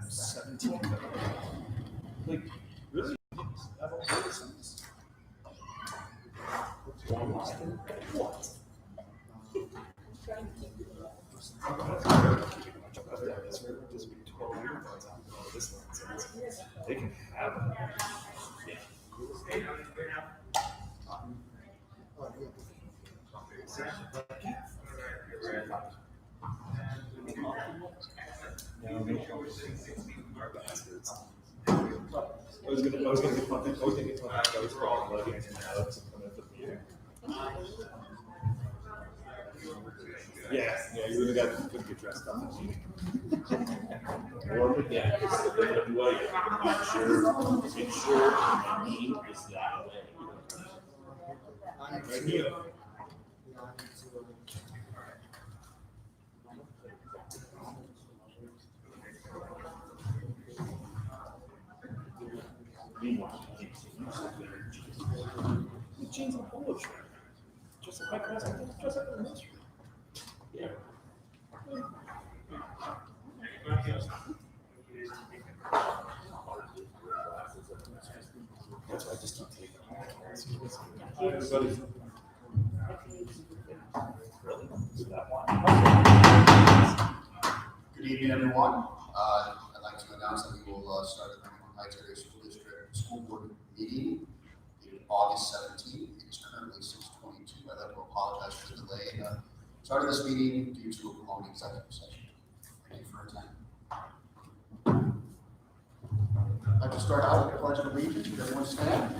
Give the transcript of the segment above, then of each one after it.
17. Like, really? I've only heard some. What? They can have it. Yeah. I was gonna get fun. I was gonna get fun. I was probably lugging and Alex and coming up with the yeah, you really got to get dressed up. Or yeah, well, make sure my name is that way. Right here. Jeans and polo shirt. Just like my cousin, just like the ministry. Yeah. That's why I just keep taking Hi, everybody. Really? That one. Good evening, everyone. I'd like to announce that we will start the Heights Area School District School Board meeting dated August 17th. It's currently 6:22. I'd like to apologize for the delay in the start of this meeting due to a prolonged executive session. Thank you for attending. I'd like to start out with the Pledge of Allegiance. Would everyone stand?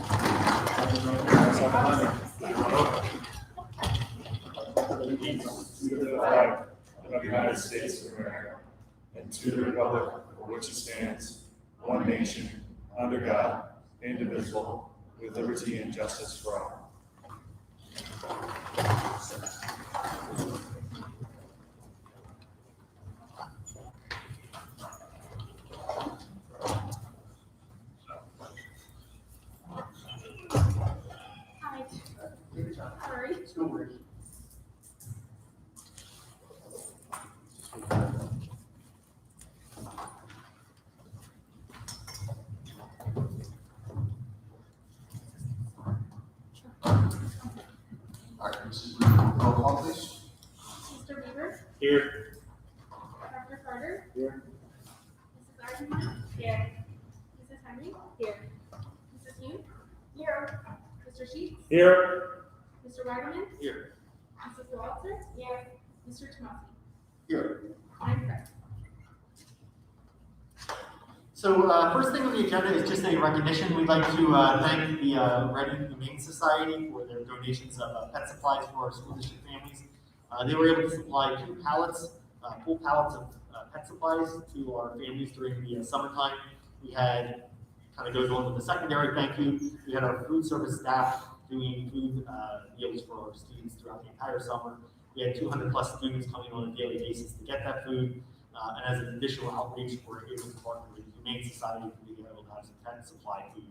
Allegiance to the flag of the United States of America and to the republic for which it stands, one nation, under God, indivisible, with liberty and justice for all. Roll call, please. Mr. Beaver? Here. Dr. Carter? Here. Mrs. Eisenman? Here. Mrs. Henry? Here. Mrs. Hughes? Here. Mr. Sheets? Here. Mr. Weiderman? Here. Mrs. Walter? Here. Mr. Tomasi? Here. I'm present. So first thing on the agenda is just a recognition. We'd like to thank the Reading Humane Society for their donations of pet supplies for our school district families. They were able to supply full pallets of pet supplies to our families during the summertime. We had, kind of goes on with the secondary thank you, we had our food service staff doing food meals for our students throughout the entire summer. We had 200 plus students coming on a daily basis to get that food. And as an additional outreach, we're able to partner with the Humane Society to be able to have some pet supply food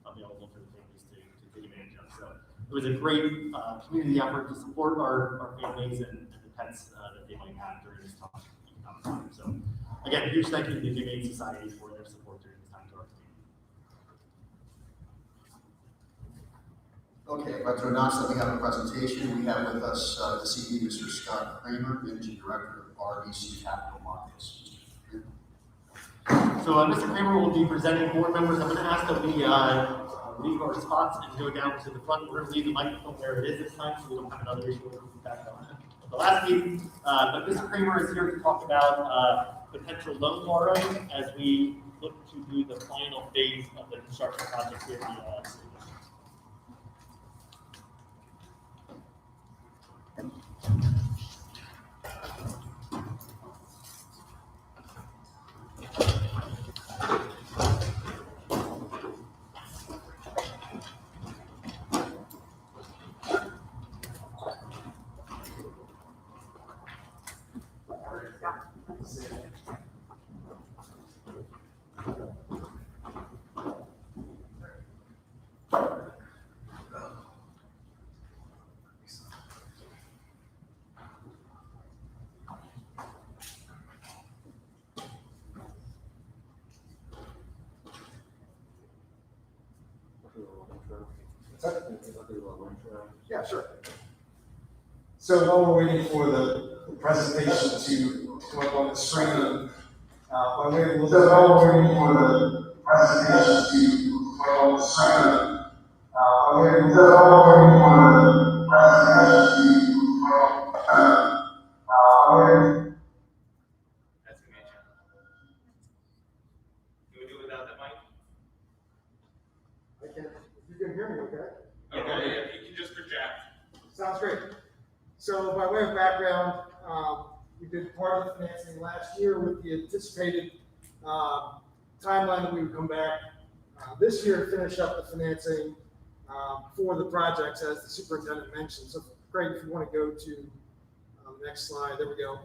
available for the families to take advantage of. So it was a great community effort to support our families and the pets that they might have during this tough economic time. So again, huge thank you to the Humane Society for their support during this time to our community. Okay, I'd like to announce that we have a presentation. We have with us this evening Mr. Scott Kramer, Managing Director of RBC Capital Markets. So Mr. Kramer will be presenting. Board members, I'm going to ask that we leave our spots and go down to the front. We're going to leave the microphone where it is this time so we don't have another issue with the last meeting. But Mr. Kramer is here to talk about potential loan borrowing as we look to do the final phase of the construction project here in the school district. Yeah, sure. So while we're waiting for the presentation to come up on the screen, by way of a little That's gonna be a challenge. Can we do without that mic? I can, if you can hear me, okay? Okay, yeah, you can just project. Sounds great. So by way of background, we did part of the financing last year with the anticipated timeline that we would come back this year to finish up the financing for the projects as the superintendent mentioned. So Craig, if you want to go to the next slide, there we go.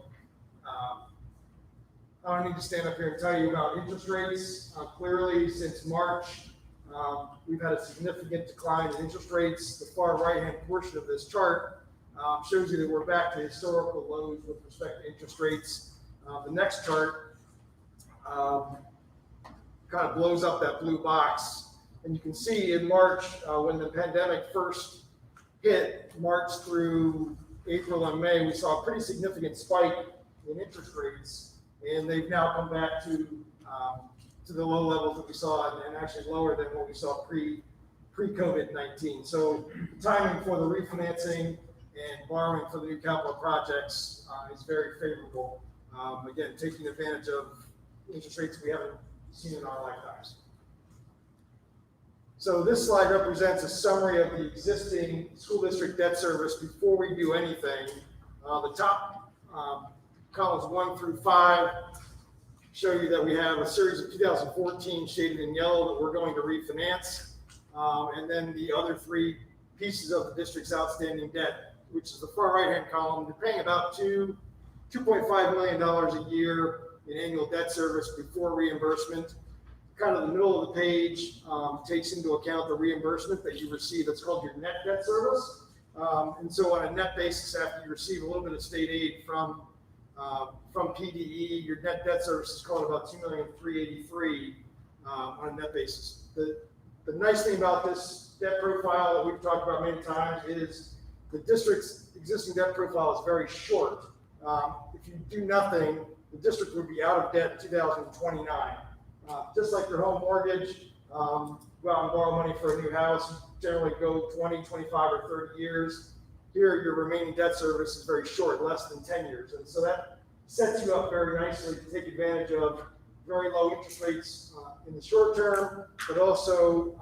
I don't need to stand up here and tell you about interest rates. Clearly, since March, we've had a significant decline in interest rates. The far right-hand portion of this chart shows you that we're back to historical lows with respect to interest rates. The next chart kind of blows up that blue box. And you can see in March, when the pandemic first hit, March through April and May, we saw a pretty significant spike in interest rates. And they've now come back to the low levels that we saw, and actually lower than what we saw pre-COVID-19. So timing for the refinancing and borrowing for the new capital projects is very favorable. Again, taking advantage of interest rates we haven't seen in our lifetimes. So this slide represents a summary of the existing school district debt service before we do anything. The top columns 1 through 5 show you that we have a series of 2014 shaded in yellow that we're going to refinance. And then the other 3 pieces of the district's outstanding debt, which is the far right-hand column. They're paying about $2.5 million a year in annual debt service before reimbursement. Kind of the middle of the page takes into account the reimbursement that you receive. That's called your net debt service. And so on a net basis, after you receive a little bit of state aid from PDE, your net debt service is called about $2,383,000 on a net basis. The nice thing about this debt profile that we've talked about many times is the district's existing debt profile is very short. If you do nothing, the district would be out of debt in 2029. Just like your home mortgage, go out and borrow money for a new house, generally go 20, 25, or 30 years. Here, your remaining debt service is very short, less than 10 years. And so that sets you up very nicely to take advantage of very low interest rates in the short term, but also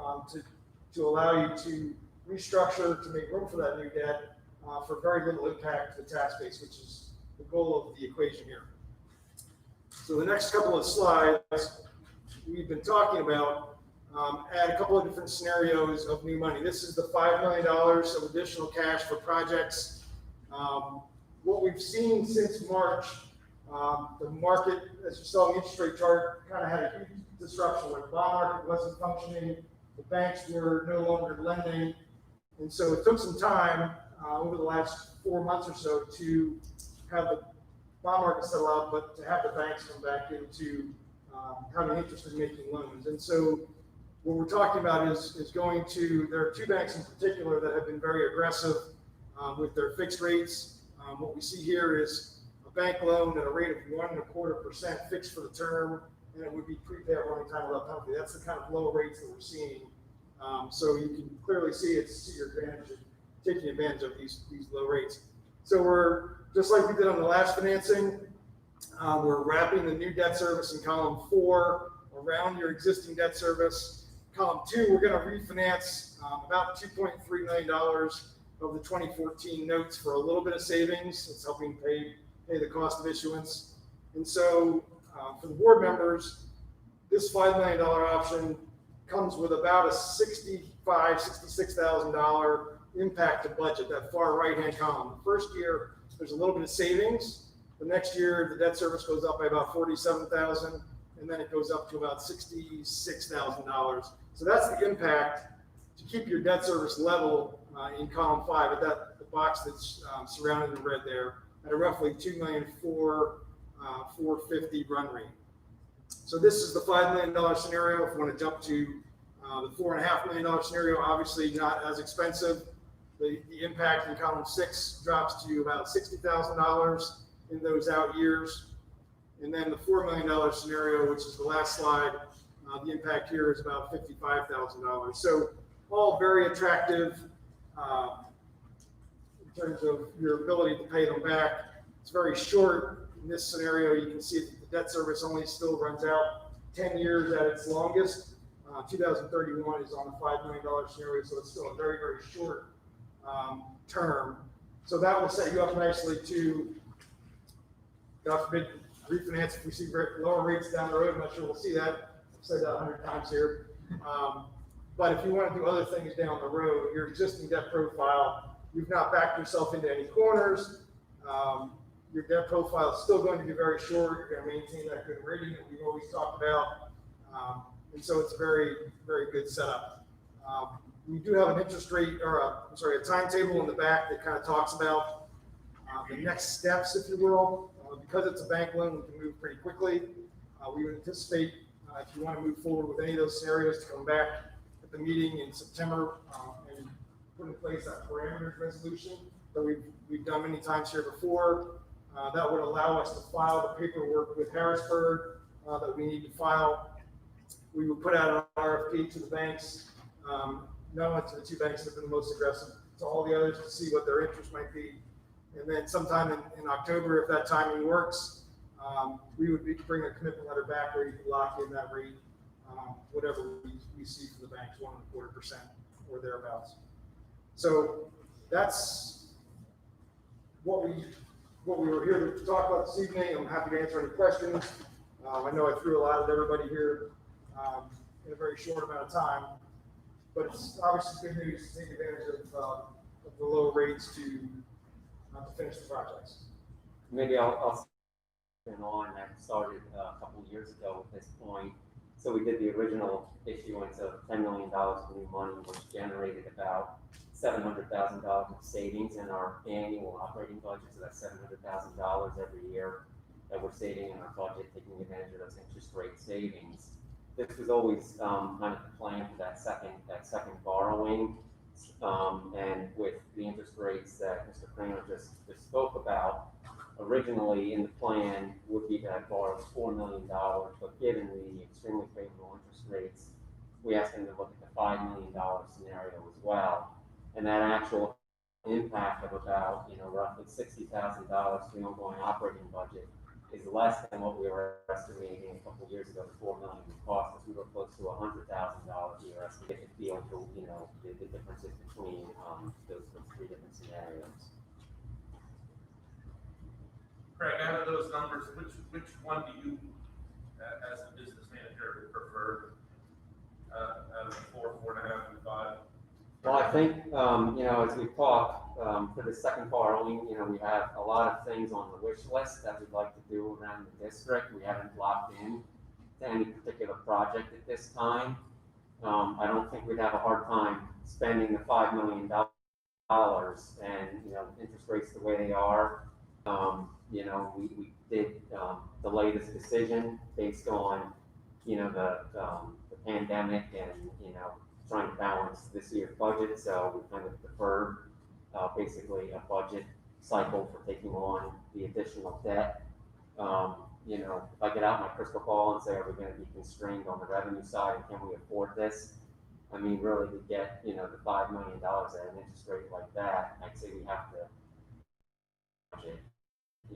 to allow you to restructure to make room for that new debt for very little impact to the tax base, which is the goal of the equation here. So the next couple of slides we've been talking about add a couple of different scenarios of new money. This is the $5 million of additional cash for projects. What we've seen since March, the market, as you saw in the interest rate chart, kind of had a huge disruption where the bond market wasn't functioning, the banks were no longer lending, and so it took some time over the last 4 months or so to have the bond market settle out, but to have the banks come back into having interest in making loans. And so what we're talking about is going to, there are 2 banks in particular that have been very aggressive with their fixed rates. What we see here is a bank loan at a rate of 1.25% fixed for the term, and it would be prepaid running time without penalty. That's the kind of low rates that we're seeing. So you can clearly see it's to your advantage of taking advantage of these low rates. So we're, just like we did on the last financing, we're wrapping the new debt service in column 4 around your existing debt service. Column 2, we're going to refinance about $2.3 million of the 2014 notes for a little bit of savings. It's helping pay the cost of issuance. And so for the board members, this $5 million option comes with about a $66,000 impact to budget, that far right-hand column. The first year, there's a little bit of savings. The next year, the debt service goes up by about $47,000, and then it goes up to about $66,000. So that's the impact to keep your debt service level in column 5 at the box that's surrounded in red there at a roughly $2,450,000 run rate. So this is the $5 million scenario. If we want to jump to The $4.5 million scenario, obviously not as expensive. The impact in column 6 drops to about $60,000 in those out years. And then the $4 million scenario, which is the last slide, the impact here is about $55,000. So all very attractive in terms of your ability to pay them back. It's very short. In this scenario, you can see that the debt service only still runs out 10 years at its longest. 2031 is on a $5 million scenario, so it's still a very, very short term. So that will set you up nicely to, God forbid, refinance if we see lower rates down the road. I'm not sure we'll see that. I've said that 100 times here. But if you want to do other things down the road, your existing debt profile, you've not backed yourself into any corners. Your debt profile is still going to be very short. You're going to maintain that good rating that we've always talked about. And so it's a very, very good setup. We do have an interest rate, or a timetable in the back that kind of talks about the next steps, if you will. Because it's a bank loan, we can move pretty quickly. We would anticipate, if you want to move forward with any of those scenarios, to come back at the meeting in September and put in place that parameters resolution that we've done many times here before. That would allow us to file the paperwork with Harrisburg that we need to file. We would put out an RFP to the banks, not only to the 2 banks that have been the most aggressive, to all the others to see what their interest might be. And then sometime in October, if that timing works, we would bring a commitment letter back where you can lock in that rate, whatever we see from the banks, 1.25% or thereabouts. So that's what we were here to talk about this evening. I'm happy to answer any questions. I know I threw a lot at everybody here in a very short amount of time, but it's obviously good news to take advantage of the low rates to finish the projects. Maybe I'll spin on. I started a couple of years ago at this point. So we did the original issuance of $10 million of new money, which generated about $700,000 of savings in our annual operating budget. So that's $700,000 every year that we're saving in our budget, taking advantage of those interest rate savings. This was always kind of the plan for that second borrowing. And with the interest rates that Mr. Kramer just spoke about, originally in the plan would be to borrow $4 million, but given the extremely favorable interest rates, we asked him to look at the $5 million scenario as well. And that actual impact of about, roughly $60,000 to the ongoing operating budget is less than what we were estimating a couple of years ago. The $4 million cost us. We were close to $100,000 a year estimated feel for, the differences between those 3 different scenarios. Craig, out of those numbers, which one do you, as the business manager, prefer out of the 4, 4.5, and 5? Well, I think, as we talk, for the second borrowing, we have a lot of things on the wish list that we'd like to do around the district. We haven't locked in to any particular project at this time. I don't think we'd have a hard time spending the $5 million and, interest rates the way they are. We did delay this decision based on, the pandemic and, trying to balance this year's budget. So we kind of deferred basically a budget cycle for taking on the additional debt. If I get out my crystal ball and say, are we going to be constrained on the revenue side and can we afford this? I mean, really to get, the $5 million at an interest rate like that, I'd say we have to budget, to.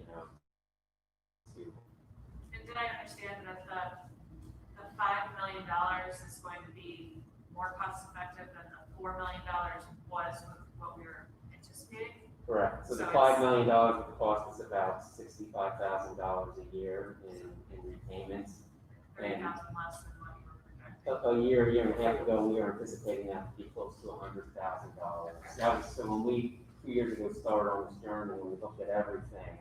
And did I understand that the $5 million is going to be more cost effective than the $4 million was what we were anticipating? Correct. So the So $5 million of the cost is about $65,000 a year in repayments. $30,000 less than what you were projecting. A year and a half ago, we were anticipating that to be close to $100,000. That was, so when we 2 years ago started on this journey, and we looked at everything,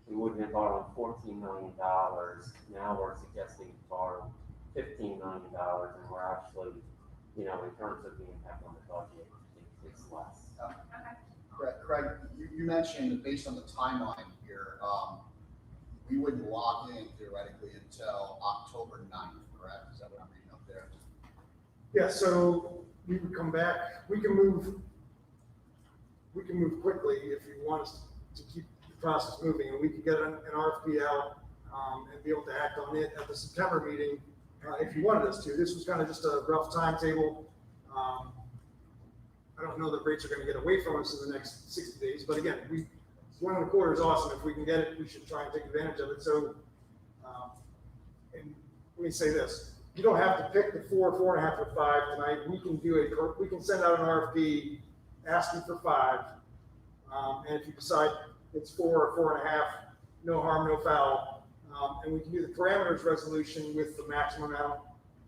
we would have been borrowing $14 million. Now we're suggesting to borrow $15 million, and we're actually, in terms of the impact on the budget, it's less. Craig, you mentioned that based on the timeline here, we wouldn't lock in theoretically until October 9th, correct? Is that what I'm reading up there? Yeah, so we would come back, we can move quickly if you want us to keep the process moving, and we could get an RFP out, and be able to act on it at the September meeting, if you wanted us to. This was kind of just a rough timetable. I don't know that rates are gonna get away from us in the next 60 days, but again, 1.25 is awesome. If we can get it, we should try and take advantage of it. So, and let me say this. You don't have to pick the 4, 4.5, or 5 tonight. We can send out an RFP asking for 5. And if you decide it's 4 or 4.5, no harm, no foul. And we can do the parameters resolution with the maximum amount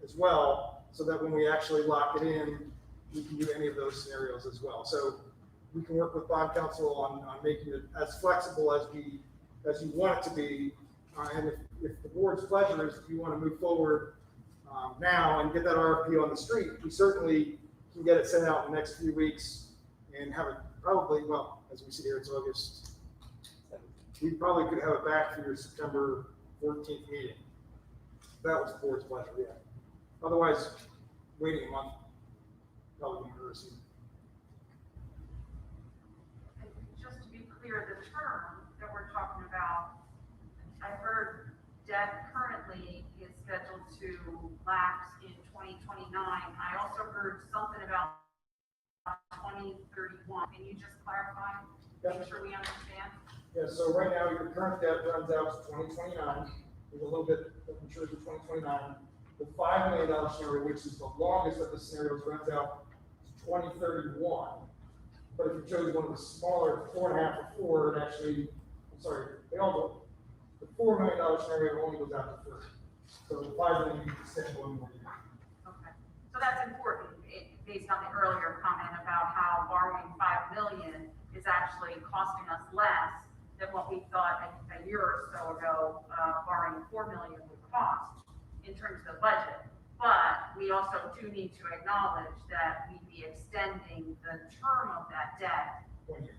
as well, so that when we actually lock it in, we can do any of those scenarios as well. So we can work with bond counsel on making it as flexible as you want it to be. And if the board's pleasure is, if you want to move forward now and get that RFP on the street, we certainly can get it sent out in the next few weeks and have it probably, well, as we see here, it's August. We probably could have it back for your September 14th meeting. That was the board's pleasure, yeah. Otherwise, waiting a month probably wouldn't hurt us either. Just to be clear, the term that we're talking about, I heard debt currently is scheduled to lapse in 2029. I also heard something about 2031. Can you just clarify? Yeah. Make sure we understand. Yeah, so right now, your current debt runs out to 2029. There's a little bit that matures in 2029. The $5 million scenario, which is the longest of the scenarios, runs out to 2031. But if you chose one of the smaller 4.5 or 4, it actually, I'm sorry, they all go. The $4 million scenario only goes out to 30. So the 5 million, you can extend one more year. Okay. So that's important based on the earlier comment about how borrowing $5 million is actually costing us less than what we thought a year or so ago, borrowing $4 million would cost in terms of the budget. But we also do need to acknowledge that we'd be extending the term of that debt 1 year.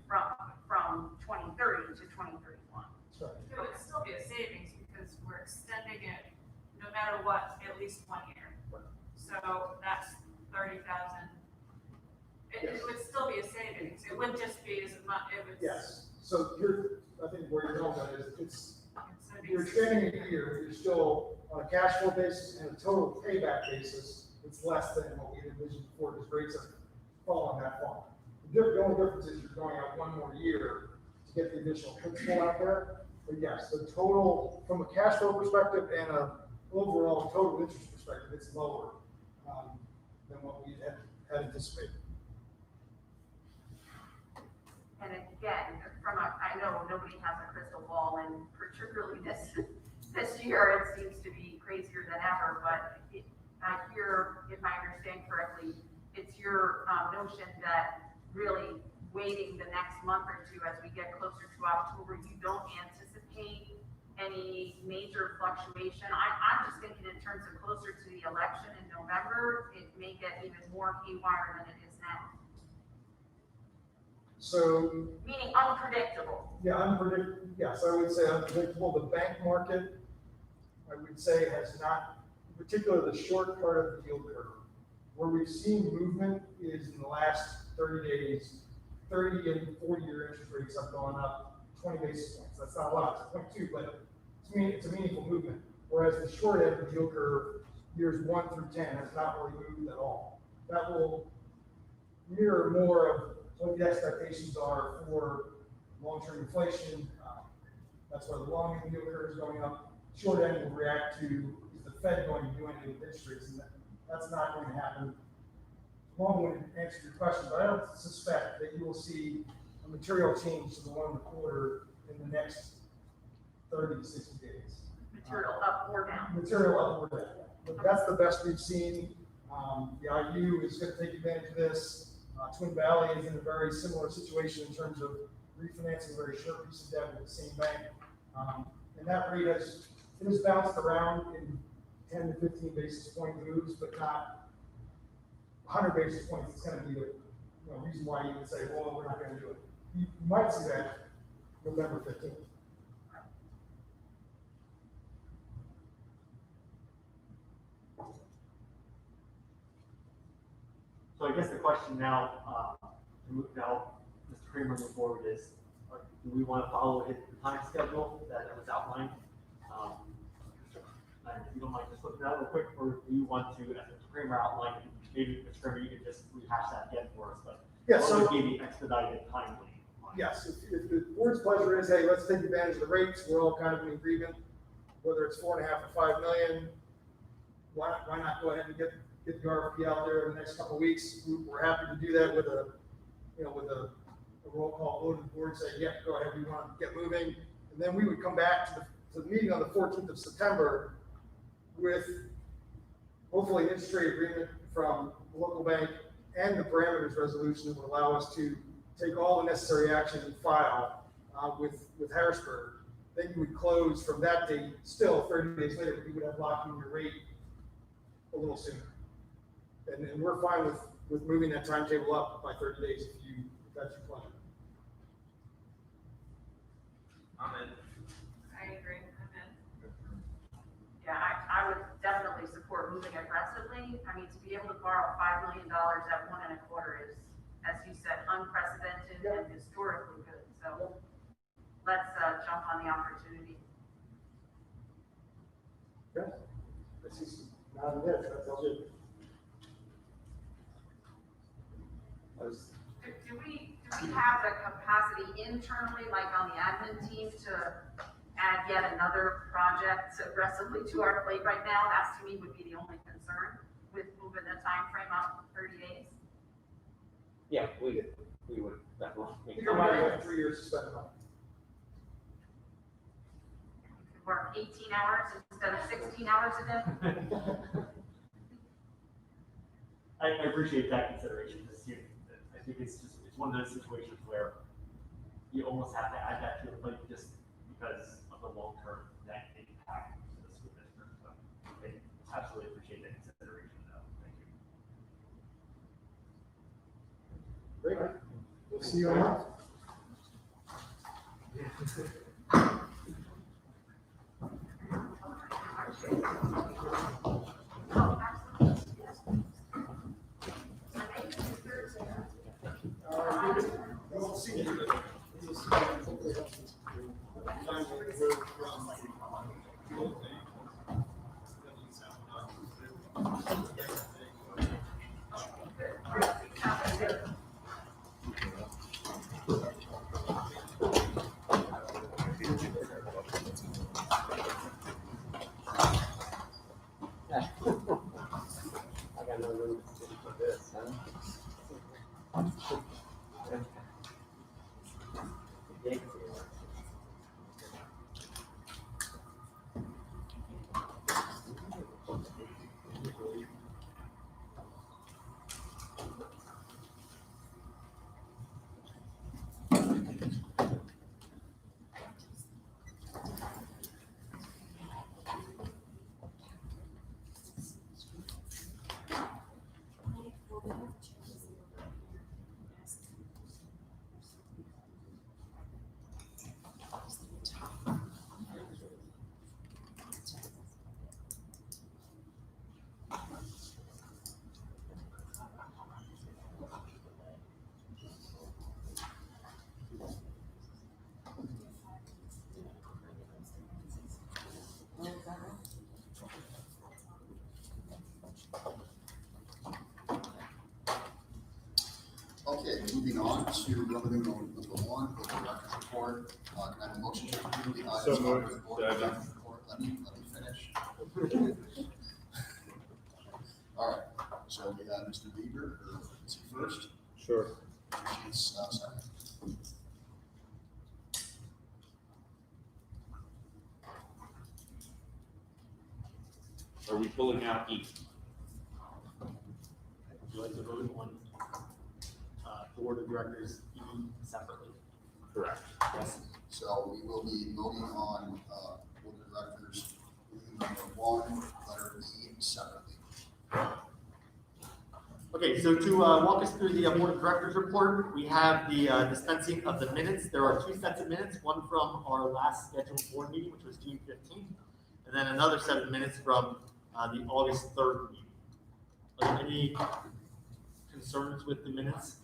from 2030 to 2031. Sorry. It would still be a savings because we're extending it no matter what, at least 1 year. So that's 30,000. It would still be a savings. It wouldn't just be as much, it would. Yes. So here, I think where you're going with it is, Instead of you're being extending a year, you're still on a cash flow basis and a total payback basis, it's less than what we envisioned before, because rates have fallen that far. The only difference is you're going out 1 more year to get the additional principal out there. But yes, the total, from a cash flow perspective and a overall total interest perspective, it's lower than what we had anticipated. And again, I know nobody has a crystal ball, and particularly this year, it seems to be crazier than ever, but I hear, if I understand correctly, it's your notion that really waiting the next month or two as we get closer to October, you don't anticipate any major fluctuation. I'm just thinking in terms of closer to the election in November, it may get even more haywire than it is now. So, Meaning unpredictable. Yes, I would say unpredictable. The bank market, I would say, has not, in particular the short part of the yield curve. Where we've seen movement is in the last 30 days, 30 and 40-year interest rates have gone up 20 basis points. That's not a lot, it's 0.2, but it's a meaningful movement. Whereas the short end of the yield curve, years 1 through 10, has not really moved at all. That will mirror more of what the expectations are for long-term inflation. That's why the long end of the yield curve is going up. Short end will react to, is the Fed going to do anything with interest rates? And that's not going to happen. Long-winded answer to your question, but I don't suspect that you will see a material change to the 1.25 in the next 30 to 60 days. Material up or down. Material up or down. But that's the best we've seen. The IU is going to take advantage of this. Twin Valley is in a very similar situation in terms of refinancing a very short piece of debt with the same bank. And that rate has bounced around in 10 to 15 basis point moves, but not 100 basis points. It's going to be the reason why you would say, well, we're not going to do it. You might see that November 15th. So I guess the question now, Mr. Kramer moving forward is, do we want to follow the time schedule that was outlined? And if you don't mind just looking at it real quick, or do you want to, as Mr. Kramer outlined, maybe Mr. Kramer, you could just rehash that again for us, but Yeah, what so, would be the expedited timeline? yes, if the board's pleasure is, hey, let's take advantage of the rates, we're all kind of in agreement, whether it's 4.5 or 5 million, why not go ahead and get the RFP out there in the next couple of weeks? We're happy to do that with a roll call vote of the board, say, yeah, go ahead, we want to get moving. And then we would come back to the meeting on the 14th of September with hopefully an interest rate agreement from the local bank and the parameters resolution that would allow us to take all the necessary action and file with Harrisburg. Then you would close from that date, still 30 days later, you would have locked in your rate a little sooner. And we're fine with moving that timetable up by 30 days if that's your plan. I'm in. I agree, I'm in. Yeah, I would definitely support moving aggressively. I mean, to be able to borrow $5 million at 1.25 is, as you said, unprecedented and historically good. So let's jump on the opportunity. Okay. This is not this, that tells you. Do we have the capacity internally, like on the admin team, to add yet another project aggressively to our plate right now? That to me would be the only concern with moving the time frame up 30 days. Yeah, we would definitely. You're right, you have 3 years to spend money. We could work 18 hours instead of 16 hours a day. I appreciate that consideration. I think it's one of those situations where you almost have to add that to the plate just because of the long-term net impact to the school district. So I absolutely appreciate that consideration, though. Thank you. Great. We'll see you around. We'll see you. I got no room for this, huh? Okay, moving on to revenue number 1, the director's report. Can I have a motion to approve the items So on moved. the board director's report? Let me finish. All right, so we have Mr. Bieber, or is he first? Sure. She's second. Are we pulling out each? Would you like to vote on board of directors E separately? Correct. Yes. So we will be voting on board of directors number 1, letter E separately. Okay, so to walk us through the board of directors report, we have the dispensing of the minutes. There are 2 sets of minutes, one from our last scheduled board meeting, which was June 15th, and then another set of minutes from the August 3rd meeting. Are there any concerns with the minutes?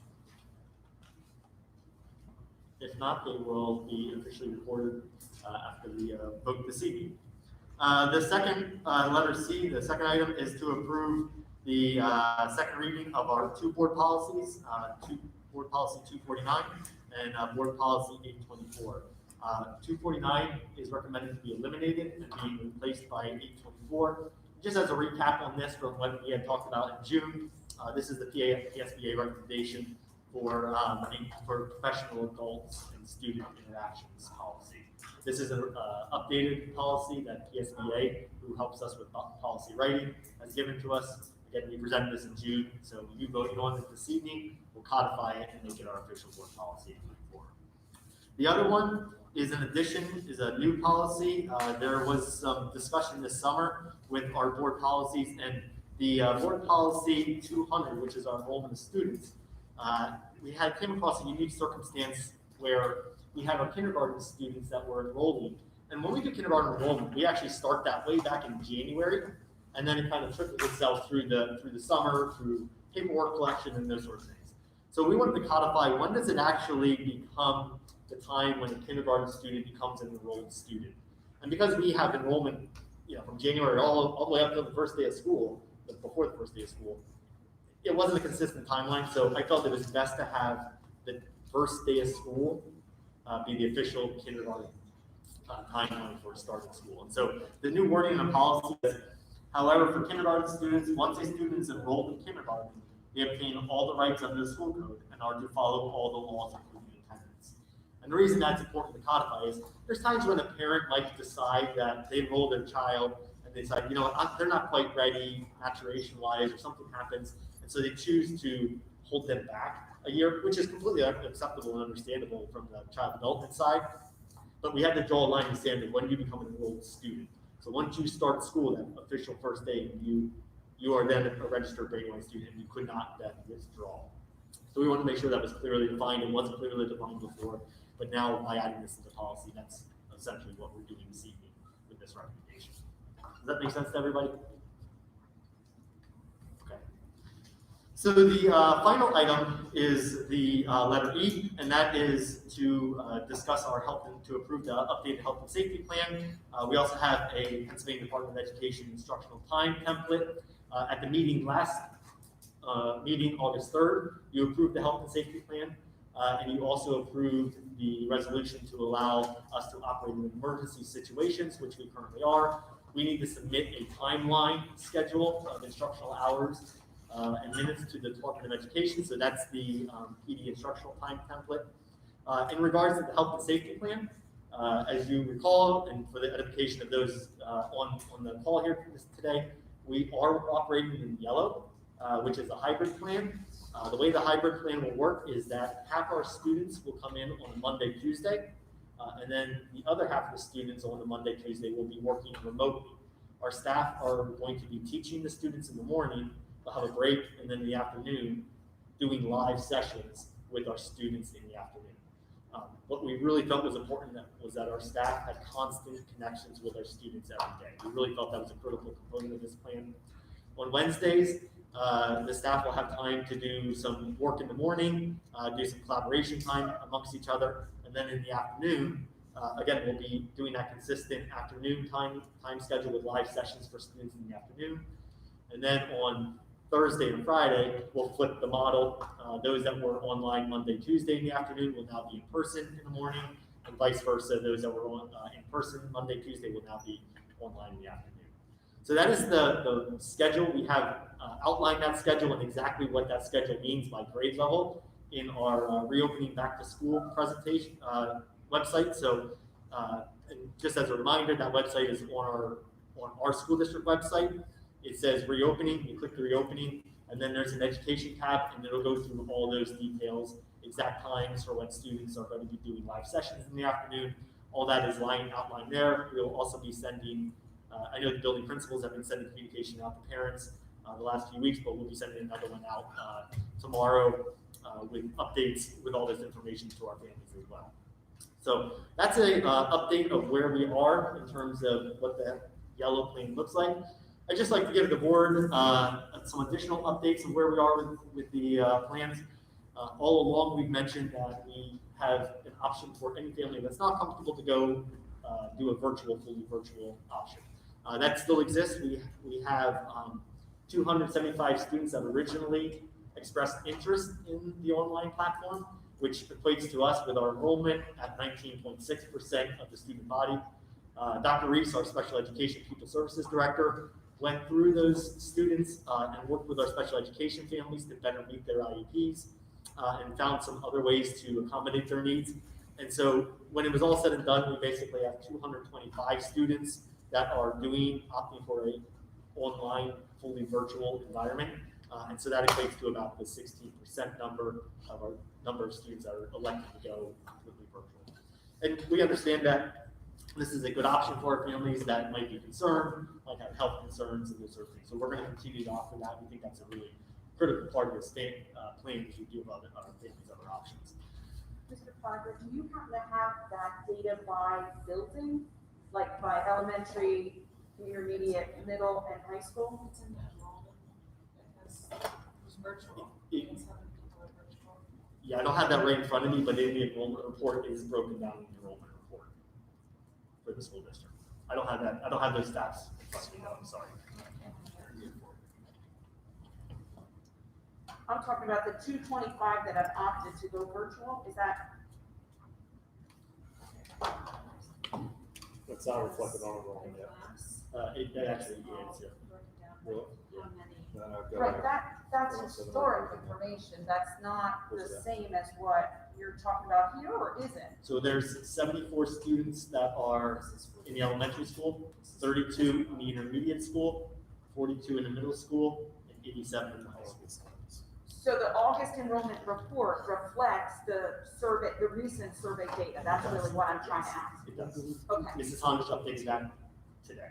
If not, they will be officially recorded after the vote this evening. The second, letter C, the second item is to approve the second reading of our two board policies, board policy 249 and board policy 824. 249 is recommended to be eliminated and being replaced by 824. Just as a recap on this from what we had talked about in June, this is the PSBA recommendation for professional adults and student interactions policy. This is an updated policy that PSBA, who helps us with policy writing, has given to us. Again, we presented this in June, so you voting on it this evening, we'll codify it and make it our official board policy moving forward. The other one is an addition, is a new policy. There was some discussion this summer with our board policies, and the board policy 200, which is our enrollment of students, we came across a unique circumstance where we had our kindergarten students that were enrolling. And when we do kindergarten enrollment, we actually start that way back in January, and then it kind of trickles itself through the summer, through paperwork collection and those sorts of things. So we wanted to codify, when does it actually become the time when a kindergarten student becomes an enrolled student? And because we have enrollment, from January all the way up to the first day of school, before the first day of school, it wasn't a consistent timeline, so I felt it was best to have the first day of school be the official kindergarten timeline for starting school. And so the new wording in the policy is, however, for kindergarten students, once a student is enrolled in kindergarten, they obtain all the rights under the school code and are to follow all the laws, including attendance. And the reason that's important to codify is there's times when a parent might decide that they enroll their child and they decide, they're not quite ready maturation-wise, or something happens, and so they choose to hold them back a year, which is completely acceptable and understandable from the child development side. But we had to draw a line in the sand of when you become an enrolled student. So once you start school, that official first day, you are then a registered grade 1 student, and you could not then withdraw. So we wanted to make sure that was clearly defined. It wasn't clearly defined before, but now by adding this into policy, that's essentially what we're doing this evening with this recommendation. Does that make sense to everybody? Okay. So the final item is the letter E, and that is to discuss our to approve the updated health and safety plan. We also have a Pennsylvania Department of Education instructional time template. At the meeting last meeting, August 3rd, you approved the health and safety plan, and you also approved the resolution to allow us to operate in emergency situations, which we currently are. We need to submit a timeline schedule of instructional hours and minutes to the Department of Education. So that's the PD instructional time template. In regards to the health and safety plan, as you recall, and for the edification of those on the call here today, we are operating in yellow, which is a hybrid plan. The way the hybrid plan will work is that half our students will come in on a Monday, Tuesday, and then the other half of the students on the Monday, Tuesday will be working remotely. Our staff are going to be teaching the students in the morning. They'll have a break, and then in the afternoon, doing live sessions with our students in the afternoon. What we really felt was important was that our staff had constant connections with our students every day. We really felt that was a critical component of this plan. On Wednesdays, the staff will have time to do some work in the morning, do some collaboration time amongst each other, and then in the afternoon, again, we'll be doing that consistent afternoon time schedule with live sessions for students in the afternoon. And then on Thursday and Friday, we'll flip the model. Those that were online Monday, Tuesday in the afternoon will now be in person in the morning, and vice versa. Those that were on in person Monday, Tuesday will now be online in the afternoon. So that is the schedule. We have outlined that schedule and exactly what that schedule means by grade level in our reopening back to school presentation website. So and just as a reminder, that website is on our school district website. It says reopening, you click the reopening, and then there's an education tab, and it'll go through all those details, exact times for when students are going to be doing live sessions in the afternoon. All that is outlined there. We'll also be sending, I know the building principals have been sending communication out to parents the last few weeks, but we'll be sending another one out tomorrow with updates with all this information to our families as well. So that's a update of where we are in terms of what the yellow plan looks like. I'd just like to give the board some additional updates of where we are with the plans. All along, we've mentioned that we have an option for any family that's not comfortable to go do a fully virtual option. That still exists. We have 275 students that originally expressed interest in the online platform, which equates to us with our enrollment at 19.6% of the student body. Dr. Reese, our special education pupil services director, went through those students and worked with our special education families to better meet their IEPs and found some other ways to accommodate their needs. And so when it was all said and done, we basically have 225 students that are opting for a online, fully virtual environment. And so that equates to about the 16% number of our number of students that are elected to go completely virtual. And we understand that this is a good option for our families that might be concerned, might have health concerns and those sort of things. So we're going to continue to offer that. We think that's a really critical part of the state plan as we do about our families' other options. Mr. Parker, do you happen to have that data by building, like by elementary, intermediate, middle, and high school? It's in the enrollment, because it's virtual. It- It's having people are virtual. Yeah, I don't have that right in front of me, but in the enrollment report, it is broken down in the enrollment report for the school district. I don't have that. I don't have those stats in front of me. No, I'm sorry. I'm talking about the 225 that have opted to go virtual, is that? That's not reflected on enrollment yet. It actually is, yeah. Really? How many? No, no, go Right, ahead. that's Well, so historic then- information, that's not the What's that? same as what you're talking about here, or is it? So there's 74 students that are in the elementary school, 32 in the intermediate school, 42 in the middle school, and 87 in the high school. So the August enrollment report reflects the survey, the recent survey data, that's really what I'm trying to ask. It does. Okay. Mrs. Honish updated that today.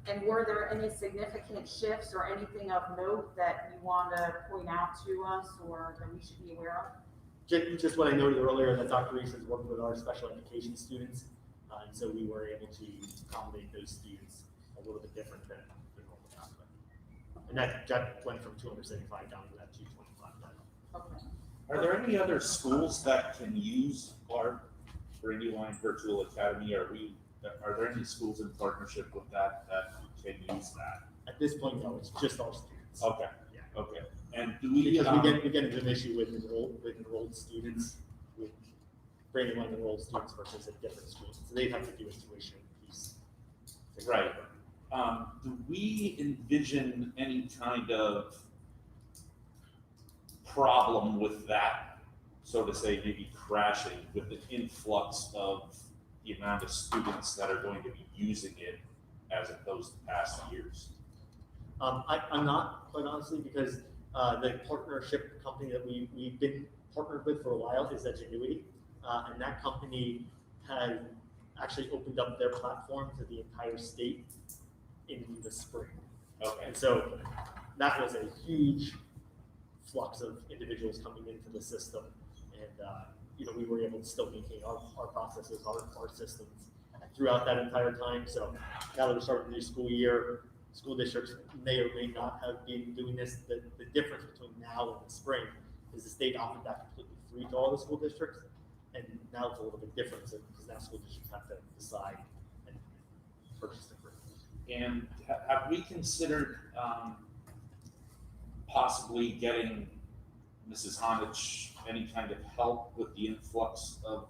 And were there any significant shifts or anything of note that you want to point out to us or that we should be aware of? Just what I noted earlier, that Dr. Reese has worked with our special education students, and so we were able to accommodate those students a little bit different than the normal aspect. And that went from 275 down to that 225 now. Okay. Are there any other schools that can use our Brandywine Virtual Academy? Are there any schools in partnership with that can use that? At this point, no, it's just our students. Okay, Yeah. okay. And do we, Because we get into an issue with enrolled students, with Brandywine enrolled students versus at different schools. So they have to do a tuition piece. right. Do we envision any kind of problem with that, so to say, maybe crashing with the influx of the amount of students that are going to be using it as opposed to past years? I'm not, quite honestly, because the partnership company that we've been partnered with for a while is Edgenuity, and that company had actually opened up their platform to the entire state in the spring. Okay, And so that was a huge flux of individuals coming into the system. And, we were able to still maintain our processes, our systems throughout that entire time. So now that we're starting the new school year, school districts may or may not have been doing this. The difference between now and the spring is the state offered that completely free to all the school districts. And now it's a little bit different because now school districts have to decide and purchase it free. and have we considered possibly getting Mrs. Honich any kind of help with the influx of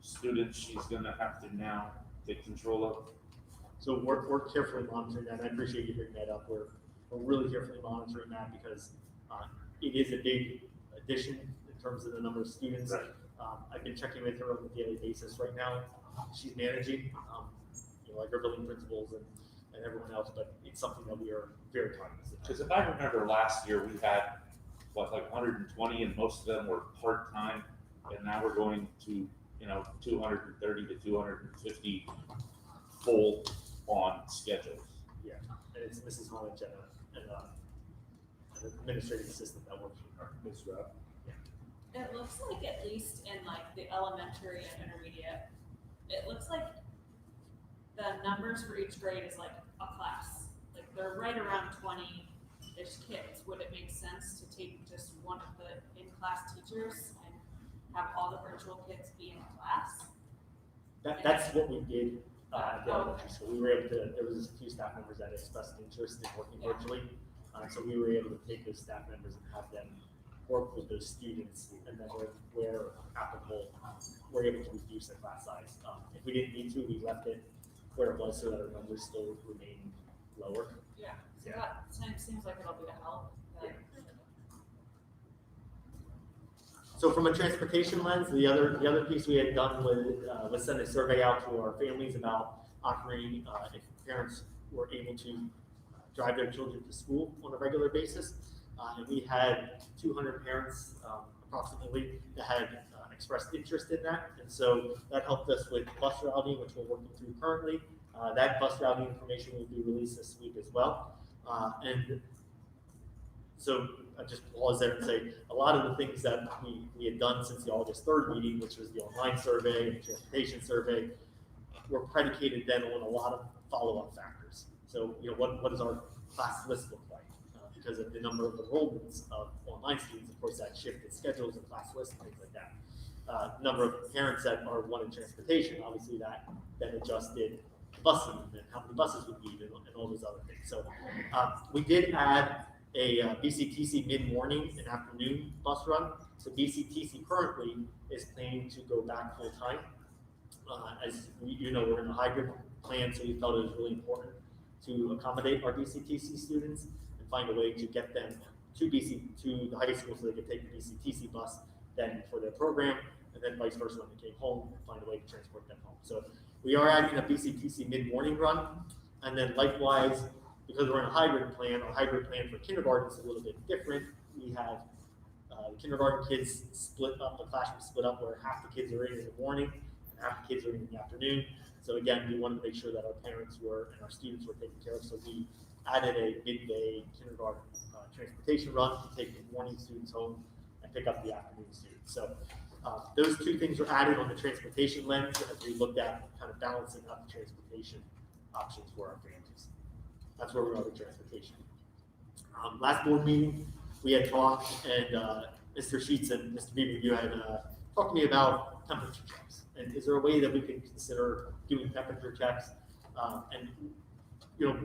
students she's gonna have to now take control of? So we're carefully monitoring that. I appreciate you bringing that up. We're really carefully monitoring that because it is a big addition in terms of the number of students. Right. I've been checking with her on a daily basis right now. She's managing, like our building principals and everyone else, but it's something that we are very cognizant of. Because if I remember last year, we had, like 120, and most of them were part-time, and now we're going to, 230 to 250 full-on schedules. Yeah, and it's Mrs. Hollage and an administrative assistant that works with her. Ms. Rapp? It looks like at least in like the elementary and intermediate, it looks like numbers for each grade is like a class. Like they're right around 20-ish kids. Would it make sense to take just one of the in-class teachers and have all the virtual kids be in class? That's what we did at the elementary school. We were able to, there was a few staff members that expressed interest in working virtually. So we were able to take those staff members and have them work with those students, and then where applicable, we're able to reduce the class size. If we didn't need to, we left it where it was so that our numbers still remain lower. Yeah, so that seems like it'll be a help. So from a transportation lens, the other piece we had done was send a survey out to our families about offering if parents were able to drive their children to school on a regular basis. And we had 200 parents approximately that had expressed interest in that. And so that helped us with bus routing, which we're working through currently. That bus routing information will be released this week as well. And so I just pause there and say a lot of the things that we had done since the August 3rd meeting, which was the online survey and the transportation survey, were predicated then on a lot of follow-up factors. So, what does our class list look like? Because of the number of enrollments of online students, of course, that shifted schedules and class lists and things like that. Number of parents that are wanting transportation, obviously that then adjusted busing and how many buses we need and all those other things. So we did add a BCTC mid-morning and afternoon bus run. So BCTC currently is planning to go back full time. As we're in a hybrid plan, so we felt it was really important to accommodate our BCTC students and find a way to get them to the high school so they could take the BCTC bus then for their program, and then vice versa when they came home, find a way to transport them home. So we are adding a BCTC mid-morning run, and then likewise, because we're in a hybrid plan, our hybrid plan for kindergarten is a little bit different. We have kindergarten kids split up, the classroom split up where half the kids are in the morning and half the kids are in the afternoon. So again, we wanted to make sure that our parents and our students were taken care of. So we added a midday kindergarten transportation run to take the morning students home and pick up the afternoon students. So those two things were added on the transportation lens as we looked at kind of balancing up the transportation options for our families. That's where we are with transportation. Last board meeting, we had talked, and Mr. Sheets and Mr. Beebe, you had talked to me about temperature checks. And is there a way that we can consider doing temperature checks? And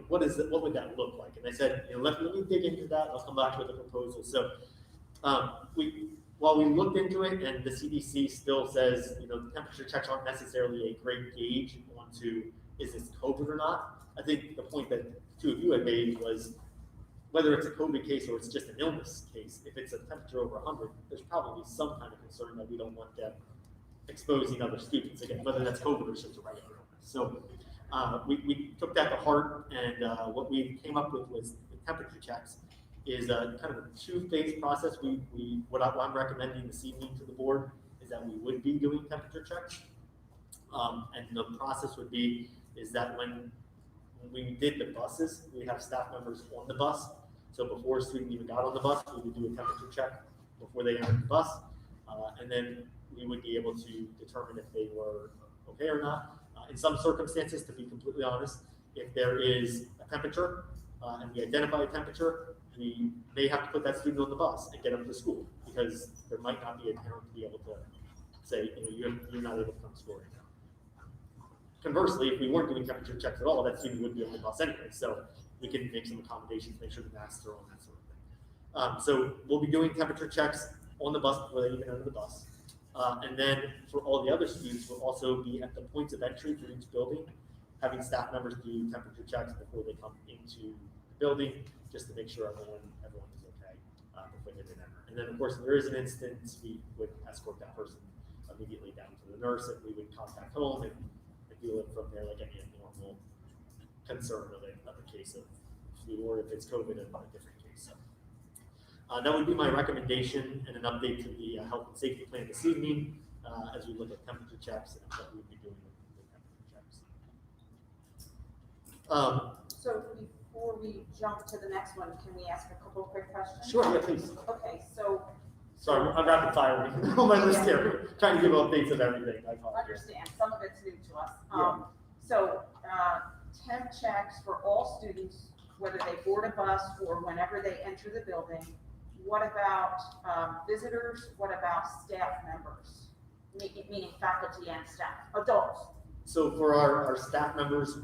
what would that look like? And I said, let me dig into that. I'll come back with a proposal. So while we looked into it, and the CDC still says, temperature checks aren't necessarily a great gauge onto is this COVID or not. I think the point that two of you had made was whether it's a COVID case or it's just an illness case, if it's a temperature over 100, there's probably some kind of concern that we don't want them exposing other students, again, whether that's COVID or just a regular illness. So we took that to heart, and what we came up with was the temperature checks is kind of a two-phase process. What I'm recommending this evening to the board is that we would be doing temperature checks. And the process would be is that when we did the buses, we have staff members on the bus. So before a student even got on the bus, we would do a temperature check before they entered the bus. And then we would be able to determine if they were okay or not. In some circumstances, to be completely honest, if there is a temperature and we identify a temperature, we may have to put that student on the bus and get them to school because there might not be a parent to be able to say, you're not able to come to school right now. Conversely, if we weren't doing temperature checks at all, that student would be on the bus anyway. So we can make some accommodations, make sure the masks are on, that sort of thing. So we'll be doing temperature checks on the bus before they even enter the bus. And then for all the other students, we'll also be at the points of entry for each building, having staff members do temperature checks before they come into the building, just to make sure everyone is okay before they enter. And then, of course, if there is an instance, we would escort that person immediately down to the nurse, and we would contact home and deal it from there like any normal concern of a case of flu, or if it's COVID, a different case. So that would be my recommendation and an update to the health and safety plan this evening as we look at temperature checks and what we would be doing with temperature checks. So before we jump to the next one, can we ask a couple of quick questions? Sure, yeah, please. Okay, so. Sorry, I'm rapid firing on my list here, trying to give updates of everything. I apologize. Understand, some of it's new to us. Yeah. So temp checks for all students, whether they board a bus or whenever they enter the building. What about visitors? What about staff members? Meaning faculty and staff, adults. So for our staff members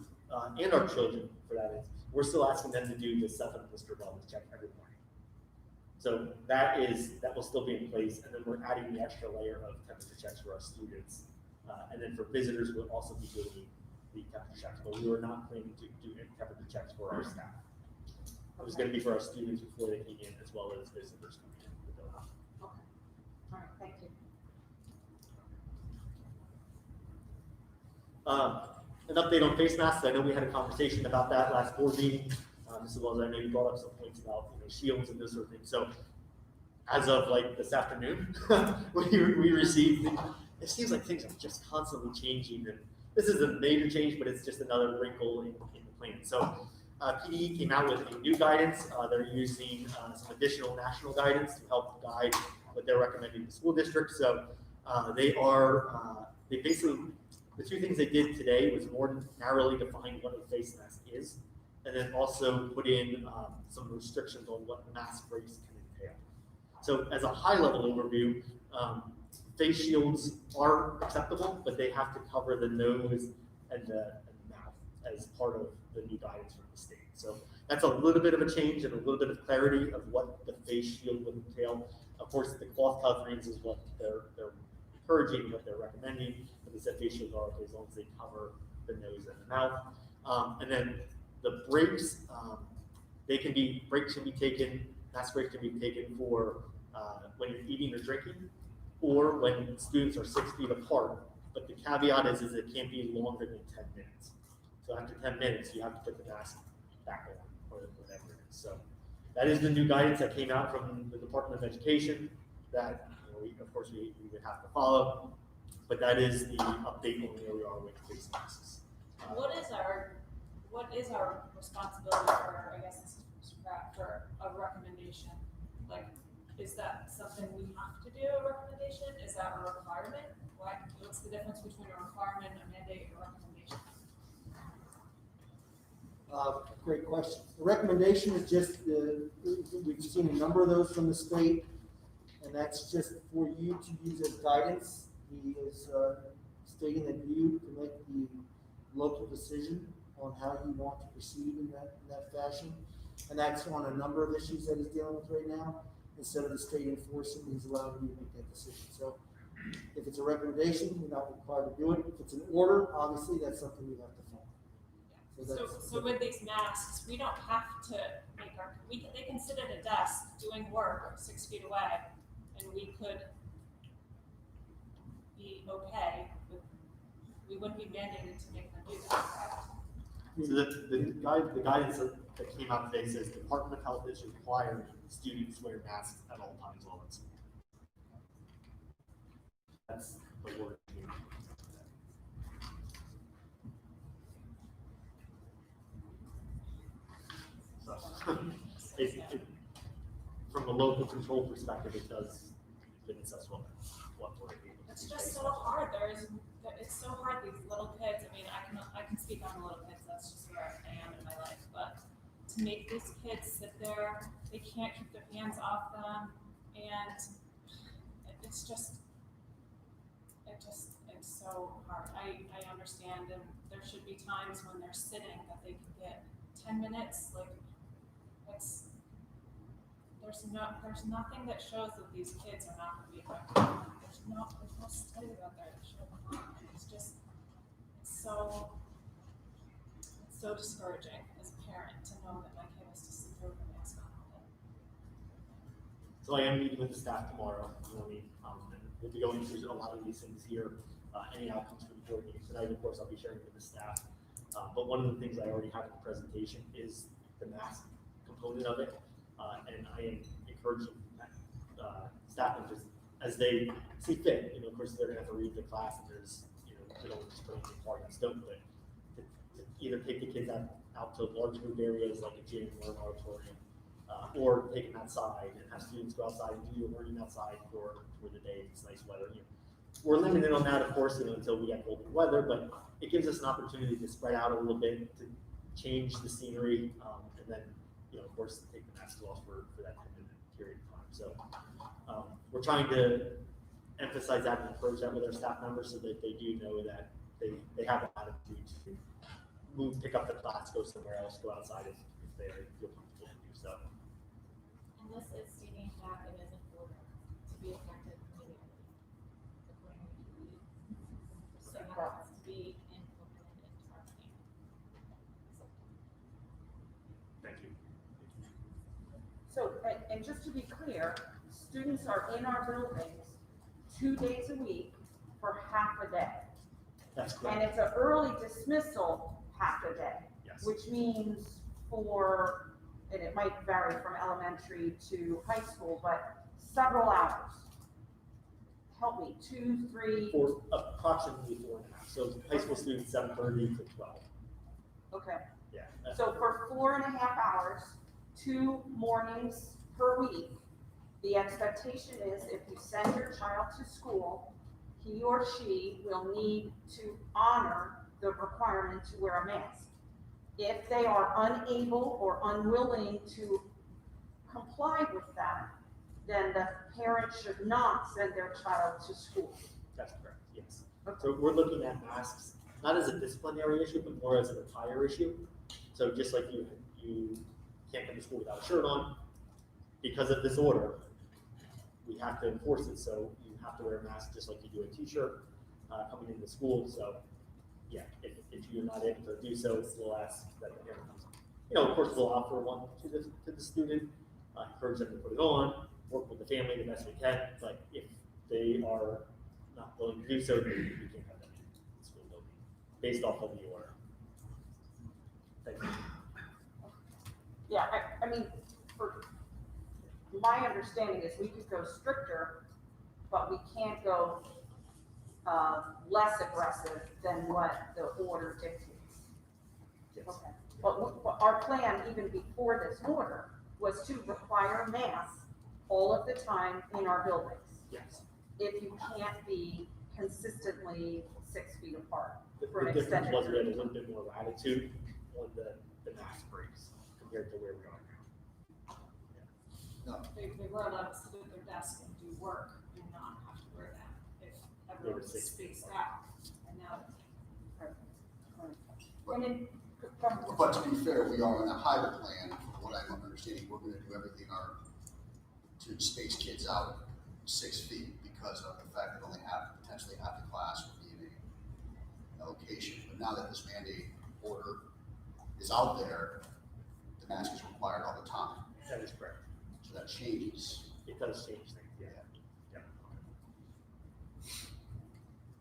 and our children, for that is, we're still asking them to do the self-administered wellness check every morning. So that will still be in place, and then we're adding the extra layer of temperature checks for our students. And then for visitors, we'll also be doing the temperature checks, but we were not planning to do any temperature checks for our staff. It was gonna be for our students before they came in, as well as visitors coming in the building. Okay. All right, thank you. An update on face masks. I know we had a conversation about that last board meeting, as well as I know you brought up some points about shields and those sort of things. So as of like this afternoon, we received, it seems like things are just constantly changing, and this is a major change, but it's just another wrinkle in the plan. So PDE came out with a new guidance. They're using some additional national guidance to help guide what they're recommending to school districts. So they basically, the two things they did today was more narrowly define what a face mask is, and then also put in some restrictions on what mask breaks can entail. So as a high level overview, face shields are acceptable, but they have to cover the nose and the mouth as part of the new guidance from the state. So that's a little bit of a change and a little bit of clarity of what the face shield would entail. Of course, the cloth coverings is what they're encouraging, what they're recommending, but they said face shields are okay as long as they cover the nose and the mouth. And then the breaks, breaks can be taken, mask breaks can be taken for when you're eating or drinking, or when students are 6 feet apart. But the caveat is it can't be longer than 10 minutes. So after 10 minutes, you have to put the mask back on, or whatever it is. So that is the new guidance that came out from the Department of Education that, we would have to follow. But that is the update on where we are with face masks. What is our responsibility for, I guess, for a recommendation? Like, is that something we have to do, a recommendation? Is that a requirement? What's the difference between a requirement, a mandate, and a recommendation? Great question. The recommendation is just, we've seen a number of those from the state, and that's just for you to use as guidance. He is stating that you can make the local decision on how you want to proceed in that fashion. And that's on a number of issues that he's dealing with right now. Instead of the state enforcing, he's allowing you to make that decision. So if it's a recommendation, you're not required to do it. If it's an order, obviously that's something you have to follow. So with these masks, we don't have to make they can sit at a desk doing work 6 feet away, and we could be okay with, we wouldn't be mandated to make them do that, correct? So the guidance that came out today says Department of Health is requiring students wear masks at all times while at school. That's the word. So from a local control perspective, it does limit us what we're able to do. It's just so hard. It's so hard. These little kids. I mean, I can speak on the little kids. That's just where I am in my life. But to make these kids sit there, they can't keep their hands off them, and it's so hard. I understand, and there should be times when they're sitting that they can get 10 minutes. Like there's nothing that shows that these kids are not going to be affected. There's no study about that. It's so discouraging as a parent to know that my kid has to sit there with a mask on all day. So I am meeting with the staff tomorrow. And we'll be going through a lot of these things here. Any outcomes from the board meeting tonight, of course, I'll be sharing with the staff. But one of the things I already have in the presentation is the mask component of it. And I am encouraging staff members as they see fit. Of course, they're going to have to read the class, and there's, they don't just put anything hard on stone, but to either take the kids out to large group areas like a gym or an auditorium, or take them outside and have students go outside and do your learning outside for the day if it's nice weather. We're limited on that, of course, until we get colder weather, but it gives us an opportunity to spread out a little bit, to change the scenery, and then, of course, take the masks off for that 10-minute period of time. So we're trying to emphasize that and encourage that with our staff members so that they do know that they have an attitude to pick up the class, go somewhere else, go outside if they feel comfortable to do so. And this is stating that it is an order to be effective immediately, according to the so that has to be implemented into our plan. Thank you. So, and just to be clear, students are in our buildings 2 days a week for half a day. That's And correct. it's an early dismissal half a day, Yes. which means for, and it might vary from elementary to high school, but several hours. Help me, 2, 3, For approximately 4.5. So high school students 7:30 to 12. okay. Yeah. So for 4.5 hours, 2 mornings per week, the expectation is if you send your child to school, he or she will need to honor the requirement to wear a mask. If they are unable or unwilling to comply with that, then the parent should not send their child to school. That's correct, yes. So we're looking at masks, not as a disciplinary issue, but more as an attire issue. So just like you can't come to school without a shirt on, because of this order, we have to enforce it. So you have to wear a mask just like you do a t-shirt coming into school. So yeah, if you're not able to do so, we'll ask that the parent comes. Of course, we'll offer one to the student, encourage them to put it on, work with the family the best we can. But if they are not willing to do so, then we can't have them in the school building based off of the order. Thank you. Yeah, I mean, for my understanding is we could go stricter, but we can't go less aggressive than what the order dictates. Yes. Okay. But our plan, even before this order, was to require masks all of the time in our buildings. Yes. If you can't be consistently 6 feet apart The for an difference extended was we had a period. little bit more latitude on the mask breaks compared to where we are now. They were allowed to sit at their desk and do work and not have to wear that if everyone was 6 feet spaced apart. out. And now And then, But to be fair, we are on a hybrid plan. From what I'm understanding, we're going to do everything to space kids out 6 feet because of the fact that only potentially half the class will be in a location. But now that this mandate order is out there, the mask is required all the time. That is correct. So that changes. It does change things, yeah.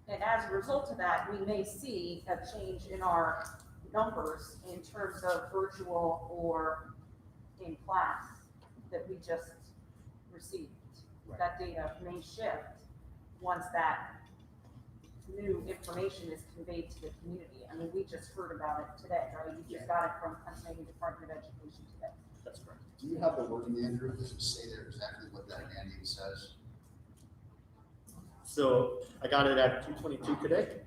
and as a result of that, we may see a change in our numbers in terms of virtual or in class that we just received. Right. That data may shift once that new information is conveyed to the community. I mean, we just heard about it today, right? We just got it from Pennsylvania Department of Education today. That's correct. Do you have the wording, Andrew? Does it say there exactly what that mandate says? So I got it at 2:22 today.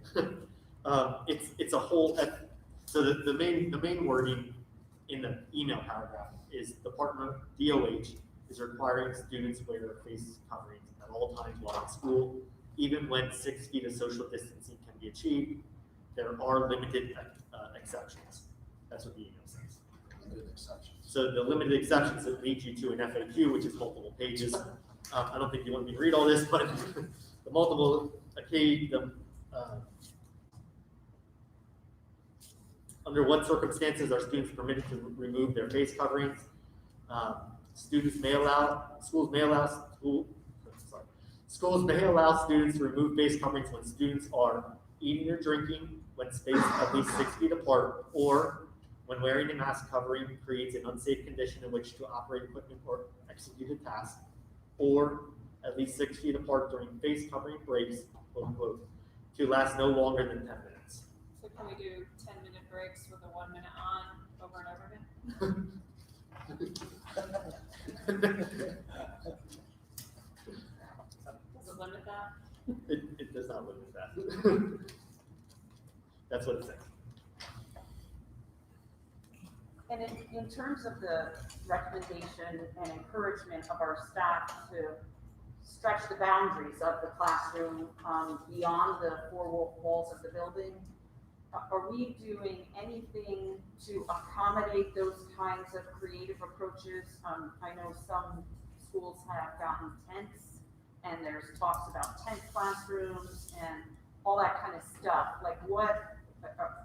It's a whole. So the main wording in the email paragraph is the partner DOH is requiring students wear face coverings at all times while in school, even when 6 feet of social distancing can be achieved. There are limited exceptions. That's what the email says. Limited exceptions. So the limited exceptions that lead you to an FAQ, which is multiple pages. I don't think you want me to read all this, but the multiple under what circumstances are students permitted to remove their face coverings? Schools may allow students to remove face coverings when students are eating or drinking when spaced at least 6 feet apart, or when wearing a mask covering creates an unsafe condition in which to operate equipment or execute a task, or at least 6 feet apart during face covering breaks, quote unquote, to last no longer than 10 minutes. So can we do 10-minute breaks with a 1 minute on over and over again? Does it limit that? It does not limit that. That's what it says. And in terms of the recommendation and encouragement of our staff to stretch the boundaries of the classroom beyond the four walls of the building, are we doing anything to accommodate those kinds of creative approaches? I know some schools have gotten tents, and there's talks about tent classrooms and all that kind of stuff. Like what,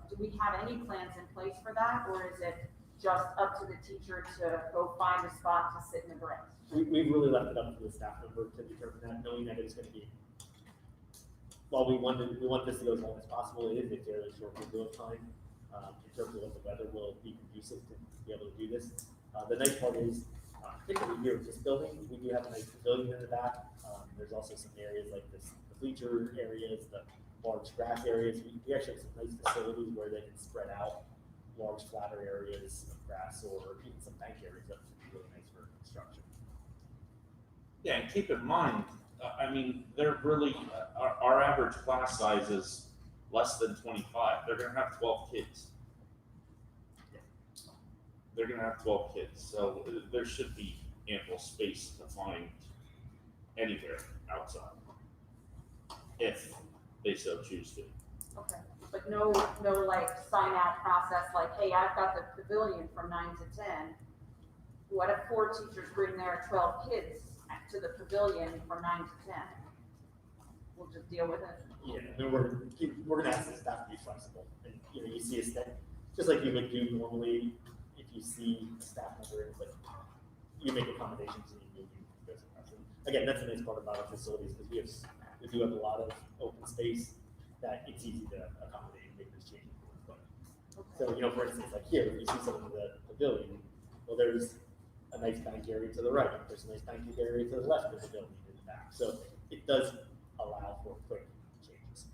do we have any plans in place for that, or is it just up to the teacher to go find a spot to sit in the grass? We've really left it up to the staff member to determine that, knowing that it's gonna be, while we want this to go as long as possible, it is a fairly short window of time, in terms of what the weather will be conducive to be able to do this. The nice part is, particularly here with this building, we do have a nice pavilion in the back. There's also some areas like this, the bleacher areas, the large grass areas. We actually have some nice facilities where they can spread out large flatter areas of grass or even some bank areas that would be really nice for construction. Yeah, and keep in mind, I mean, they're really, our average class size is less than 25. They're gonna have 12 kids. They're gonna have 12 kids, so there should be ample space to find anywhere outside, if they so choose to. Okay, but no like sign out process, like, hey, I've got the pavilion from 9 to 10. What if 4 teachers bring their 12 kids to the pavilion from 9 to 10? We'll just deal with it. Yeah, I mean, we're gonna ask the staff to be flexible, and you see a staff, just like you would do normally if you see a staff member, but you make accommodations and you move those across. And again, that's a nice part about our facilities, because we do have a lot of open space that it's easy to accommodate and make those changes. So, for instance, like here, if you see some of the pavilion, well, there's a nice bank area to the right, there's a nice bank area to the left of the building in the back. So it does allow for quick changes.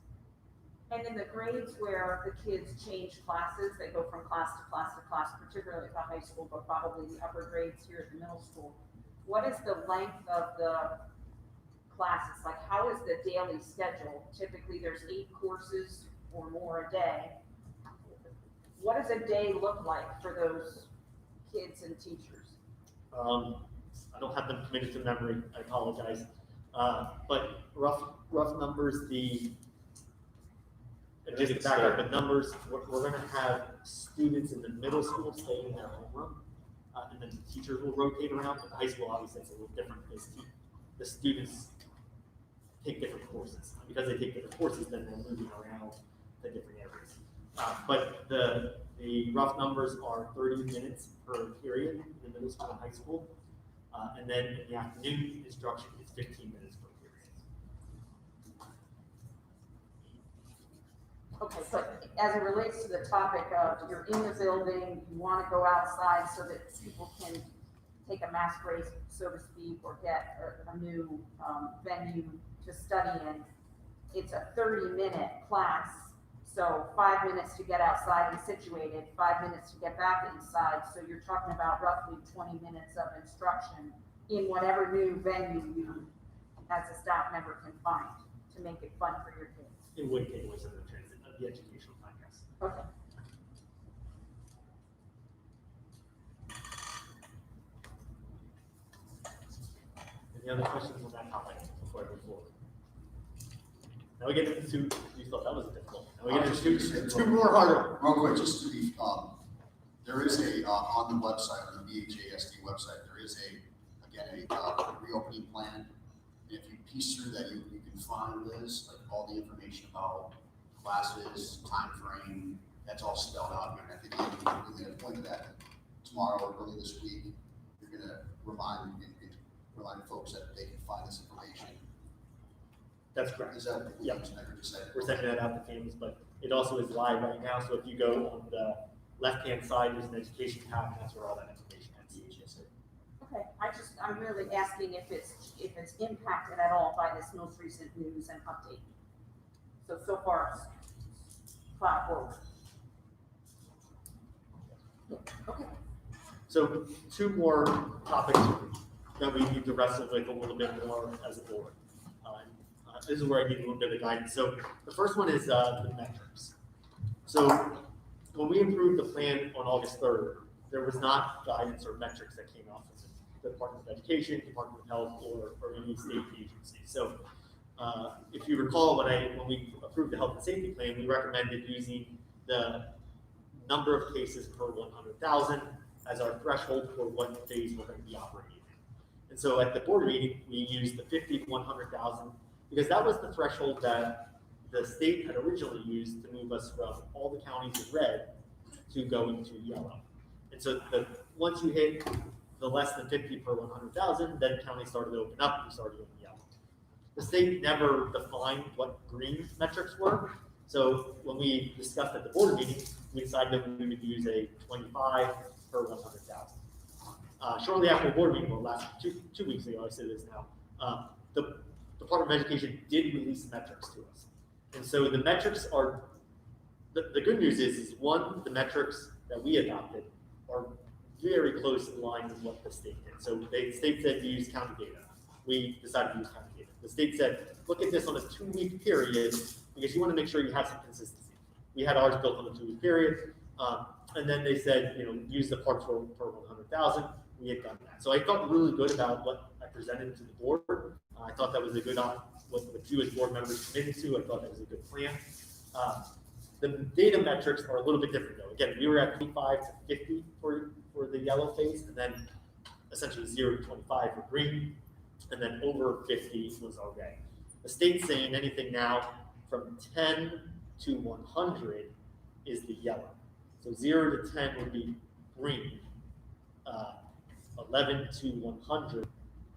And in the grades where the kids change classes, they go from class to class to class, particularly at the high school, but probably the upper grades here at the middle school. What is the length of the classes? Like, how is the daily schedule? Typically, there's 8 courses or more a day. What does a day look like for those kids and teachers? I don't have them committed to memory, I apologize. But rough numbers, just to back up the numbers, we're gonna have students in the middle school staying in their homeroom, and then the teachers will rotate around. But the high school, obviously, it's a little different because the students take different courses. Because they take different courses, then they're moving around to different areas. But the rough numbers are 30 minutes per period in the middle school and high school. And then in the afternoon, instruction is 15 minutes per period. Okay, but as it relates to the topic of you're in the building, you want to go outside so that people can take a mass break, so to speak, or get a new venue to study in, it's a 30-minute class. So 5 minutes to get outside and situated, 5 minutes to get back inside. So you're talking about roughly 20 minutes of instruction in whatever new venue you, as a staff member, can find to make it fun for your kids. It would take away some of the transit of the educational time, yes. Okay. Any other questions on that topic before I move forward? Now we get into, you thought that was difficult. Now we get into two more harder. Real quick, just to be, there is a, on the website, on the BHASD website, there is a reopening plan. And if you piece through that, you can find, Liz, like all the information about classes, time frame, that's all spelled out here. And I think you're really at a point of that tomorrow or early this week, you're gonna remind folks that they can find this information. That's correct. Is that, Yep. just said? We're sending that out to families, but it also is live right now. So if you go on the left-hand side, there's an education tab, and that's where all that information is. Okay, I'm really asking if it's impacted at all by this most recent news and update. So far, it's flat forward. Yeah, okay. So 2 more topics that we need to wrestle with a little bit more as a board. This is where I need a little bit of guidance. So the first one is the metrics. So when we approved the plan on August 3rd, there was not guidance or metrics that came off of the Department of Education, Department of Health, or any state agency. So if you recall, when we approved the health and safety plan, we recommended using the number of cases per 100,000 as our threshold for what phase we're going to be operating in. And so at the board meeting, we used the 50 to 100,000 because that was the threshold that the state had originally used to move us from all the counties in red to going to yellow. And so once you hit the less than 50 per 100,000, then counties started to open up and started going yellow. The state never defined what green metrics were. So when we discussed at the board meeting, we decided that we would use a 25 per 100,000. Shortly after the board meeting, well, last two weeks ago, I said this now, the Department of Education did release metrics to us. And so the metrics are, the good news is one, the metrics that we adopted are very close in line with what the state did. So the state said use county data. We decided to use county data. The state said, look at this on a 2-week period because you want to make sure you have some consistency. We had ours built on a 2-week period. And then they said, use the parts per 100,000. We had done that. So I felt really good about what I presented to the board. I thought that was a good, what you as board members committed to. I thought that was a good plan. The data metrics are a little bit different though. Again, we were at 25 to 50 for the yellow phase, and then essentially 0 to 25 for green, and then over 50 was our red. The state's saying anything now from 10 to 100 is the yellow. So 0 to 10 would be green. 11 to 100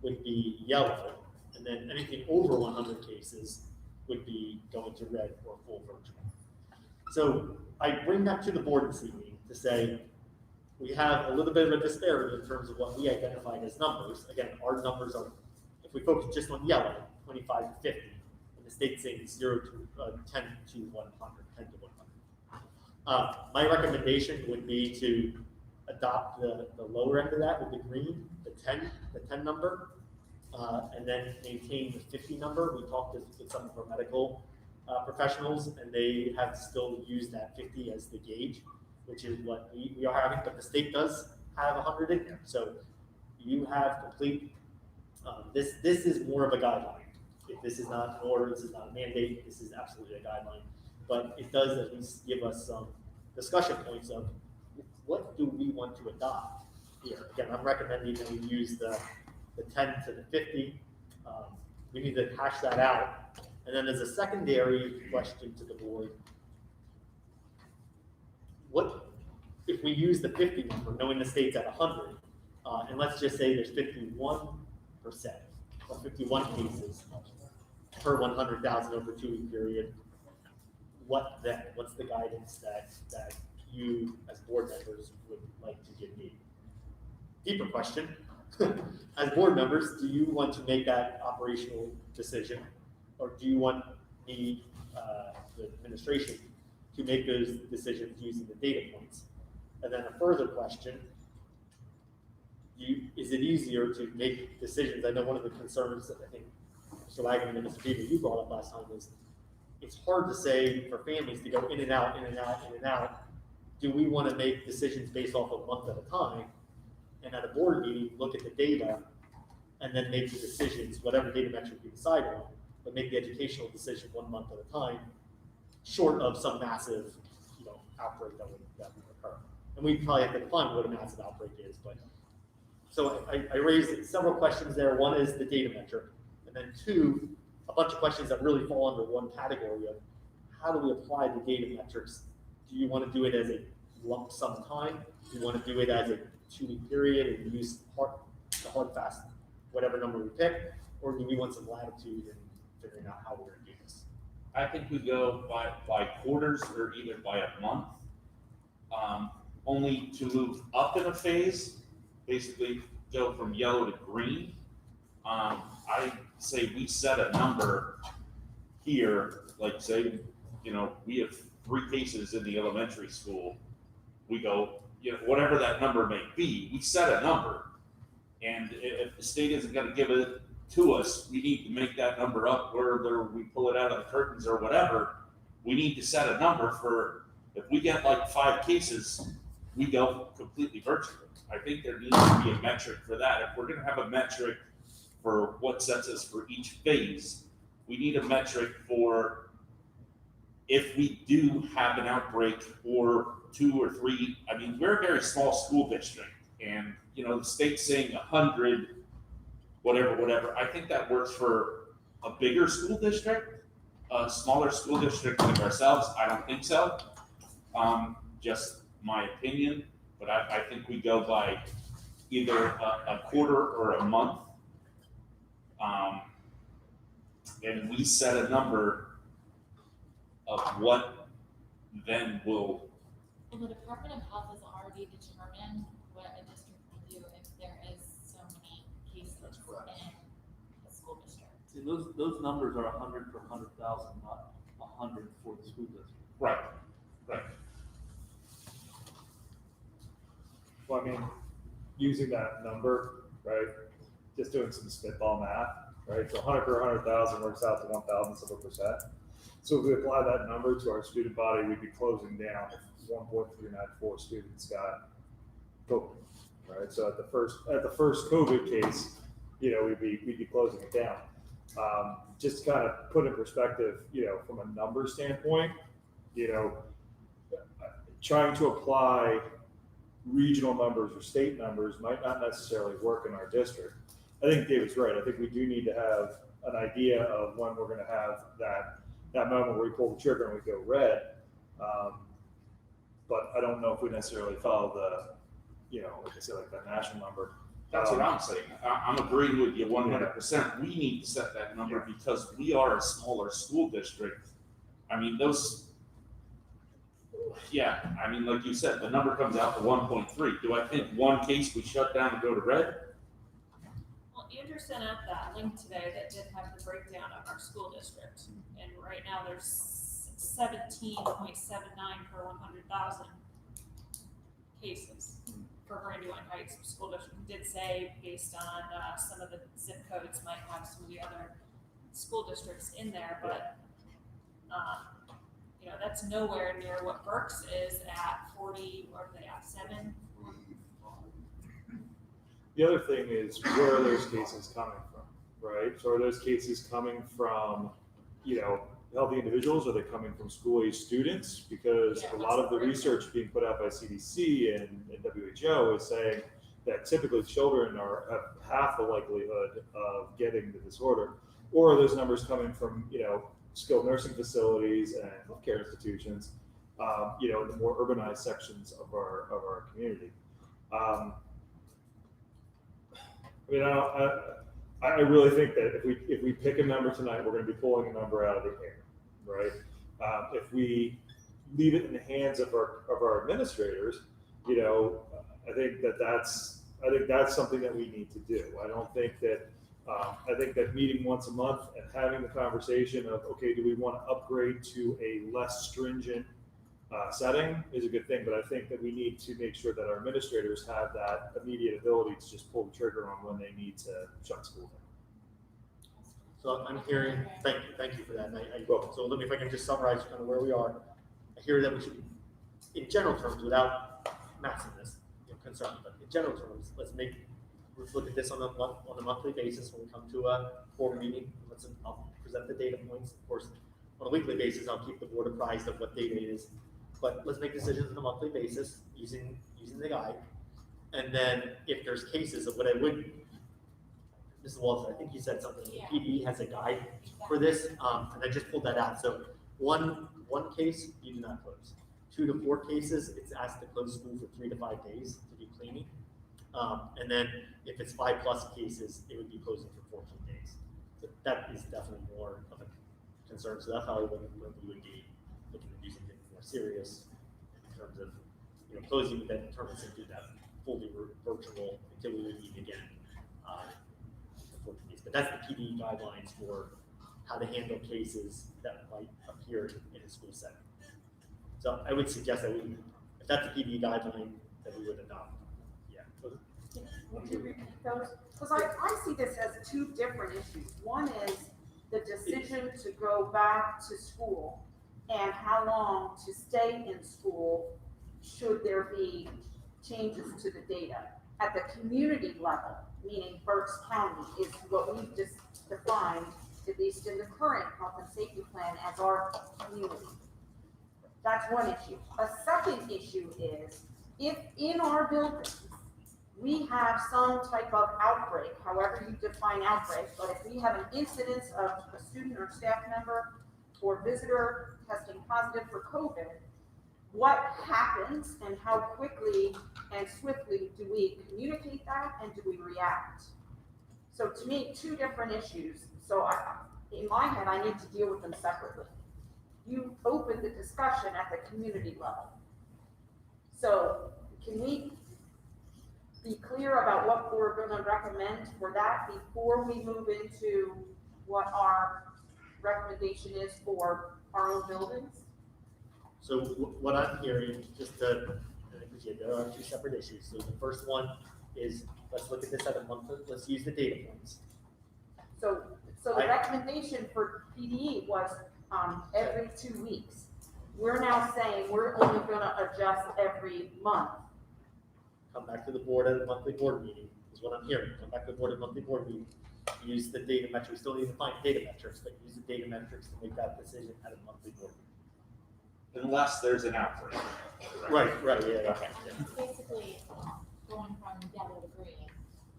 would be yellow, and then anything over 100 cases would be going to red or full virtual. So I bring that to the board this evening to say we have a little bit of a disparity in terms of what we identified as numbers. Again, our numbers are, if we focus just on yellow, 25 to 50, and the state's saying 0 to 10 to 100, 10 to 100. My recommendation would be to adopt the lower end of that with the green, the 10 number, and then maintain the 50 number. We talked with some of our medical professionals, and they have still used that 50 as the gauge, which is what we are having, but the state does have 100 in there. So you have complete, this is more of a guideline. If this is not an order, this is not a mandate, this is absolutely a guideline. But it does at least give us some discussion points of what do we want to adopt here. Again, I'm recommending that we use the 10 to the 50. We need to hash that out. And then as a secondary question to the board, what if we use the 50 number, knowing the state's at 100, and let's just say there's 51% or 51 cases per 100,000 over a 2-week period, what then? What's the guidance that you as board members would like to give me? Deeper question. As board members, do you want to make that operational decision, or do you want me, the administration, to make those decisions using the data points? And then a further question, is it easier to make decisions? I know one of the concerns that I think Mr. Wagner and Mr. Beaver, you brought up last time is it's hard to say for families to go in and out, in and out, in and out. Do we want to make decisions based off of a month at a time? And at a board meeting, look at the data and then make the decisions, whatever data metric we decide on, but make the educational decision 1 month at a time, short of some massive, outbreak that would occur. And we probably have to define what a massive outbreak is, but so I raised several questions there. One is the data metric, and then 2, a bunch of questions that really fall under one category of how do we apply the data metrics? Do you want to do it as a lump sum time? Do you want to do it as a 2-week period and use the hard fast, whatever number we pick, or do we want some latitude in figuring out how we're going to do this? I think we go by quarters or even by a month, only to move up in a phase, basically go from yellow to green. I say we set a number here, like say, we have 3 cases in the elementary school. We go, whatever that number may be, we set a number. And if the state isn't going to give it to us, we need to make that number up, whether we pull it out of the curtains or whatever. We need to set a number for If we get like 5 cases, we go completely virtual. I think there needs to be a metric for that. If we're gonna have a metric for what sets us for each phase, we need a metric for if we do have an outbreak or 2 or 3. I mean, we're a very small school district, and you know, the state's saying 100, whatever. I think that works for a bigger school district. A smaller school district like ourselves, I don't think so. Just my opinion, but I think we go by either a quarter or a month. And we set a number of what then will. Well, the Department of Health has already determined what a district will do if there is so many cases That's correct. in a school district. See, those numbers are 100 per 100,000, not 100 for the school district. Right. Well, I mean, using that number, right, just doing some spitball math, right, so 100 per 100,000 works out to 1,000%. So if we apply that number to our student body, we'd be closing down if 1.394 students got COVID, right? So at the first COVID case, you know, we'd be closing it down. Just to kind of put in perspective, you know, from a number standpoint, you know, trying to apply regional numbers or state numbers might not necessarily work in our district. I think David's right. I think we do need to have an idea of when we're going to have that moment where we pull the trigger and we go red. But I don't know if we necessarily follow the, you know, like I said, like the national number. That's what I'm saying. I'm agreeing with you 100%. We need to set that number because we are a smaller school district. I mean, I mean, like you said, the number comes out to 1.3. Do I think one case we shut down and go to red? Well, Andrew sent out that link today that did have the breakdown of our school district. And right now there's 17.79 per 100,000 cases for Brandywine Heights School District. It did say based on some of the zip codes might have some of the other school districts in there, but you know, that's nowhere near what Berks is at 40, or are they at 7? The other thing is, where are those cases coming from, right? So are those cases coming from, you know, healthy individuals? Are they coming from school-age students? Because a lot of the research being put out by CDC and WHO is saying that typically children have half the likelihood of getting the disorder. Or are those numbers coming from, you know, skilled nursing facilities and healthcare institutions, you know, in the more urbanized sections of our community? I mean, I really think that if we pick a number tonight, we're going to be pulling a number out of the air, right? If we leave it in the hands of our administrators, you know, I think that's something that we need to do. I don't think that. I think that meeting once a month and having the conversation of, okay, do we want to upgrade to a less stringent setting is a good thing, but I think that we need to make sure that our administrators have that immediate ability to just pull the trigger on when they need to shut school down. So I'm hearing, thank you for that. And so let me, if I can just summarize kind of where we are. I hear that we should, in general terms, without massiveness, concern, but in general terms, let's look at this on a monthly basis when we come to a board meeting. I'll present the data points. Of course, on a weekly basis, I'll keep the board apprised of what data it is. But let's make decisions on a monthly basis using the guide. And then if there's cases of what I would, Mrs. Walton, I think you said something. Yeah. PD has a guide for this, and I just pulled that out. So one case, you do not close. 2 to 4 cases, it's asked to close school for 3 to 5 days to do cleaning. And then if it's 5+ cases, it would be closing for 14 days. So that is definitely more of a concern. So that's how we would be looking to do something more serious in terms of, you know, closing would then turn us into that fully virtual until we would meet again for 14 days. But that's the PD guidelines for how to handle cases that might appear in a school setting. So I would suggest that if that's the PD guideline, that we would adopt. Would you repeat those? Because I see this as 2 different issues. One is the decision to go back to school and how long to stay in school should there be changes to the data. At the community level, meaning Berks County, is what we've just defined, at least in the current health and safety plan, as our community. That's one issue. A second issue is, if in our buildings, we have some type of outbreak, however you define outbreak, but if we have an incidence of a student or staff member or visitor testing positive for COVID, what happens and how quickly and swiftly do we communicate that and do we react? So to me, two different issues. So in my head, I need to deal with them separately. You opened the discussion at the community level. So can we be clear about what we're going to recommend for that before we move into what our recommendation is for our own buildings? So what I'm hearing, just to, I appreciate, there are two separate issues. So the first one is, let's look at this at a month, let's use the data points. So the recommendation for PDE was every 2 weeks. We're now saying we're only gonna adjust every month. Come back to the board at a monthly board meeting, is what I'm hearing. Come back to the board at a monthly board meeting. Use the data metrics, we still need to find data metrics, but use the data metrics to make that decision at a monthly board meeting. Unless there's an outbreak. Right, yeah. Okay. It's basically going from yellow to green,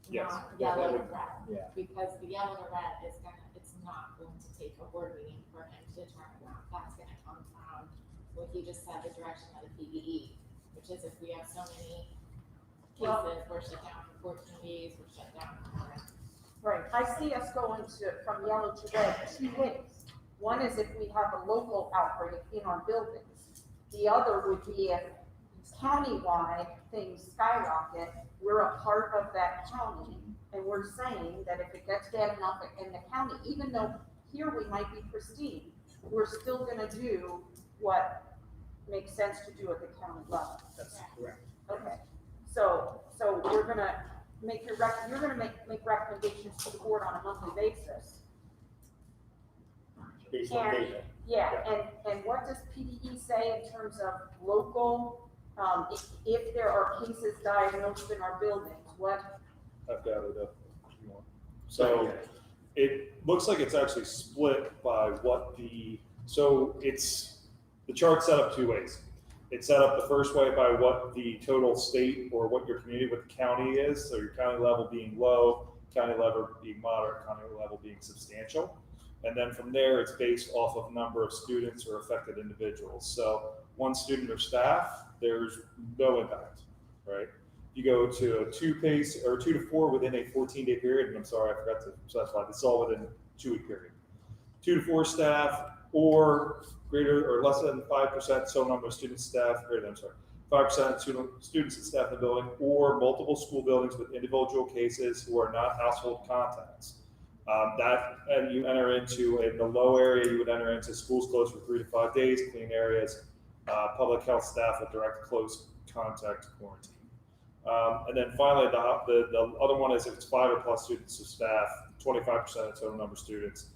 Yes. not yellow to red. Yeah. Because the yellow to red is it's not going to take a board meeting for him to determine that. That's gonna come from what he just said, the direction of the PBE, which is if we have so many cases, we're shut down for 14 days, we're shut down for. Right, I see us going from yellow to red 2 ways. One is if we have a local outbreak in our buildings. The other would be if countywide things skyrocket, we're a part of that county, and we're saying that if it gets bad enough in the county, even though here we might be pristine, we're still gonna do what makes sense to do at the county level. That's correct. Okay, so we're gonna make you're gonna make recommendations to the board on a monthly basis. Based on And- data. Yeah, and what does PDE say in terms of local, if there are cases diagnosed in our buildings, what? I've got it up if you want. So it looks like it's actually split by the chart set up two ways. It's set up the first way by what the total state or what your community, what the county is. So your county level being low, county level being moderate, county level being substantial. And then from there, it's based off of number of students or affected individuals. So one student or staff, there's no impact, right? You go to a 2 to 4 within a 14-day period, and I'm sorry, I forgot to specify, this is all within a 2-week period. 2 to 4 staff or greater or less than 5%, so number of students, staff, 5% students and staff in the building, or multiple school buildings with individual cases who are not household contacts. And you enter into, in the low area, you would enter into schools closed for 3 to 5 days, clean areas, public health staff with direct close contact quarantine. And then finally, the other one is if it's 5 or plus students or staff, 25% of total number of students,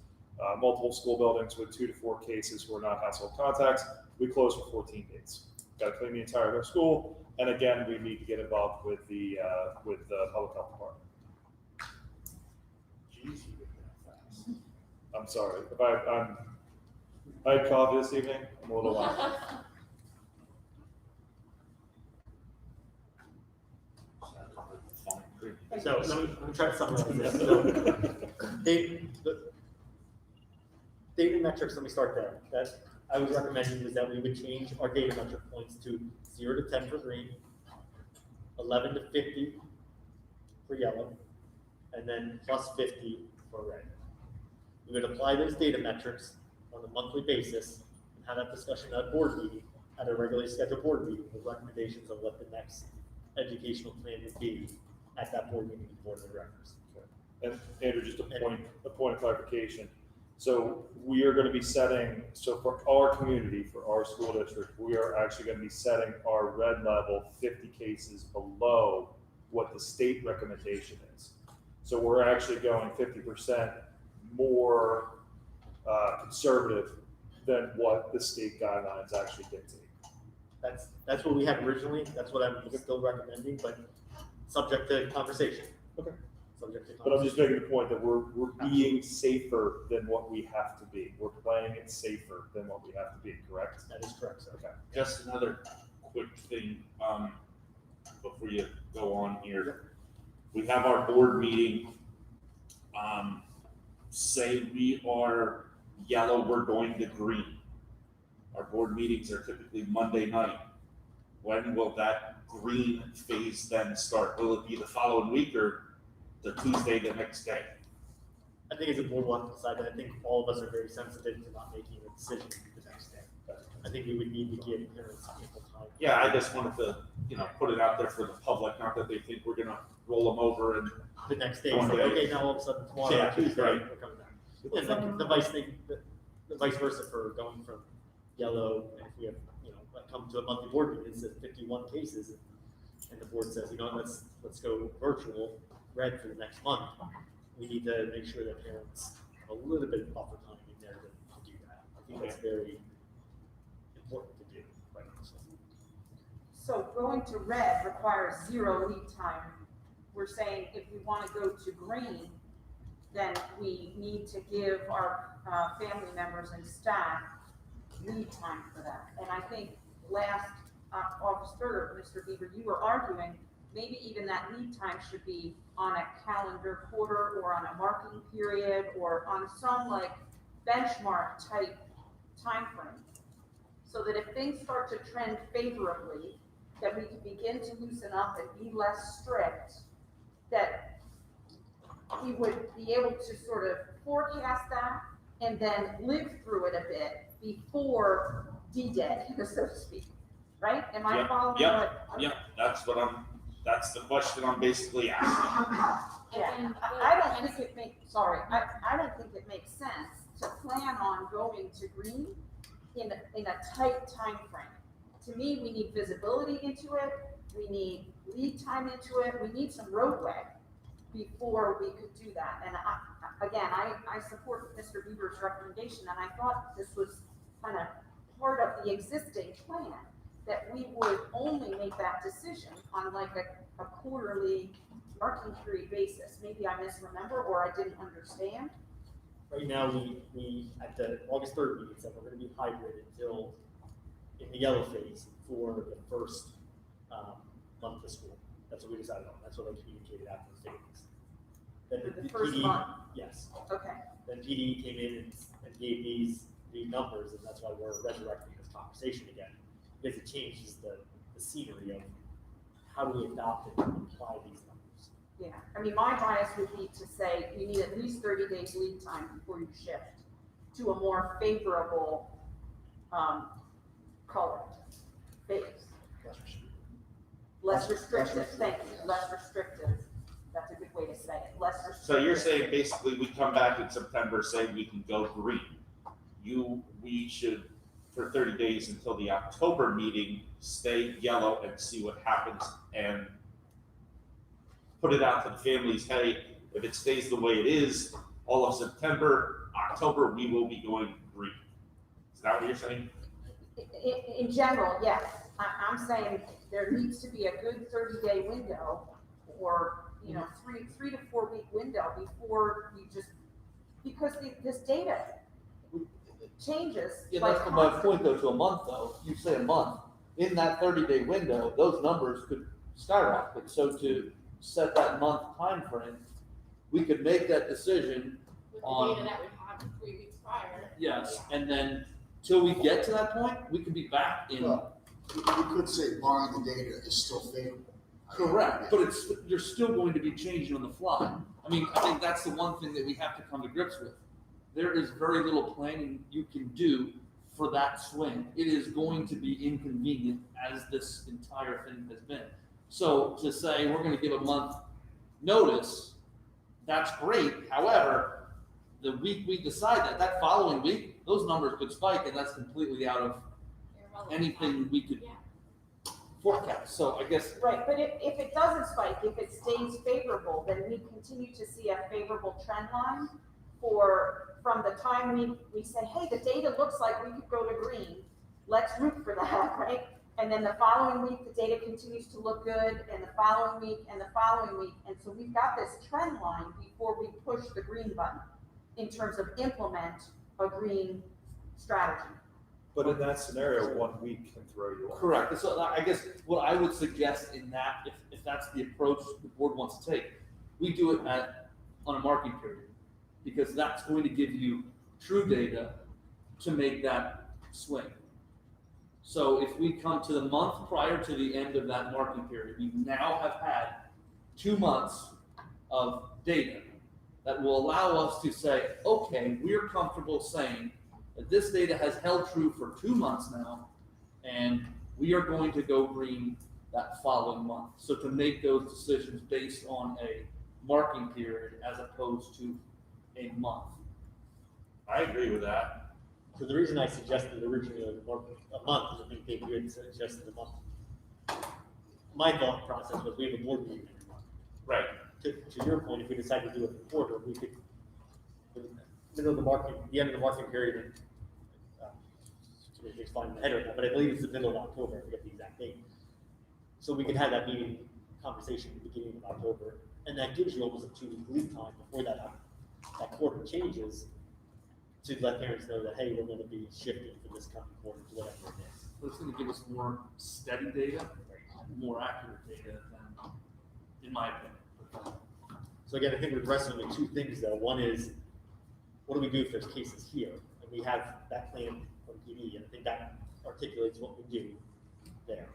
multiple school buildings with 2 to 4 cases who are not household contacts, we close for 14 days. Got to clean the entire school, and again, we need to get involved with the public health department. Jeez, you get that fast. I'm sorry. If I had coffee this evening, I'm a little loud. So let me try to summarize this. So, data metrics, let me start there. That I was recommending was that we would change our data metric points to 0 to 10 for green, 11 to 50 for yellow, and then plus 50 for red. We would apply those data metrics on a monthly basis and have that discussion at a board meeting, at a regularly scheduled board meeting with recommendations on what the next educational plan would be at that board meeting with board of directors. And Andrew, just a point of clarification. So we are going to be setting, so for our community, for our school district, we are actually going to be setting our red level 50 cases below what the state recommendation is. So we're actually going 50% more conservative than what the state guidelines actually dictate. That's what we had originally, that's what I'm still recommending, but subject to conversation. Okay. Subject to But I'm just conversation. making the point that we're being safer than what we have to be. We're playing it safer than what we have to be, correct? That is correct, sir. Okay. Just another quick thing, before you go on here. We have our board meeting. Say we are yellow, we're going to green. Our board meetings are typically Monday night. When will that green phase then start? Will it be the following week or the Tuesday the next day? I think it's a board one side, but I think all of us are very sensitive to not making a decision the next day. I think we would need to give parents ample time. Yeah, I just wanted to, put it out there for the public, not that they think we're gonna roll them over and, The next day, One say, day. okay, now all of a sudden tomorrow, Yeah, Tuesday, right. we're coming back. And the vice thing, the vice versa for going from yellow, and if we have, like come to a monthly board meeting, it says 51 cases, and the board says, let's go virtual, red for the next month. We need to make sure that parents have a little bit of buffer time in there to do that. I think that's very important to do, quite honestly. So going to red requires 0 lead time. We're saying if we want to go to green, then we need to give our family members and staff lead time for that. And I think last August 3rd, Mr. Bieber, you were arguing maybe even that lead time should be on a calendar quarter or on a marking period or on some like benchmark type time frame. So that if things start to trend favorably, that we can begin to loosen up and be less strict, that we would be able to sort of forecast that and then live through it a bit before D-Day, so to speak, right? Am I Yep, following yep, what? yeah, that's the question I'm basically asking. Yeah, I don't think it makes, I don't think it makes sense to plan on going to green in a tight time frame. To me, we need visibility into it, we need lead time into it, we need some roadway before we could do that. And I support Mr. Bieber's recommendation, and I thought this was kind of part of the existing plan, that we would only make that decision on like a quarterly marking period basis. Maybe I misremember or I didn't understand. Right now, we at the August 3rd meeting said we're going to be hybrid until in the yellow phase for the first month of school. That's what we decided on. That's what I communicated after the savings. Then For the first month? Yes. Okay. Then PD came in and gave these numbers, and that's why we're resurrecting this conversation again, because it changes the scenery of how do we adopt it and apply these numbers. Yeah, I mean, my bias would be to say you need at least 30 days lead time before you shift to a more favorable color phase. Less restrictive, thank you, less restrictive. That's a good way to say it, less restrictive. So you're saying basically we come back in September saying we can go green. We should, for 30 days until the October meeting, stay yellow and see what happens and put it out to the families, hey, if it stays the way it is, all of September, October, we will be going green. Is that what you're saying? In general, yes. I'm saying there needs to be a good 30-day window or, 3 to 4 week window before we just, because this data changes. Yeah, like that's my constantly. point though, to a month though, you say a month, in that 30-day window, those numbers could skyrocket. So to set that month time frame, we could make that decision With the on. data that we have 3 weeks prior. Yes, and then till we get to that point, we could be back in. Well, you could say barring the data is still favorable. Correct, but you're still going to be changing on the fly. I mean, I think that's the one thing that we have to come to grips with. There is very little planning you can do for that swing. It is going to be inconvenient, as this entire thing has been. So to say we're going to give a month notice, that's great. However, the week we decide that following week, those numbers could spike, and that's completely out of anything we could forecast. So I guess. Right, but if it doesn't spike, if it stays favorable, then we continue to see a favorable trend line for from the time we say, hey, the data looks like we could go to green, let's root for that, right? And then the following week, the data continues to look good, and the following week, and the following week. And so we've got this trend line before we push the green button in terms of implement a green strategy. But in that scenario, 1 week can throw you off. Correct. So I guess what I would suggest in that, if that's the approach the board wants to take, we do it on a marking period, because that's going to give you true data to make that swing. So if we come to the month prior to the end of that marking period, we now have had 2 months of data that will allow us to say, okay, we're comfortable saying that this data has held true for 2 months now, and we are going to go green that following month. So to make those decisions based on a marking period as opposed to a month. I agree with that. So the reason I suggested originally a month is I think Dave, you had suggested a month. My thought process was we have a board meeting every month. Right. To your point, if we decide to do it in a quarter, we could, in the middle of the market, the end of the market period, it's fine in the head right now, but I believe it's the middle of October, I forget the exact date. So we could have that meeting conversation at the beginning of October, and that gives you almost a 2 week lead time before that quarter changes, to let parents know that, hey, we're gonna be shifting for this coming quarter to whatever it is. So it's gonna give us more steady data, more accurate data than, in my opinion. So again, I think we're wrestling with two things though. One is, what do we do if there's cases here? And we have that plan from PD, and I think that articulates what we do there.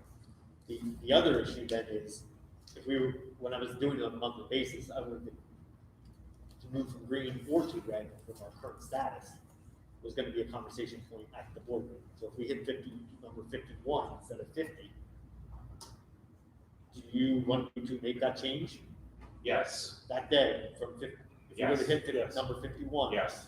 The other issue then is, if we were, when I was doing it on a monthly basis, I would to move from green or to red from our current status was going to be a conversation point at the board meeting. So if we hit number 51 instead of 50, do you want to make that change Yes. that day from 50? If you were to hit number 51, Yes.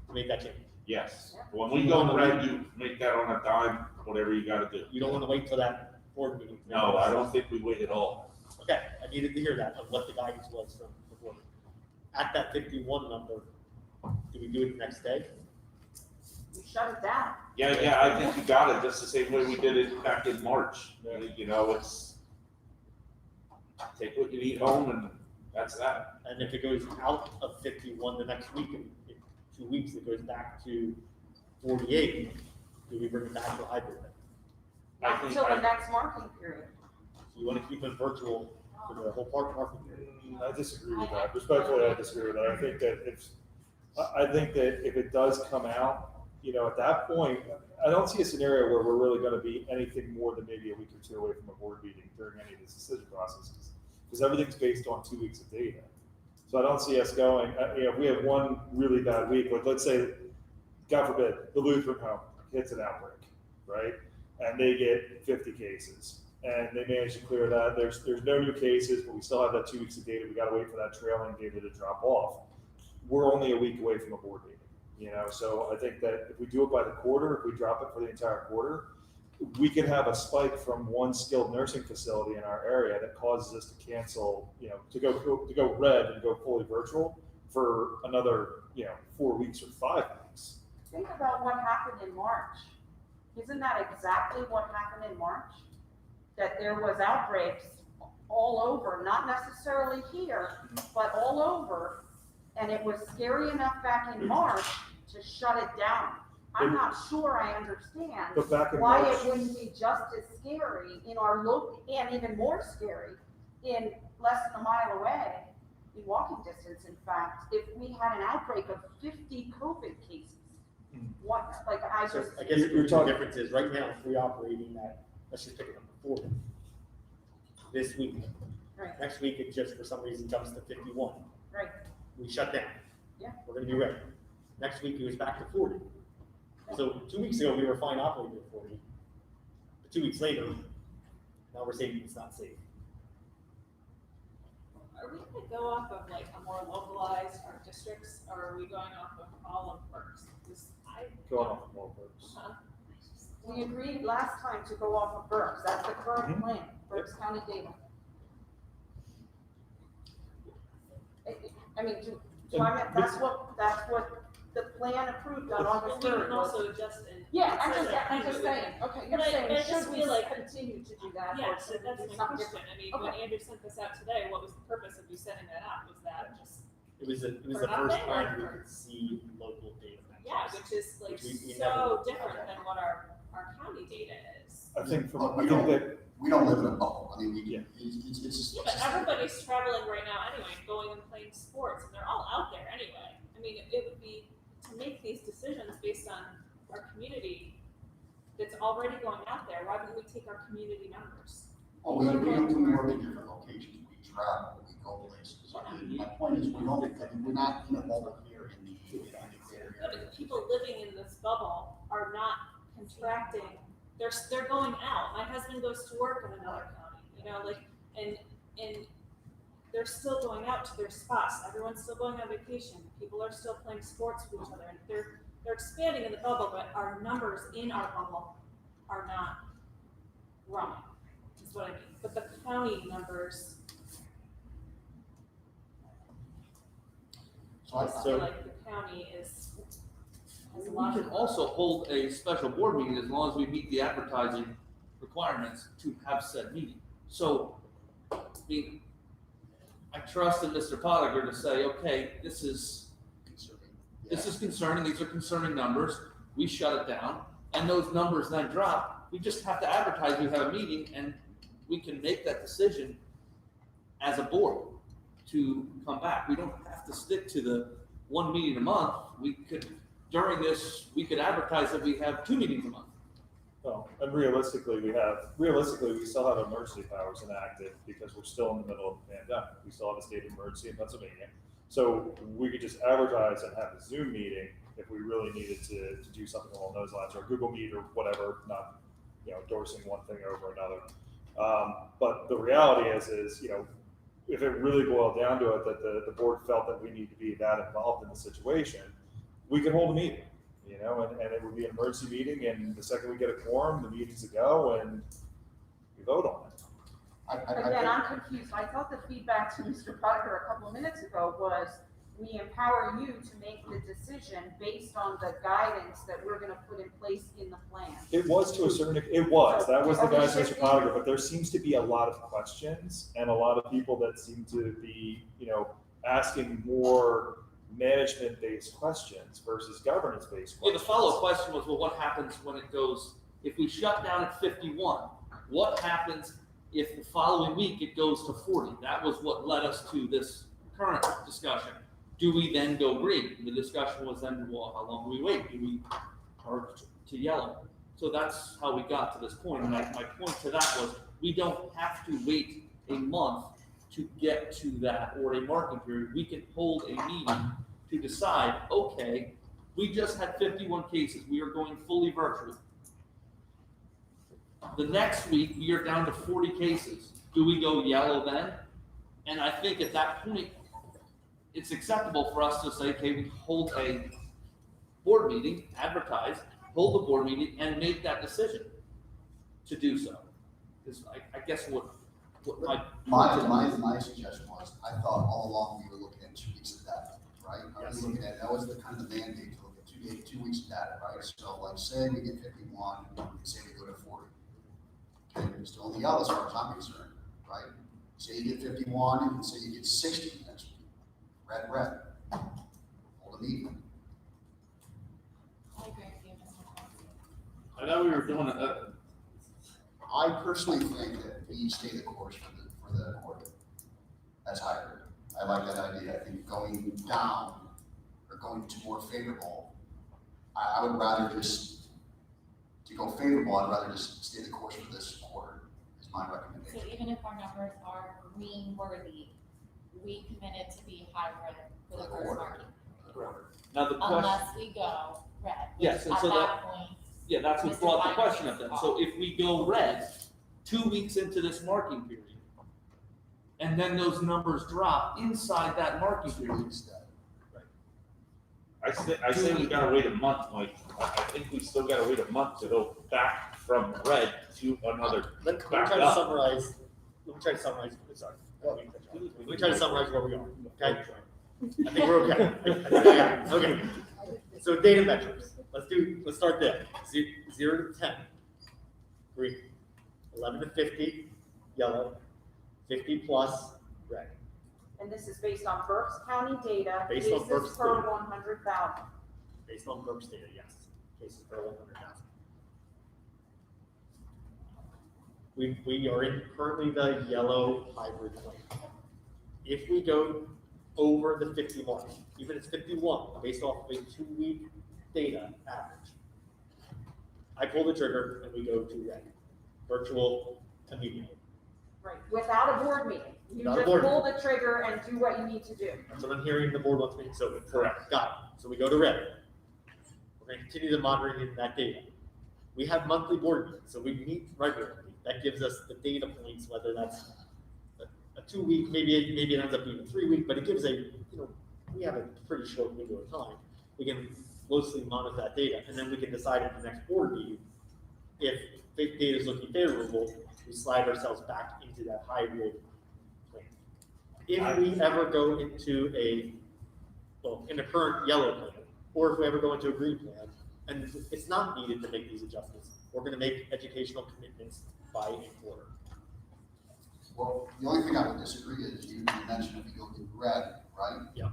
to make that change. Yes. When we go red, you make that on a dime, whatever you gotta do. You don't want to wait till that board meeting. No, I don't think we wait at all. Okay, I needed to hear that, of what the guidance was from the board. At that 51 number, do we do it the next day? We shut it down. Yeah, I think you got it, just the same way we did it back in March. You know, it's take what you need home, and that's that. And if it goes out of 51 the next week, in 2 weeks, it goes back to 48, do we bring it back to hybrid then? Not until the next marking period. So you want to keep it virtual for the whole park marking period? I disagree with that. Respectfully, I disagree with that. I think that if it does come out, you know, at that point, I don't see a scenario where we're really gonna be anything more than maybe a week or two away from a board meeting during any of these decision processes. Because everything's based on 2 weeks of data. So I don't see us going, you know, if we have one really bad week, like let's say, God forbid, the Lutheran home hits an outbreak, right? And they get 50 cases. And they manage to clear that. There's no new cases, but we still have that 2 weeks of data. We gotta wait for that trailing data to drop off. We're only a week away from a board meeting, you know? So I think that if we do it by the quarter, if we drop it for the entire quarter, we could have a spike from one skilled nursing facility in our area that causes us to cancel, you know, to go red and go fully virtual for another, 4 weeks or 5 weeks. Think about what happened in March. Isn't that exactly what happened in March? That there was outbreaks all over, not necessarily here, but all over. And it was scary enough back in March to shut it down. I'm not sure I understand But back in why March- it wouldn't be just as scary in our local, and even more scary in less than a mile away, in walking distance, in fact, if we had an outbreak of 50 COVID cases. What, like, I So just, I guess You're the talking- difference is, right now, if we operating at, let's just pick it up to 40. This week, right, next week, it just for some reason jumps to 51. right, We shut down. Yeah. We're gonna be ready. Next week, it was back to 40. So 2 weeks ago, we were fine operating at 40. But 2 weeks later, now we're saying it's not safe. Are we gonna go off of like a more localized, our districts, or are we going off of all of Berks? Because Going off of all those. we agreed last time to go off of Berks, that's the current plan, Berks County data. I mean, that's what the plan approved on Well, August we third can was. also adjust and. Yeah, I'm consider just saying, okay, you're But I saying, just should we feel like- continue to do that? Yeah, or so should we that's do my something question. different? I mean, when Okay. Andrew sent this out today, what was the purpose of you setting that up? Was that just, It was For the first nothing, or- time we could see local data. yeah, which is like Which we so never- different than what our county data is. I think from, But I we think don't, that, we don't live in a bubble. I mean, Yeah. it's just. Yeah, but everybody's traveling right now anyway, going and playing sports, and they're all out there anyway. I mean, it would be to make these decisions based on our community that's already going out there. Why wouldn't we take our community numbers? Oh, we work in different locations, we travel, we go places. I mean, my point is, we're not in a bubble here in the greater Yeah, area. but the people living in this bubble are not contracting. They're going out. My husband goes to work in another county, you know, like, and they're still going out to their spots. Everyone's still going on vacation. People are still playing sports with each other. And they're expanding in the bubble, but our numbers in our bubble are not growing, is what I mean. But the county numbers, So I feel like the county has a We lot can of. also hold a special board meeting as long as we meet the advertising requirements to have said meeting. So, I mean, I trusted Mr. Pottinger to say, okay, this is concerning, these are concerning numbers, we shut it down, and those numbers then drop, we just have to advertise, we have a meeting, and we can make that decision as a board to come back. We don't have to stick to the one meeting a month, we could, during this, we could advertise that we have 2 meetings a month. well, and realistically, we still have emergency powers enacted because we're still in the middle of the pandemic. We still have a state of emergency in Pennsylvania. So we could just advertise and have a Zoom meeting if we really needed to do something along those lines, or Google Meet or whatever, not, endorsing one thing over another. But the reality is, if it really boiled down to it, that the board felt that we need to be that involved in the situation, we can hold a meeting, and it would be an emergency meeting, and the second we get a quorum, the meeting's a go, and we vote on it. Again, I'm confused. I thought the feedback to Mr. Pottinger a couple of minutes ago was, we empower you to make the decision based on the guidance that we're gonna put in place in the plan. It was to a certain, that was the Are we guidance, Mr. shifting? Pottinger, but there seems to be a lot of questions and a lot of people that seem to be, asking more management-based questions versus governance-based Yeah, questions. the follow-up question was, well, what happens when it goes, if we shut down at 51, what happens if the following week it goes to 40? That was what led us to this current discussion. Do we then go green? The discussion was then, well, how long do we wait? Do we, or to yellow? So that's how we got to this point. And my point to that was, we don't have to wait a month to get to that, or a marking period. We can hold a meeting to decide, okay, we just had 51 cases. We are going fully virtual. The next week, we are down to 40 cases. Do we go yellow then? And I think at that point, it's acceptable for us to say, okay, we hold a board meeting, advertise, hold the board meeting, and make that decision to do so. Because I guess what My suggestion was, I thought all along we were looking at 2 weeks of data, right? Yes. That was the kind of the mandate to look at 2 weeks of data, right? So like, say we get 51, and say we go to 40. Okay, we're still in the yellow as far as I'm concerned, right? Say you get 51, and say you get 60 next week. Red. Hold a meeting. I agree with you, Mr. Thompson. I thought we were doing it, I personally think that we stay the course for the quarter. That's how I heard it. I like that idea. I think going down or going to more favorable, I would rather just, to go favorable, I'd rather just stay the course for this quarter, is my So recommendation. even if our numbers are green worthy, we committed to be high red for the first market, now the question, unless we go red. which Yes, and at so that point, yeah, that's what Mr. brought the Pottinger question up makes then. a So if we go red 2 weeks into this marking period, and then those numbers drop inside that marking period, I say we gotta wait a month, Mike. I think we still gotta wait a month to go back from red to another. Let me Back try to up. summarize, sorry. Let me try to summarize where we are, okay? I think we're okay. Okay. So data metrics, let's start there. 0 to 10, green. 11 to 50, yellow. 50 plus, red. And this is based on Berks County data, Based on cases Berks per data. 100,000. Based on Berks data, yes. Cases per 100,000. We are in currently the yellow hybrid plan. If we go over the 50 mark, even if it's 51, based off of a 2-week data average, I pull the trigger and we go to red. Virtual immediately. Right, without a board meeting. You Without a just board pull the trigger and do what you need to do. That's what I'm hearing the board wants me to. So correct, got it. So we go to red. We're going to continue the monitoring in that data. We have monthly board meetings, so we meet regularly. That gives us the data points, whether that's a 2-week, maybe it ends up being a 3-week, but it gives we have a pretty short window of time. We can closely monitor that data, and then we can decide at the next board meeting if data is looking favorable, we slide ourselves back into that hybrid plan. If we ever go into in the current yellow plan, or if we ever go into a green plan, and it's not needed to make these adjustments, we're going to make educational commitments by a quarter. Well, the only thing I would disagree is you mentioned if you go in red, right? Yeah.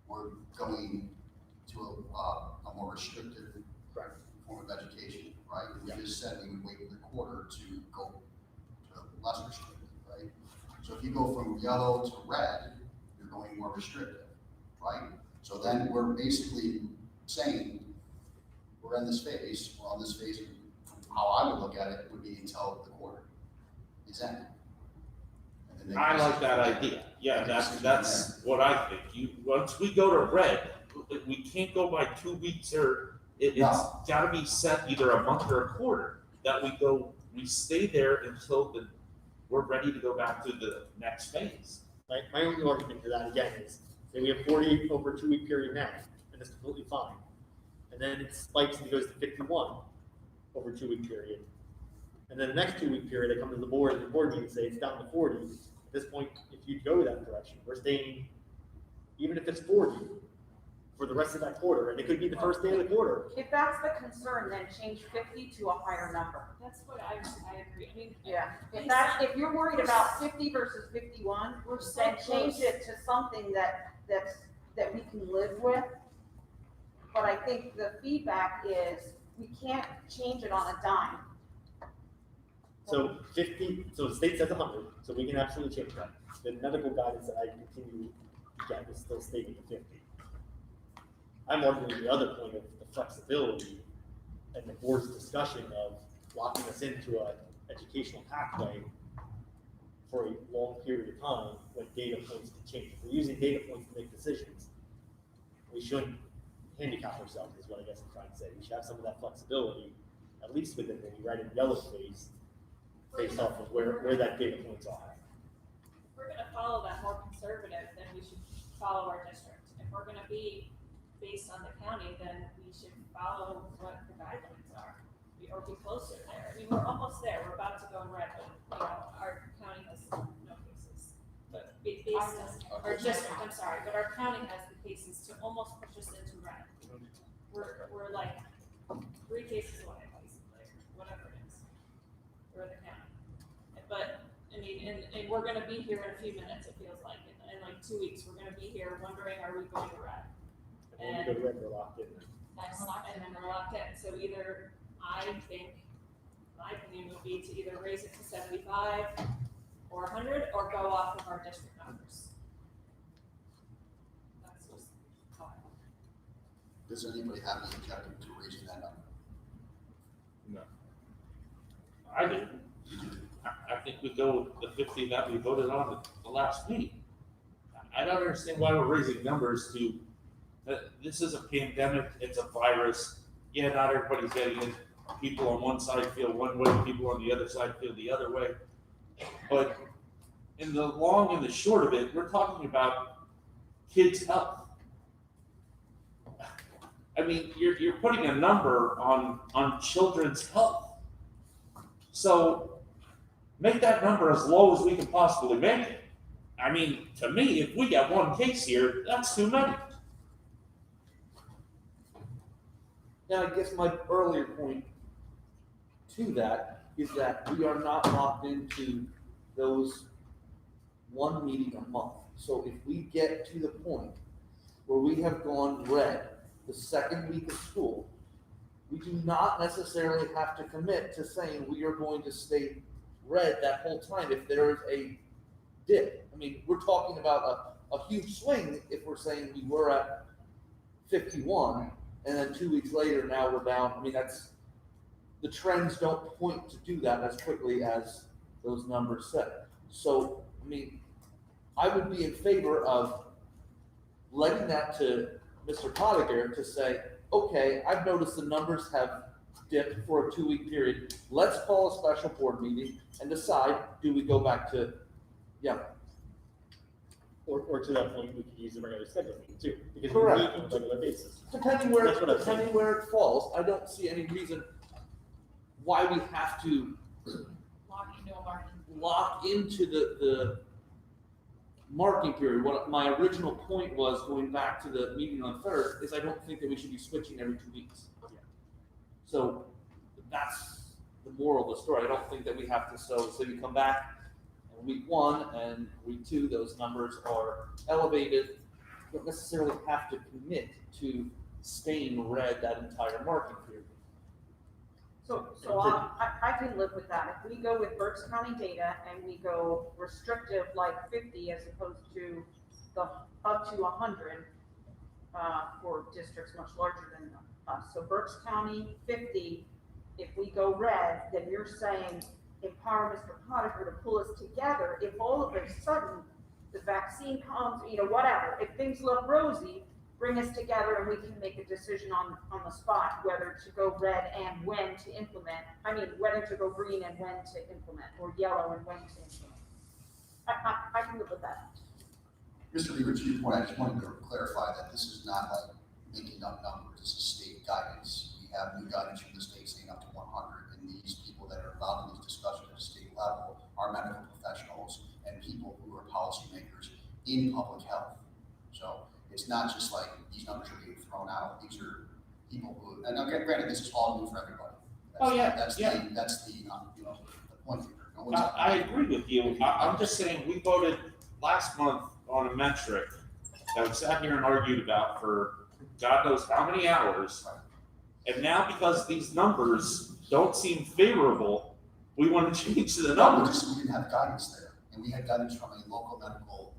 We're going to a more restrictive form of education, right? We just said we would wait for the quarter to go to less restrictive, right? So if you go from yellow to red, you're going more restrictive, right? So then we're basically saying we're in this phase, we're on this phase, how I would look at it would be until the quarter is ended. And then I like that idea. Yeah, that's what I think. Once we go to red, we can't go by 2 weeks or it's gotta be set either a month or a quarter that we stay there until we're ready to go back to the next phase. My only argument to that again is that we have 40 over a 2-week period now, and it's completely fine. And then it spikes and it goes to 51 over a 2-week period. And then the next 2-week period, I come to the board and the board meeting say it's down to 40. At this point, if you go that direction, we're staying, even if it's 40 for the rest of that quarter, and it could be the first day of the quarter. If that's the concern, then change 50 to a higher number. That's what I agree. I mean, Yeah, if you're worried about 50 versus 51, we're so then change close. it to something that we can live with. But I think the feedback is we can't change it on a dime. So 50, so the state says 100, so we can absolutely change that. The medical guidance that I continue to get is still stating 50. I'm arguing the other point of the flexibility and the board's discussion of locking us into an educational pathway for a long period of time when data points can change. If we're using data points to make decisions, we shouldn't handicap ourselves, is what I guess I'm trying to say. We should have some of that flexibility, at least within the red and yellow phase, based off of where that data points are. If we're gonna follow that more conservative, then we should follow our district. If we're gonna be based on the county, then we should follow what the guidelines are, or be closer there. I mean, we're almost there, we're about to go in red, but, our county has no cases. But based on, our district, I'm sorry, but our county has the cases to almost push us into red. We're like 3 cases away, basically, whatever it is. We're the county. But, I mean, and we're gonna be here in a few minutes, it feels like, in like 2 weeks, we're gonna be here wondering, are we going to red? And when we go to red, we're locked in. And then we're locked in, so either, I think, my opinion would be to either raise it to 75 or 100, or go off of our district numbers. That's just how I look. Does anybody have any objection to raising that number? No. I do. I think we go with the 50 that we voted on at the last meeting. I don't understand why we're raising numbers to, this is a pandemic, it's a virus. Yeah, not everybody's getting it. People on one side feel one way, people on the other side feel the other way. But in the long and the short of it, we're talking about kids' health. I mean, you're putting a number on children's health. So make that number as low as we can possibly make it. I mean, to me, if we got 1 case here, that's too many. And I guess my earlier point to that is that we are not locked into those one meeting a month. So if we get to the point where we have gone red the second week of school, we do not necessarily have to commit to saying we are going to stay red that whole time if there is a dip. I mean, we're talking about a huge swing if we're saying we were at 51 and then 2 weeks later now we're down. I mean, the trends don't point to do that as quickly as those numbers say. So, I mean, I would be in favor of letting that to Mr. Pottinger to say, okay, I've noticed the numbers have dipped for a 2-week period. Let's call a special board meeting and decide, do we go back to yellow? Or to that point, we could use the regular schedule meeting too, because we Correct. meet on a regular basis. Depending where it falls, I don't see any reason why we have to Lock into a marking. lock into the marking period. What my original point was, going back to the meeting on third, is I don't think that we should be switching every 2 weeks. Yeah. So that's the moral of the story. I don't think that we have to, so you come back in week 1 and week 2, those numbers are elevated. You don't necessarily have to commit to staying red that entire marking period. So I can live with that. If we go with Berks County data and we go restrictive like 50 as opposed to the up to 100 for districts much larger than us. So Berks County 50, if we go red, then you're saying empower Mr. Pottinger to pull us together. If all of a sudden the vaccine comes, whatever, if things look rosy, bring us together and we can make a decision on the spot, whether to go red and when to implement. Whether to go green and when to implement, or yellow and when to implement. I can live with that. Mr. Lever, to your point, I just wanted to clarify that this is not like making up numbers. This is state guidance. We have new guidance from the state saying up to 100, and these people that are involved in these discussions at the state level are medical professionals and people who are policymakers in public health. So it's not just like these numbers are being thrown out. These are people who, and again, granted, this is all new for everybody. That's the point here. No one's- I agree with you. I'm just saying, we voted last month on a metric that we sat here and argued about for God knows how many hours. And now because these numbers don't seem favorable, we want to change the numbers. We didn't have guidance there, and we had guidance from a local medical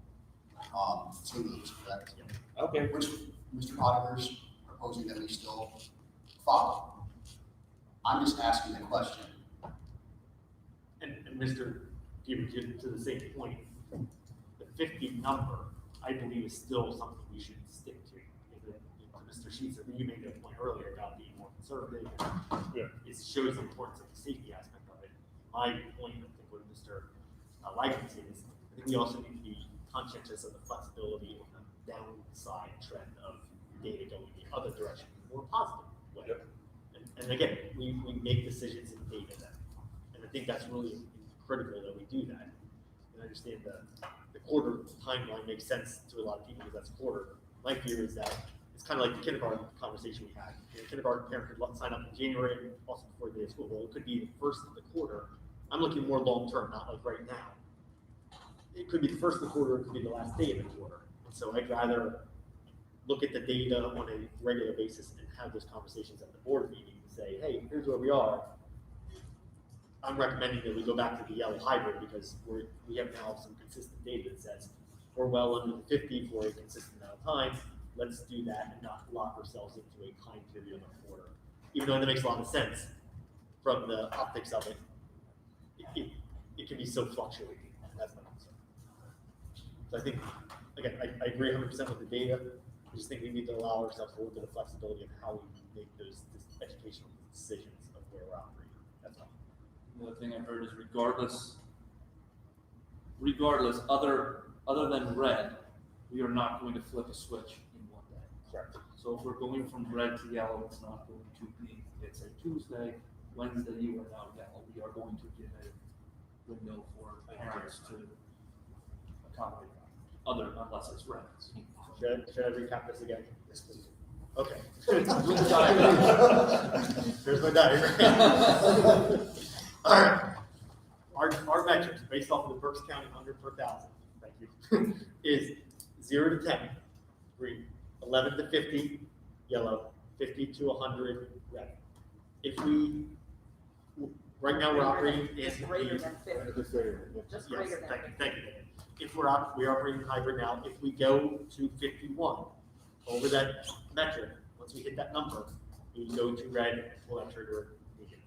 team, correct? Okay. Which Mr. Potter's proposing that we still follow. I'm just asking the question. And Mr. Deaver, to the same point, the 50 number, I believe, is still something we should stick to. Mr. Sheets, I think you made a point earlier about being more conservative. Yeah. It shows the importance of the safety aspect of it. My point, I think, what Mr. Lycan said is, I think we also need to be conscientious of the flexibility of the downside trend of data going the other direction, more positive way. Yep. And again, we make decisions in data then. And I think that's really critical that we do that. And I understand the quarter timeline makes sense to a lot of people because that's quarter. My fear is that it's kind of like the kindergarten conversation we had. A kindergarten parent could sign up in January and also before the day of school. Well, it could be the first of the quarter. I'm looking more long term, not like right now. It could be the first of the quarter, it could be the last day of the quarter. And so I'd rather look at the data on a regular basis and have those conversations at the board meeting and say, hey, here's where we are. I'm recommending that we go back to the yellow hybrid because we have now some consistent data that says we're well under the 50 for a consistent amount of time. Let's do that and not lock ourselves into a time period of a quarter. Even though that makes a lot of sense from the optics of it, it can be so fluctuating. That's my concern. So I think, again, I agree 100% with the data. I just think we need to allow ourselves a little bit of flexibility in how we make those educational decisions of where we're operating. That's all. Another thing I heard is regardless, other than red, we are not going to flip a switch in one day. Correct. So if we're going from red to yellow, it's not going to be, it's a Tuesday, Wednesday, you are now yellow. We are going to give a window for parents to accommodate that, unless it's red. Should I recap this again? Yes, please. Okay. There's my diagram. All right. Our metrics based off of the Berks County 100 per thousand, thank you, is 0 to 10, green, 11 to 50, yellow, 50 to 100, red. If we, right now we're operating in Just greater than 50. Just yes, greater than thank you, thank you. If we're operating hybrid now, if we go to 51, over that metric, once we hit that number, we go to red, pull that trigger immediately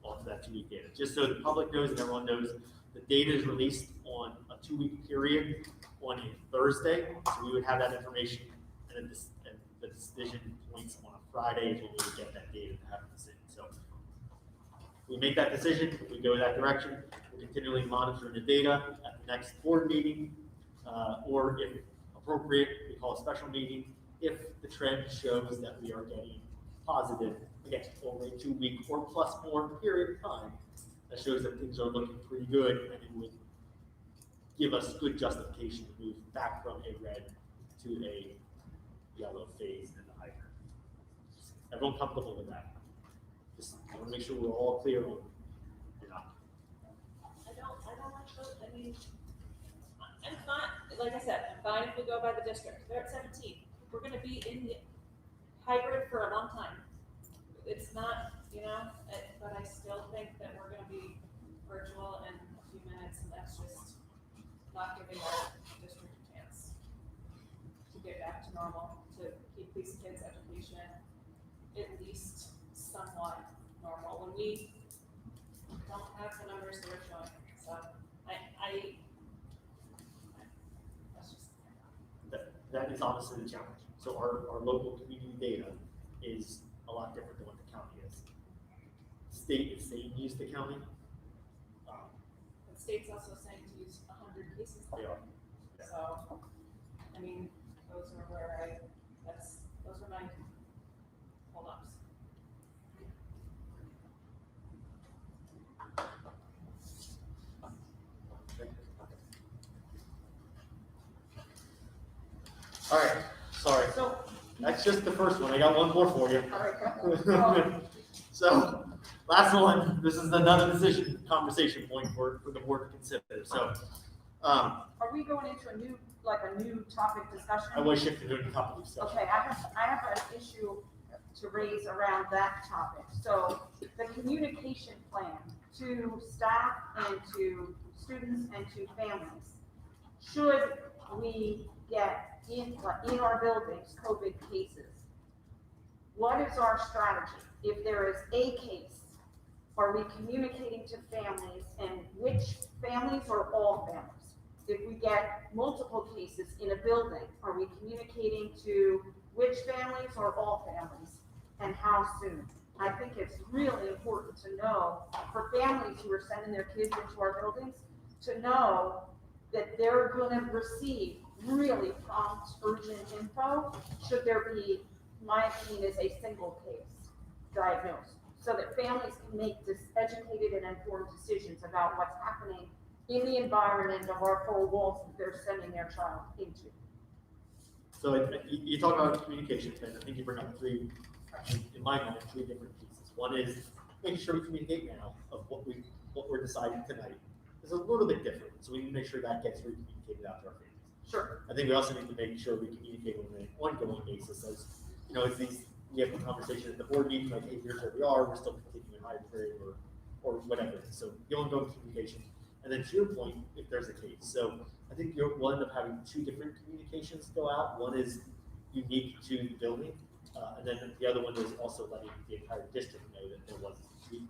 off that 2-week data. Just so the public knows and everyone knows, the data is released on a 2-week period on a Thursday. So we would have that information and the decision points on a Friday is when we would get that data to have a decision. So we make that decision, if we go that direction, we're continually monitoring the data at the next board meeting, or if appropriate, we call a special meeting. If the trend shows that we are getting positive, again, over a 2-week or plus more period of time, that shows that things are looking pretty good and it would give us good justification to move back from a red to a yellow phase in the hybrid. Everyone comfortable with that? Just I want to make sure we're all clear on you're not. I don't like those, I mean, I'm fine, like I said, I'm fine if we go by the district, they're at 17. We're gonna be in the hybrid for a long time. It's not, but I still think that we're gonna be virtual in a few minutes, and that's just not giving our district a chance to get back to normal, to keep these kids' education at least somewhat normal, when we don't have the numbers that are showing, so that's just. That is honestly the challenge. So our local community data is a lot different than what the county is. State is saying use the county. The state's also saying to use 100 cases. They are. So, I mean, those are where those are my hold-ups. All right, sorry. So, That's just the first one. I got one more for you. all right, go. So, last one. This is another conversation point for the board to consider. So, Are we going into a new topic discussion? I was shifting to a topic discussion. Okay, I have an issue to raise around that topic. So the communication plan to staff and to students and to families, should we get in our buildings COVID cases, what is our strategy? If there is a case, are we communicating to families, and which families or all families? If we get multiple cases in a building, are we communicating to which families or all families, and how soon? I think it's really important to know, for families who are sending their kids into our buildings, to know that they're gonna receive really prompt, urgent info, should there be, my opinion is, a single case diagnosed, so that families can make educated and informed decisions about what's happening in the environment of our four walls that they're sending their child into. So you talk about communication plan. I think you bring up three, in my mind, three different pieces. One is making sure we communicate now of what we're deciding tonight. It's a little bit different, so we need to make sure that gets communicated out to our families. Sure. I think we also need to make sure we communicate on an ongoing basis, as as we have a conversation at the board meeting, like, hey, here's where we are, we're still continuing hybrid or whatever. So the ongoing communication. And then to your point, if there's a case. So I think we'll end up having two different communications go out. One is unique to the building, and then the other one is also letting the entire district know that there was.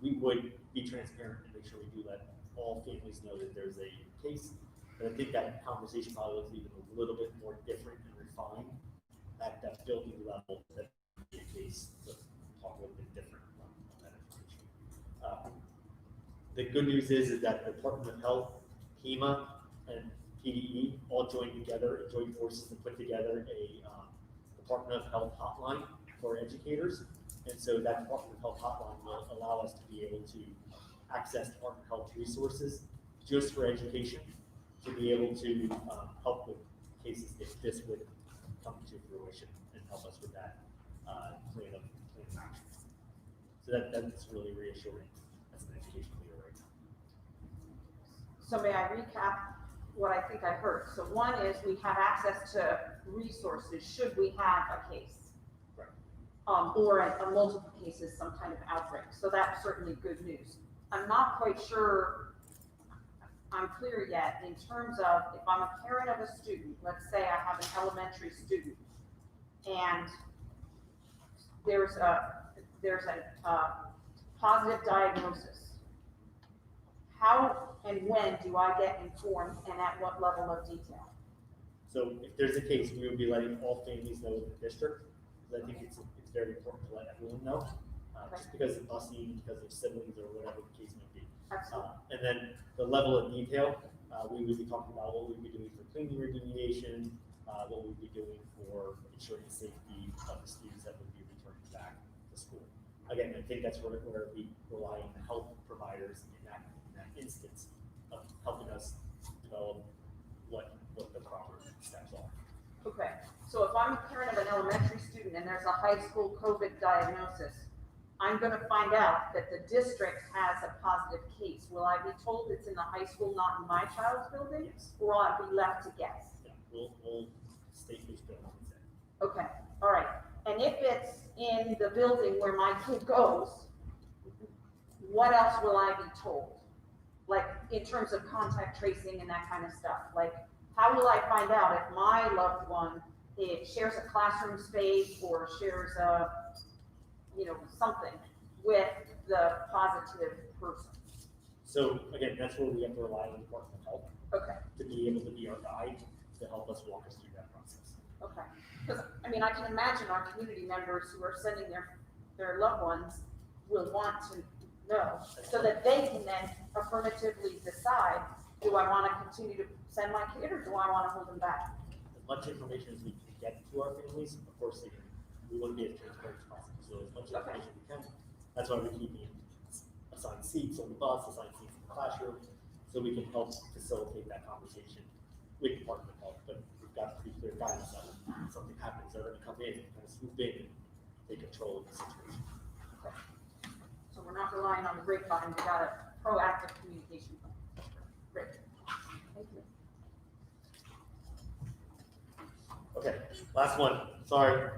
We would be transparent and make sure we do let all families know that there's a case. But I think that conversation probably was even a little bit more different and refined at that building level. That be a case to talk a little bit different on that information. The good news is that the Department of Health, HEMA, and PDE all joined together and joined forces to put together a Department of Health hotline for educators. And so that Department of Health hotline will allow us to be able to access Department of Health resources just for education, to be able to help with cases if this would come to fruition and help us with that. plan of action. So that's really reassuring as an education leader right now. So may I recap what I think I heard? So one is we have access to resources should we have a case. Right. Or a multiple cases, some kind of outbreak. So that's certainly good news. I'm not quite sure I'm clear yet in terms of if I'm a parent of a student, let's say I have an elementary student, and there's a positive diagnosis. How and when do I get informed, and at what level of detail? So if there's a case, we would be letting all families know in the district, because I think it's very important to let everyone know, just because of busing, because of siblings, or whatever the case may be. And then the level of detail, we would be talking about what we'd be doing for cleaning remediation, what we'd be doing for ensuring the safety of the students that would be returning back to school. Again, I think that's where we rely on the health providers in that instance of helping us develop what the proper steps are. Okay, so if I'm a parent of an elementary student and there's a high school COVID diagnosis, I'm gonna find out that the district has a positive case. Will I be told it's in the high school, not in my child's building? Yes. Or will I be left to guess? Yeah, we'll state who's building it. Okay, all right. And if it's in the building where my kid goes, what else will I be told? Like, in terms of contact tracing and that kind of stuff? Like, how will I find out if my loved one shares a classroom space or shares a, something with the positive person? So again, that's where we have to rely on the Department of Health Okay, to be able to be our guide to help us walk us through that process. okay. Because, I can imagine our community members who are sending their loved ones will want to know, so that they can then affirmatively decide, do I want to continue to send my kid, or do I want to hold them back? As much information as we can get to our families, of course, we want to be as transparent as possible. So as much information we can. That's why we're keeping assigned seats on the bus, assigned seats in the classroom, so we can help facilitate that conversation with the Department of Health. But we've got pretty clear guidance that when something happens, they're going to come in and kind of swoop in and take control of the situation. Okay. So we're not relying on the grapevine, we got a proactive communication plan. Great. Thank you. Okay, last one, sorry.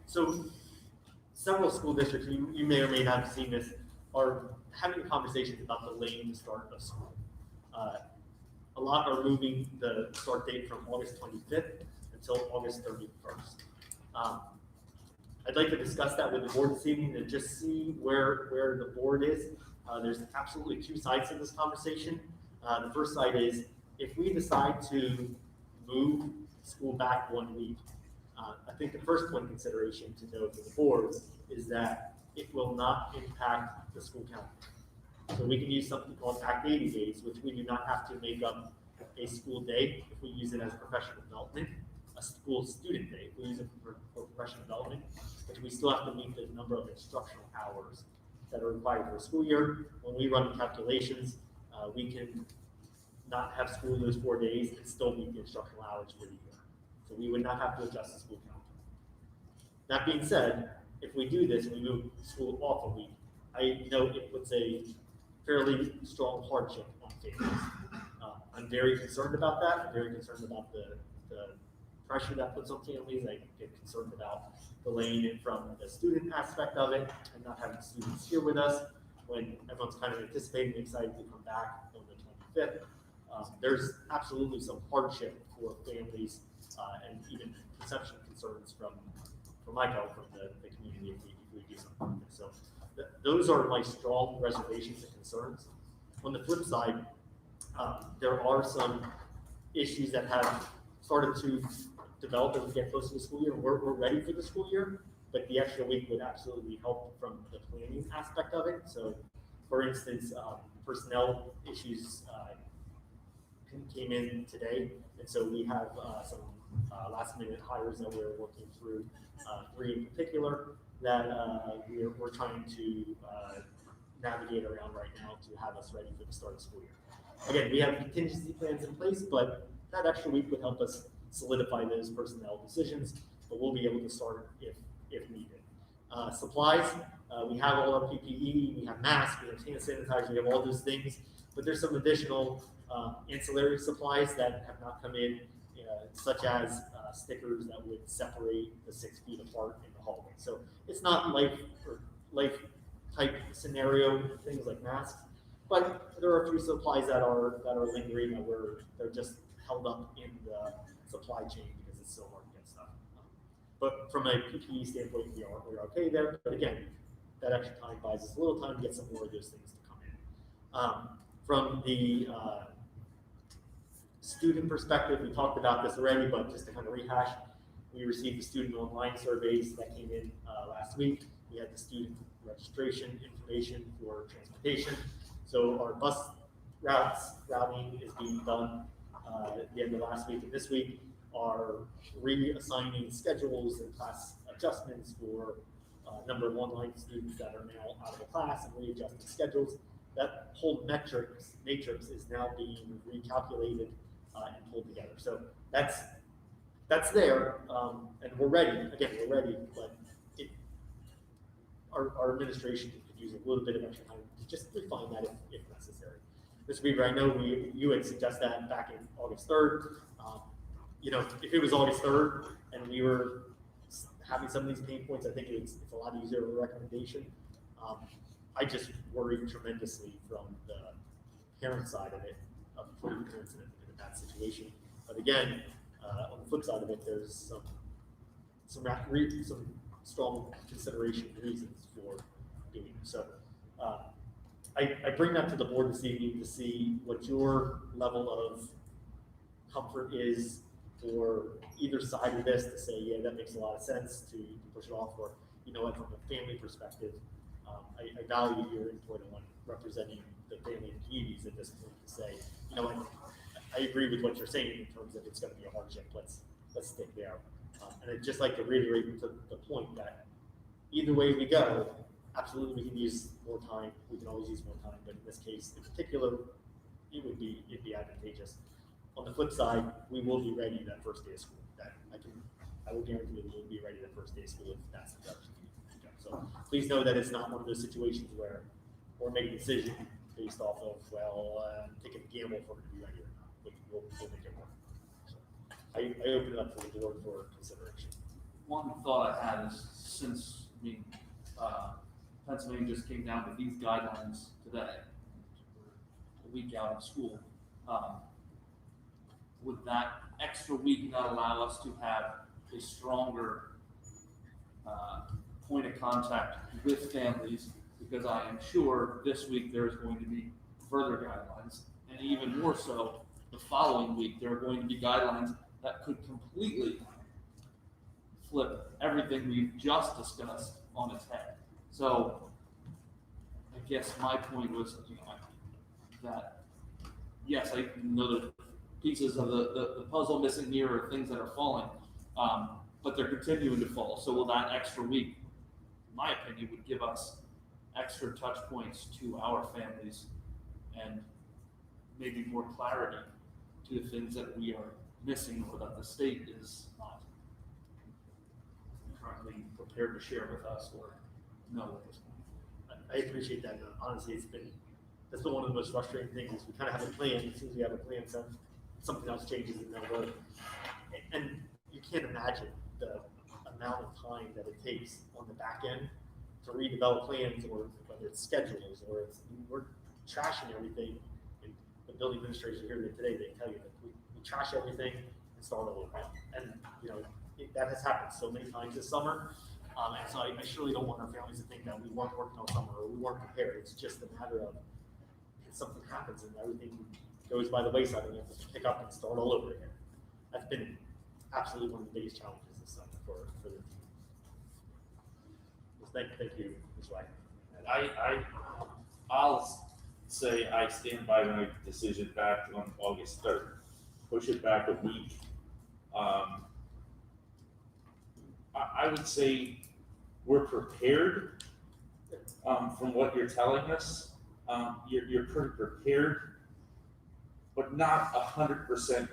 So several school districts, you may or may not have seen this, are having conversations about delaying the start of school. A lot are moving the start date from August 25th until August 31st. I'd like to discuss that with the board this evening and just see where the board is. There's absolutely two sides to this conversation. The first side is, if we decide to move school back 1 week, I think the first point consideration to note for the board is that it will not impact the school calendar. So we can use something called Act 80 days, which we do not have to make up a school day if we use it as professional development, a school student day if we use it for professional development, but we still have to meet the number of instructional hours that are required for a school year. When we run calculations, we can not have school those 4 days and still meet the instructional hours for the year. So we would not have to adjust the school calendar. That being said, if we do this and we move school off a week, I know it puts a fairly strong hardship on families. I'm very concerned about that. I'm very concerned about the pressure that puts on families. I get concerned about delaying it from the student aspect of it and not having students here with us when everyone's kind of anticipating and excited to come back on the 25th. There's absolutely some hardship for families and even perception concerns from my part, from the community if we do something like this. So those are my strong reservations and concerns. On the flip side, there are some issues that have started to develop as we get closer to the school year. We're ready for the school year, but the extra week would absolutely help from the planning aspect of it. So, for instance, personnel issues came in today, and so we have some last minute hires that we're working through, 3 in particular, that we're trying to navigate around right now to have us ready for the start of the school year. Again, we have contingency plans in place, but that extra week would help us solidify those personnel decisions but we'll be able to start if needed. Supplies, we have all our PPE, we have masks, we have hand sanitizer, we have all those things, but there's some additional ancillary supplies that have not come in, such as stickers that would separate the 6 feet apart in the hallway. So it's not life type scenario things like masks, but there are a few supplies that are lingering that they're just held up in the supply chain because it's so hard to get stuff. But from a PPE standpoint, we're okay there. But again, that extra time buys us a little time to get some more of those things to come in. From the student perspective, we talked about this already, but just to kind of rehash, we received the student online surveys that came in last week. We had the student registration information for transportation. So our bus routing is being done at the end of last week and this week. Are reassigning schedules and class adjustments for a number of online students that are now out of the class and readjusting schedules. That whole matrix is now being recalculated and pulled together. So that's there, and we're ready. Again, we're ready, but our administration could use a little bit of extra time to just refine that if necessary. Mr. Weaver, I know you had suggested that back in August 3rd. If it was August 3rd and we were having some of these pain points, I think it's a lot easier of a recommendation. I just worry tremendously from the parent side of it, of putting parents in a bad situation. But again, on the flip side of it, there's some strong consideration reasons for doing it. So I bring that to the board this evening to see what your level of comfort is for either side of this, to say, yeah, that makes a lot of sense to push it off, or, what, from a family perspective, I value your input on representing the family and communities at this point to say, what, I agree with what you're saying in terms of it's going to be a hardship. Let's stick there. And I'd just like to reiterate the point that either way we go, absolutely we can use more time. We can always use more time, but in this case, in particular, it'd be advantageous. On the flip side, we will be ready that first day of school. I will guarantee that we will be ready that first day of school if that's the direction we need to go. So please know that it's not one of those situations where we're making a decision based off of, taking a gamble if we're going to be ready or not. We'll make it work. So I open it up to the board for consideration. One thought I had is, since Pennsylvania just came down with these guidelines today, a week out of school, would that extra week not allow us to have a stronger point of contact with families? Because I am sure this week there's going to be further guidelines, and even more so the following week there are going to be guidelines that could completely flip everything we've just discussed on its head. So I guess my point was, that yes, I know the pieces of the puzzle missing here are things that are falling, but they're continuing to fall. So will that extra week, in my opinion, would give us extra touch points to our families and maybe more clarity to the things that we are missing or that the state is not currently prepared to share with us or know at this point. I appreciate that. Honestly, that's been one of the most frustrating things. Is we kind of have a plan. As soon as we have a plan, something else changes in that work. And you can't imagine the amount of time that it takes on the back end to redevelop plans, or whether it's schedules or we're trashing everything. And the building administrators are here today, they tell you that we trash everything and start all over. And that has happened so many times this summer. And so I surely don't want our families to think that we weren't working all summer or we weren't prepared. It's just a matter of something happens and everything goes by the wayside and we have to pick up and start all over again. That's been absolutely one of the biggest challenges this summer for the team. Thank you, Ms. Wagner. I'll say I stand by my decision back on August 3rd. Push it back a week. I would say we're prepared from what you're telling us. You're pretty prepared, but not 100%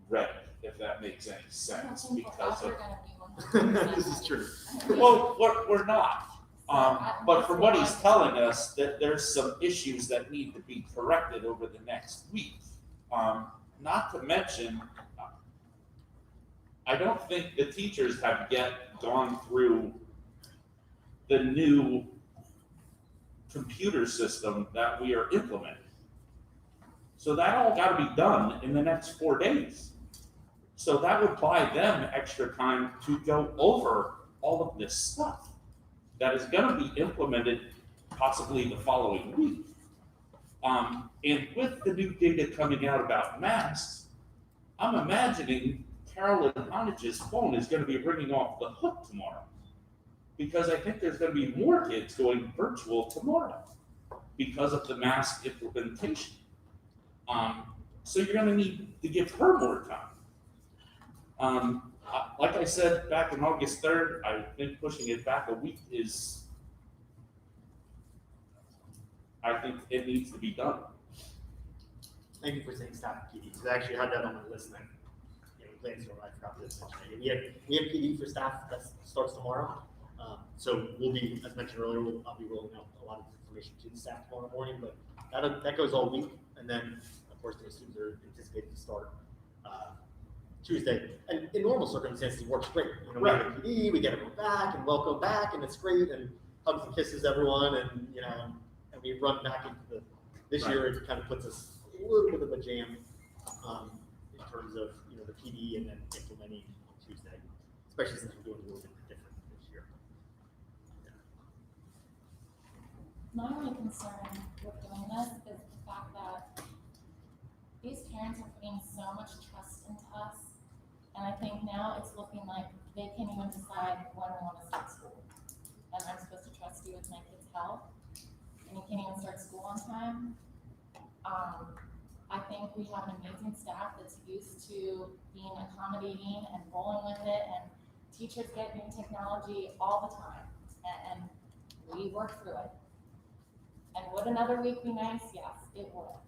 ready, if that makes any sense, because of This is true. Well, we're not. But from what he's telling us, that there's some issues that need to be corrected over the next week. Not to mention, I don't think the teachers have yet gone through the new computer system that we are implementing. So that all gotta be done in the next 4 days. So that would buy them extra time to go over all of this stuff that is gonna be implemented possibly the following week. And with the new data coming out about masks, I'm imagining Carolyn Honage's phone is gonna be ringing off the hook tomorrow. Because I think there's gonna be more kids going virtual tomorrow because of the mask implementation. So you're gonna need to give her more time. Like I said back on August 3rd, I think pushing it back a week I think it needs to be done. Thank you for saying staff and PD, because I actually had that on my list, and plans for I forgot to mention it. We have PD for staff that starts tomorrow. So we'll be, as mentioned earlier, I'll be rolling out a lot of information to the staff tomorrow morning, but that goes all week, and then of course the students are anticipated to start Tuesday. And in normal circumstances, it works great. We have a PD, we get everyone back and welcome back, and it's great, and hugs and kisses everyone, and and we run back into this year. It kind of puts us a little bit of a jam in terms of the PD and then implementing on Tuesday, especially since we're doing a little bit different this year. My only concern with doing this is the fact that these parents are putting so much trust into us, and I think now it's looking like they can't even decide when we want to start school. And I'm supposed to trust you with my kid's health, and you can't even start school on time. I think we have an amazing staff that's used to being accommodating and rolling with it, and teachers get new technology all the time, and we work through it. And would another week be nice? Yes, it would.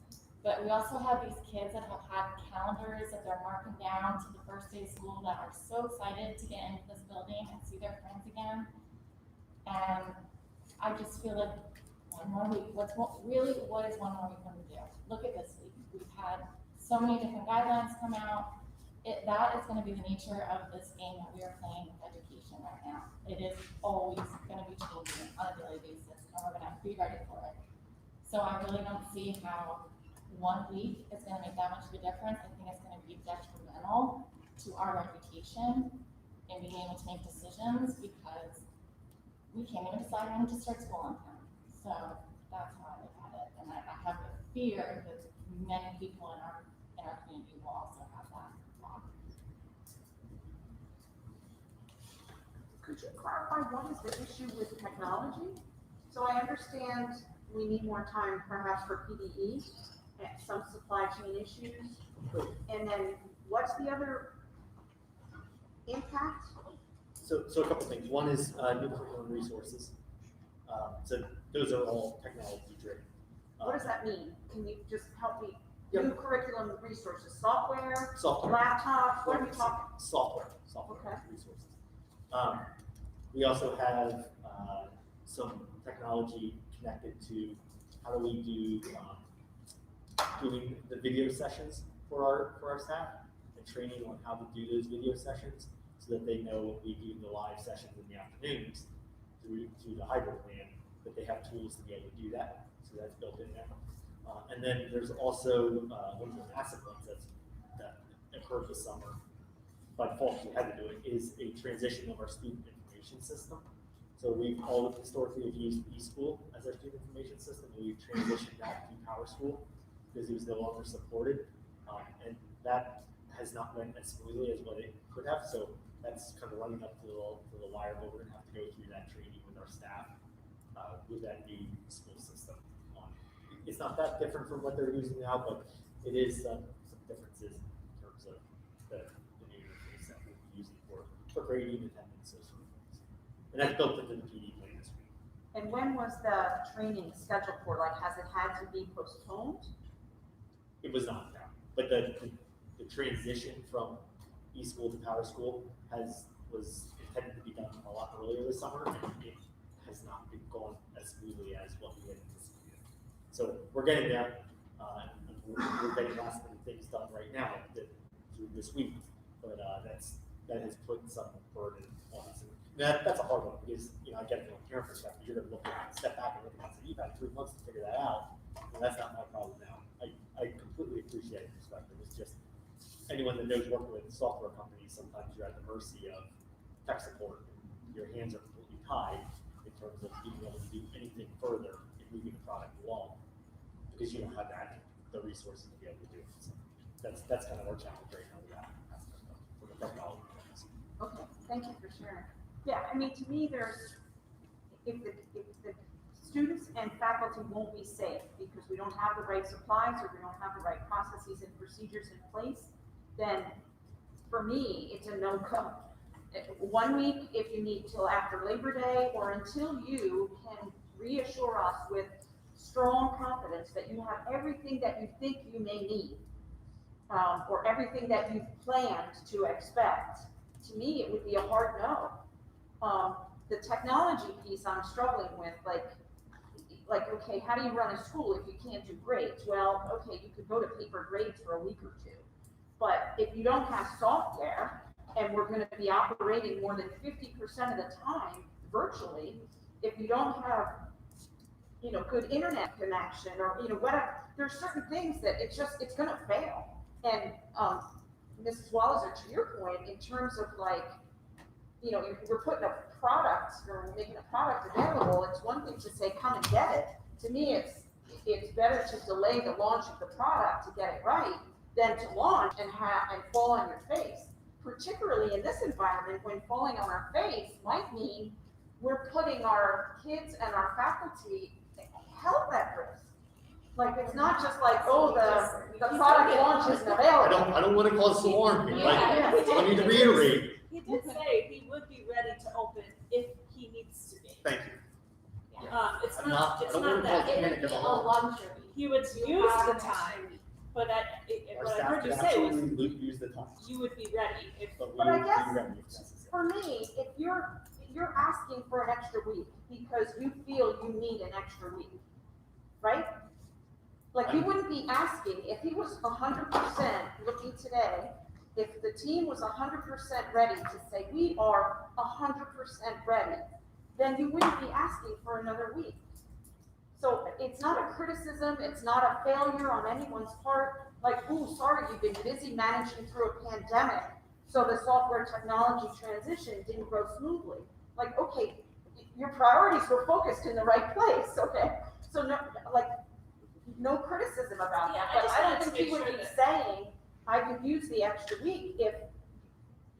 But we also have these kids that have had calendars that they're marking down to the first day of school that are so excited to get into this building and see their friends again. And I just feel like one more week, what is one more week going to do? Look at this week. We've had so many different guidelines come out. That is going to be the nature of this game that we are playing with education right now. It is always going to be changing on a daily basis, and we're going to have to be ready for it. So I really don't see how 1 week is going to make that much of a difference. I think it's going to be detrimental to our reputation and being able to make decisions, because we can't even decide when to start school on time. So that's how I look at it, and I have a fear that many people in our community will also have that problem. Could you clarify what is the issue with technology? So I understand we need more time perhaps for PDE and some supply chain issues. And then what's the other impact? So a couple things. One is new curriculum resources. So those are all technology driven. What does that mean? Can you just help me? Yep. New curriculum resources, software, Software. laptops, what are we talking? Software Okay. resources. We also have some technology connected to how do we do doing the video sessions for our staff, and training on how to do those video sessions so that they know when we do the live sessions in the afternoons through the hybrid plan, that they have tools to be able to do that. So that's built in there. And then there's also one of the massive ones that occurred this summer. By default, we had to do it, is a transition of our student information system. So we've all historically have used eSchool as our student information system, and we've transitioned that to PowerSchool because it was no longer supported. And that has not went as smoothly as what it could have. So that's kind of running up to the wire, but we're gonna have to go through that training with our staff with that new school system. It's not that different from what they're using now, but it is some differences in terms of the new interface that we'll be using for grading, attendance, those sort of things. And that's built into the PD plan this week. And when was the training scheduled for? Like, has it had to be postponed? It was not, no. But the transition from eSchool to PowerSchool was intended to be done a lot earlier this summer, and it has not been going as smoothly as what we had anticipated. So we're getting there, and we're getting last minute things done right now through this week, but that has put some burden on us. And that's a hard one, because, I get it from a parent perspective, you're gonna step back and look at it and say, you've had 3 months to figure that out, and that's not my problem now. I completely appreciate your perspective. It's just, anyone that knows working with software companies, sometimes you're at the mercy of tech support, and your hands are completely tied in terms of being able to do anything further in moving the product along, because you don't have the resources to be able to do it. So that's kind of our challenge right now with that aspect of from a technology point of view. Okay, thank you for sharing. Yeah, I mean, to me, if the students and faculty won't be safe because we don't have the right supplies or we don't have the right processes and procedures in place, then for me, it's a no-go. 1 week, if you need till after Labor Day, or until you can reassure us with strong confidence that you have everything that you think you may need, or everything that you've planned to expect, to me, it would be a hard no. The technology piece I'm struggling with, like, okay, how do you run a school if you can't do grades? Well, okay, you could go to paper grades for a week or two, but if you don't have software, and we're gonna be operating more than 50% of the time virtually, if you don't have, good internet connection, or, whatever, there's certain things that it's gonna fail. And, Mrs. Walliser, to your point, in terms of we're putting a product, or making a product available, it's one thing to say, come and get it. To me, it's better to delay the launch of the product to get it right than to launch and fall on your face. Particularly in this environment, when falling on our face might mean we're putting our kids and our faculty health at risk. Like, it's not just like, oh, the product launch isn't available. I don't want to cause alarm here. Yeah. I need to reiterate. He did say he would be ready to open if he needs to be. Thank you. It's I not don't want to that, cause panic at all. luxury. he would use the time, but Our what I staff heard can you say was, absolutely use the time, you would be ready if. but we But I would guess be ready if necessary. For me, if you're asking for an extra week because you feel you need an extra week, right? Like, you wouldn't be asking, if he was 100% looking today, if the team was 100% ready to say, we are 100% ready, then you wouldn't be asking for another week. So it's not a criticism, it's not a failure on anyone's part, like, ooh, sorry, you've been busy managing through a pandemic, so the software technology transition didn't go smoothly. Like, okay, your priorities were focused in the right place, okay? So no criticism about Yeah, that, I but just I don't wanted to think he make would sure be that- saying, I could use the extra week if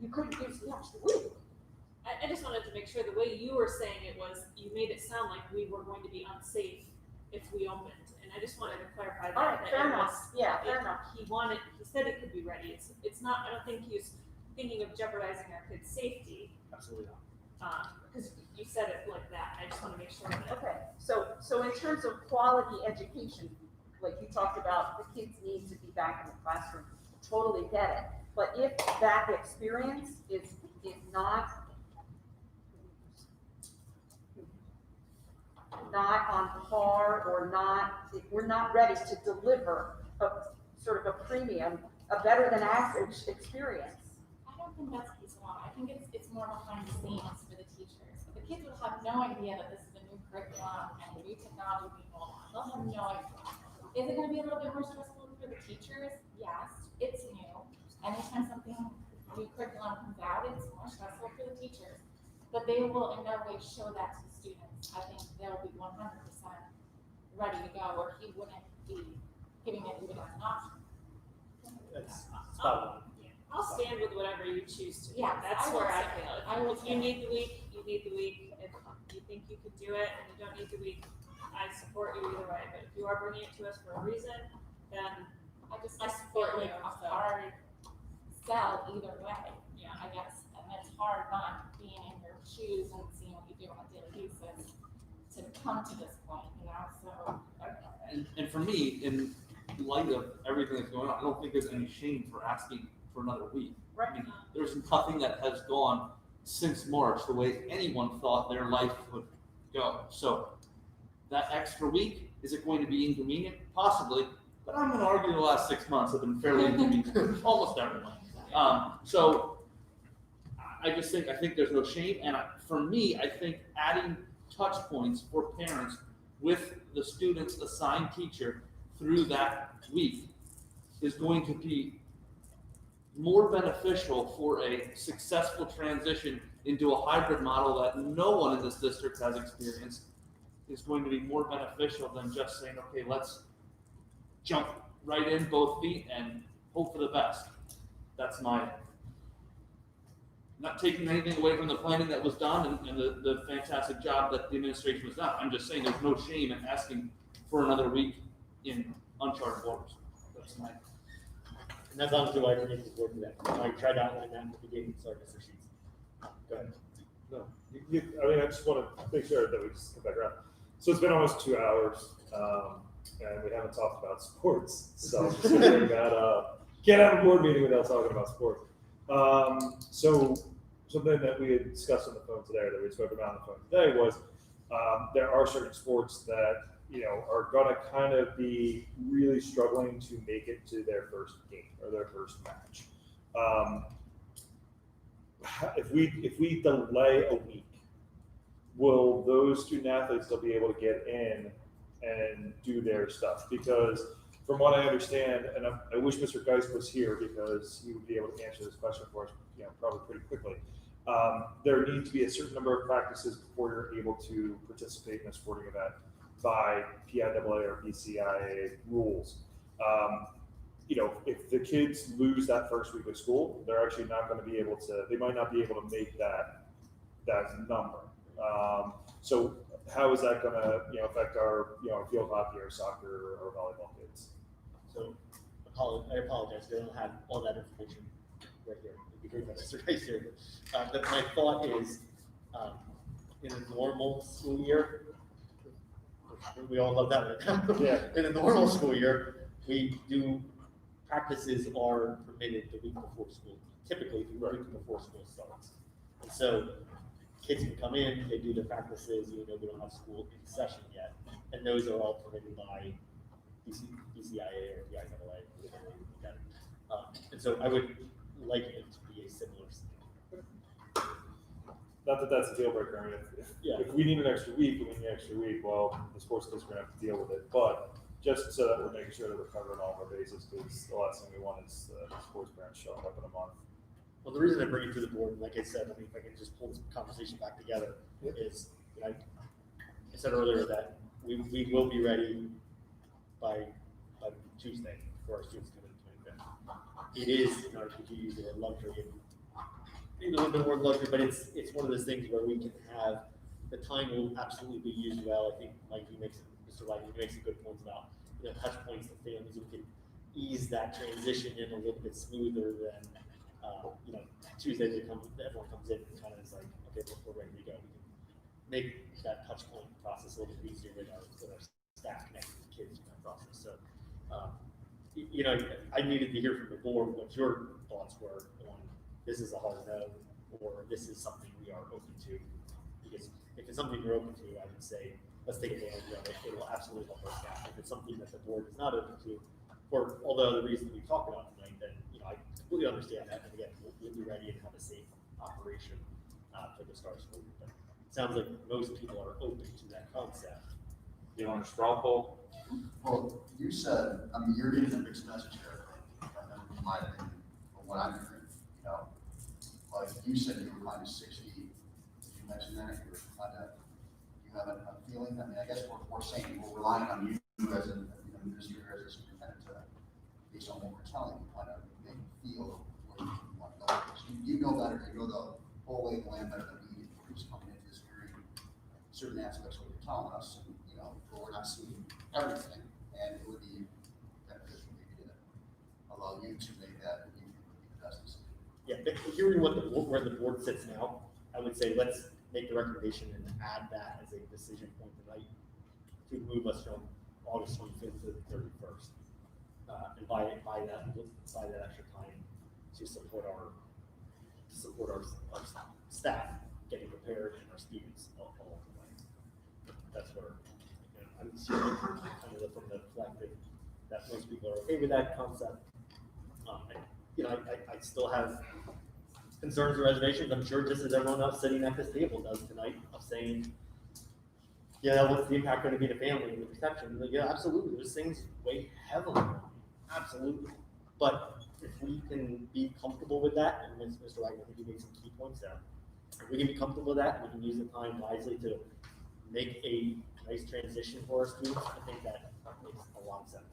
you couldn't use the extra week. I just wanted to make sure the way you were saying it was, you made it sound like we were going to be unsafe if we opened, and I just wanted to clarify that. All right, that fair it enough, was- yeah, fair enough. He said it could be ready, it's not, I don't think he was thinking of jeopardizing our kids' safety, Absolutely not. because you said it like that, I just wanna make sure that. Okay, so in terms of quality education, like you talked about, the kids need to be back in the classroom, totally get it. But if that experience is not on par, or if we're not ready to deliver a sort of a premium, a better than average experience. I don't think that's the case at all. I think it's more behind the scenes for the teachers. The kids will have no idea that this is a new curriculum and a new technology being rolled on. They'll have no idea. Is it gonna be a little bit more stressful for the teachers? Yes, it's new. Anytime something new curriculum comes out, it's more stressful for the teachers. But they will in no way show that to the students. I think they'll be 100% ready to go, or he wouldn't be giving it even as an option. That's spot on. I'll stand with whatever you choose to do. Yes, That's I will where I stand. feel. I will If you stand. need the week, you need the week. If you think you can do it and you don't need the week, I support you either way. But if you are bringing it to us for a reason, then I just I feel support like you, a so. hard sell either way, Yeah. I guess. And it's hard not being in your shoes and seeing what you do on a daily basis to come to this point, so. And for me, in light of everything that's going on, I don't think there's any shame for asking for another week. I mean, there's nothing that has gone since March, the way anyone thought their life would go. So that extra week, is it going to be inconvenient? Possibly, but I'm gonna argue the last 6 months have been fairly inconvenient for almost everyone. So I think there's no shame, and for me, I think adding touch points for parents with the student's assigned teacher through that week is going to be more beneficial for a successful transition into a hybrid model that no one in this district has experienced. Is going to be more beneficial than just saying, okay, let's jump right in both feet and hope for the best. That's not taking anything away from the planning that was done and the fantastic job that the administration was done. I'm just saying there's no shame in asking for another week in uncharted waters. That's my. And that's honestly why I think it's worth that. I tried to outline that at the beginning, sorry, Mr. Sheets. Go ahead. No, I mean, I just want to make sure that we just come back around. So it's been almost 2 hours, and we haven't talked about sports. So I'm just wondering that can't have a board meeting without talking about sports. So something that we had discussed on the phone today, or that we spoke about on the phone today, was there are certain sports that are going to kind of be really struggling to make it to their first game or their first match. If we delay a week, will those student athletes still be able to get in and do their stuff? Because from what I understand, and I wish Mr. Geist was here because he would be able to answer this question for us, probably pretty quickly. There need to be a certain number of practices before you're able to participate in a sporting event by PIAA or BCIA rules. If the kids lose that first week of school, they're actually not going to be able to. They might not be able to make that number. So how is that going to affect our field hockey or soccer or volleyball kids? So I apologize, I don't have all that information right here. It'd be great if Mr. Geist here. But my thought is, in a normal school year, we all love that right now. Yeah. In a normal school year, practices are permitted the week before school, typically the week before school starts. And so kids can come in, they do their practices, we don't have school in session yet, and those are all permitted by BCIA or PIAA, whatever you look at it. And so I would like it to be a similar thing. Not that that's a deal breaker. I mean, if we need an extra week, well, the sports kids are going to have to deal with it. But just so that we're making sure that we're covering all of our bases, because the last thing we want is the sports parents showing up in a month. Well, the reason I bring it to the board, like I said, if I can just pull this conversation back together, is I said earlier that we will be ready by Tuesday for our students coming to 25th. It is, in our use the word luxury, maybe a little bit more luxury, but it's one of those things where we can have, the time will absolutely be used well. I think Mr. Lighty makes a good point about touch points to families. We can ease that transition in a little bit smoother than Tuesday everyone comes in and kind of is like, okay, we're ready to go. We can make that touch point process a little bit easier with our staff connected to kids in that process. So, I needed to hear from the board what your thoughts were on this is a hard no, or this is something we are open to. Because if it's something you're open to, I would say let's take advantage of it. It will absolutely help our staff. If it's something that the board is not open to, or although the reason we talked about tonight, then I completely understand that. And again, we'll be ready and have a safe operation for the start school year. But it sounds like most people are open to that concept. You want a straw poll? Well, you said, you're getting a mixed message here, in my opinion, from what I'm hearing, like you said you were kind of 60, did you mention that? You were kind of, you have a feeling, I guess we're saying we're relying on you as an administrator, as a superintendent, based on what we're telling you, kind of make you feel where you want to go. You know better, you know the whole lay of the land better than we do. We're just coming into this hearing, certain aspects of what you're telling us, and but we're not seeing everything, and it would be beneficial maybe to allow you to make that the best decision. Yeah, but hearing where the board sits now, I would say let's make the recommendation and add that as a decision point tonight to move us from August 25th to the 31st, and buy that extra time to support our staff. staff getting prepared and our students all along the way. That's where, you know, I'm seeing kind of from the collective that most people are okay with that concept. And, you know, I still have concerns or reservations, I'm sure just as everyone else sitting at this table does tonight, of saying, yeah, what's the impact going to be to family and the perception? Like, yeah, absolutely, those things weigh heavily on me, absolutely. But if we can be comfortable with that, and Mr. Wagner, I think you made some key points there. If we can be comfortable with that, and we can use the time wisely to make a nice transition for our students, I think that makes a lot of sense.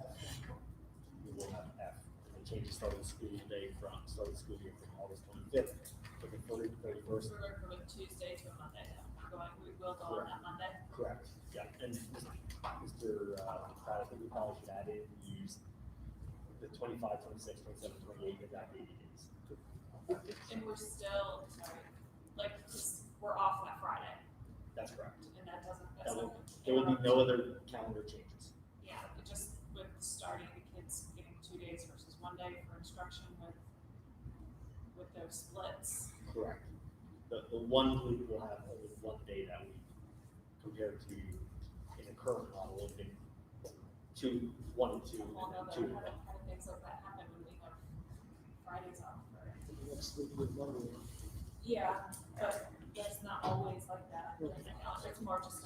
We will have F, and they change the start of the school day from start of the school year from August 25th to the 31st. We're going from Tuesday to a Monday now. We will go on that Monday. Correct, yeah, and Mr. Pratt, I think we probably should add in, use the 25, 26, 27, 28, and that 80 days. And we're still, sorry, like, we're off that Friday, That's correct. and that doesn't, There will be no other calendar changes. yeah, it just with starting the kids getting 2 days versus 1 day for instruction with those splits. Correct. The one group will have only 1 day that week compared to in the current model, it'll be 2, 1 and 2, Well, no, and but then 2. we haven't had things like that happen when we have Fridays off, right? Yeah, but that's not always like that. It's more just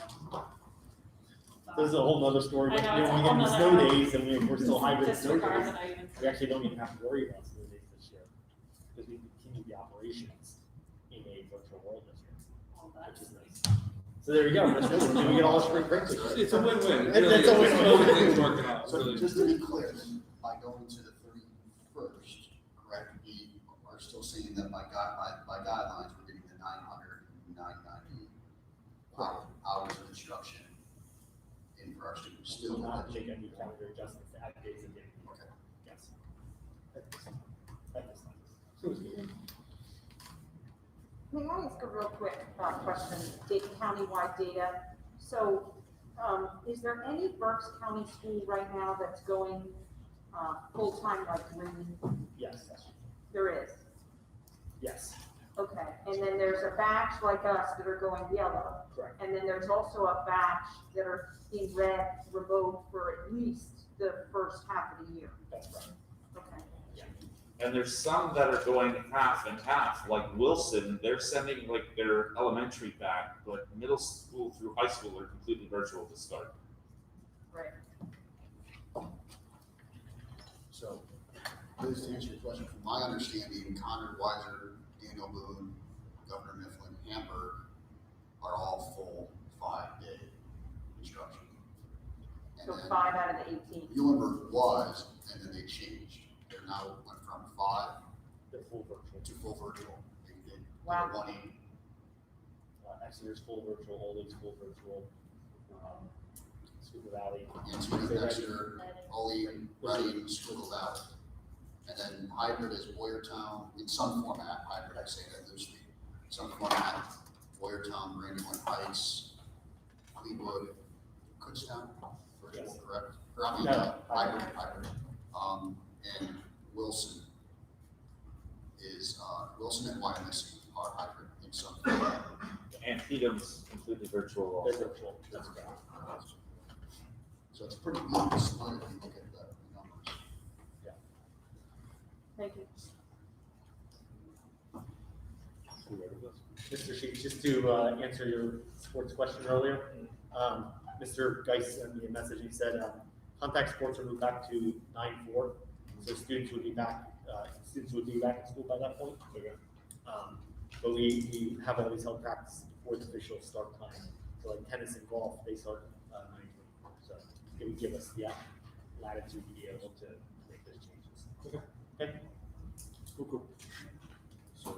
This is a whole nother story, but I you know, know, it's we a get whole into snow nother- days and we're still hybrid snow disregard days. that I even. We actually don't even have to worry about snow days this year because we continue the operations in a virtual world this year, Well, which is that's- nice. So there you go. That's good. We get all spring break this year. It's a win-win. It's a win-win. Everything's working out, So really. just to be clear, by going to the 31st, correct, we are still seeing that by guidelines, we're getting the 990 hours of instruction in for our students. We Still will not not make any calendar adjustments to add days again. Okay. Yes. That is nice. May I ask a real quick question, countywide data? So, is there any Berks County school right now that's going full-time like green? Yes, There is, yes, okay. And then there's a batch like us that are going yellow. correct. And then there's also a batch that are being red remote for at least the first half of the year. That's right. Okay. And there's some that are going half and half, like Wilson, they're sending like their elementary back, but middle school through high school are completely virtual to start. Right. So, Liz, to answer your question, from my understanding, Conrad Weiser, Daniel Boone, Governor Mifflin, Hamburg are all full 5-day instruction. And So then 5 out of the 18. Muhlenberg was, and then they changed. They're now went from 5 They're full virtual. to full virtual. They did Wow. 180. Exeter's full virtual, Old Lake's full virtual, Schuylkill Valley. And to Exeter, Olean, Reading, Schuylkill Valley. And then hybrid is Boyertown, in some format, hybrid, I say that loosely. Some format, Boyertown, Brandywine Heights, Clevewood, Kutztown, virtual, Yes. correct? Or I mean, No, hybrid. And Wilson is, Wilson and Wyomissing are hybrid in some format. And Antietam's completely virtual They're also. virtual, that's correct. So it's pretty good split if you look at the numbers. Thank you. Mr. Sheets, just to answer your sports question earlier, Mr. Geis sent me a message. He said contact sports are moved back to 9/4, so students would be back. Students would be back in school by that point. But we have always held practice before the official start time. So like tennis and golf, they start 9:24. So it would give us the latitude to be able to make those changes. Okay. Cool. So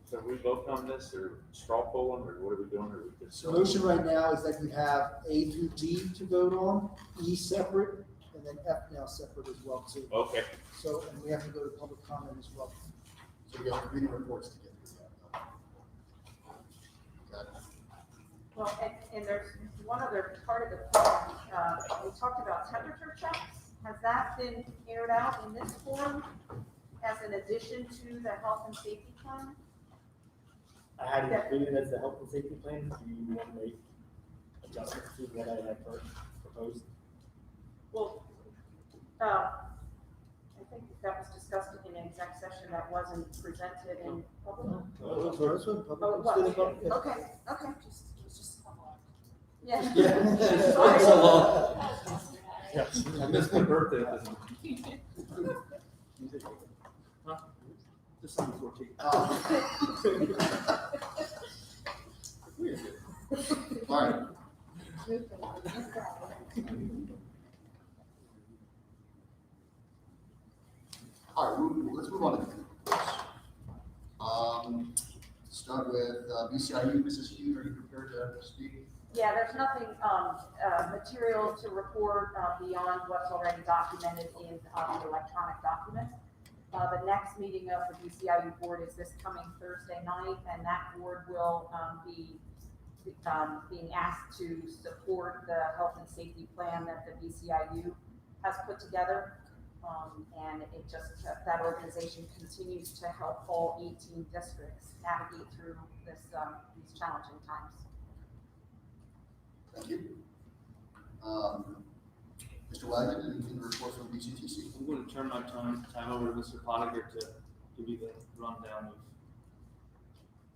So are we voting on this or straw polling or what are we doing or we just? The motion right now is that you have A through D to vote on, E separate, and then F now separate as well too. Okay, So, and we have to go to public comment as well. we have reading reports to get through that. Okay. Well, and there's one other part of the plan, we talked about temperature checks. Has that been aired out in this forum as an addition to the health and safety plan? I had it included as the health and safety plan. Do you want to make adjustments to what I had proposed? Well, I think that was discussed in an exec session that wasn't presented in public. Oh, it's first one, public, Oh, still in what? public, yeah. Okay, okay. It was just a couple Yeah. Yeah. Sorry. So long. hours. Yes. I missed my birthday this month. December 14th. All right. All right, let's move on to start with BCIU. Mrs. Hughes, are you prepared to speak? Yeah, there's nothing, material to report, beyond what's already documented in, the electronic document. The next meeting of the BCIU board is this coming Thursday night, and that board will, be, being asked to support the health and safety plan that the BCIU has put together. And it just, that organization continues to help all 18 districts navigate through this, these challenging times. Thank you. Mr. Wagner, anything to report from BCTC? I'm going to turn my time over to Mr. Pottinger to give you the rundown of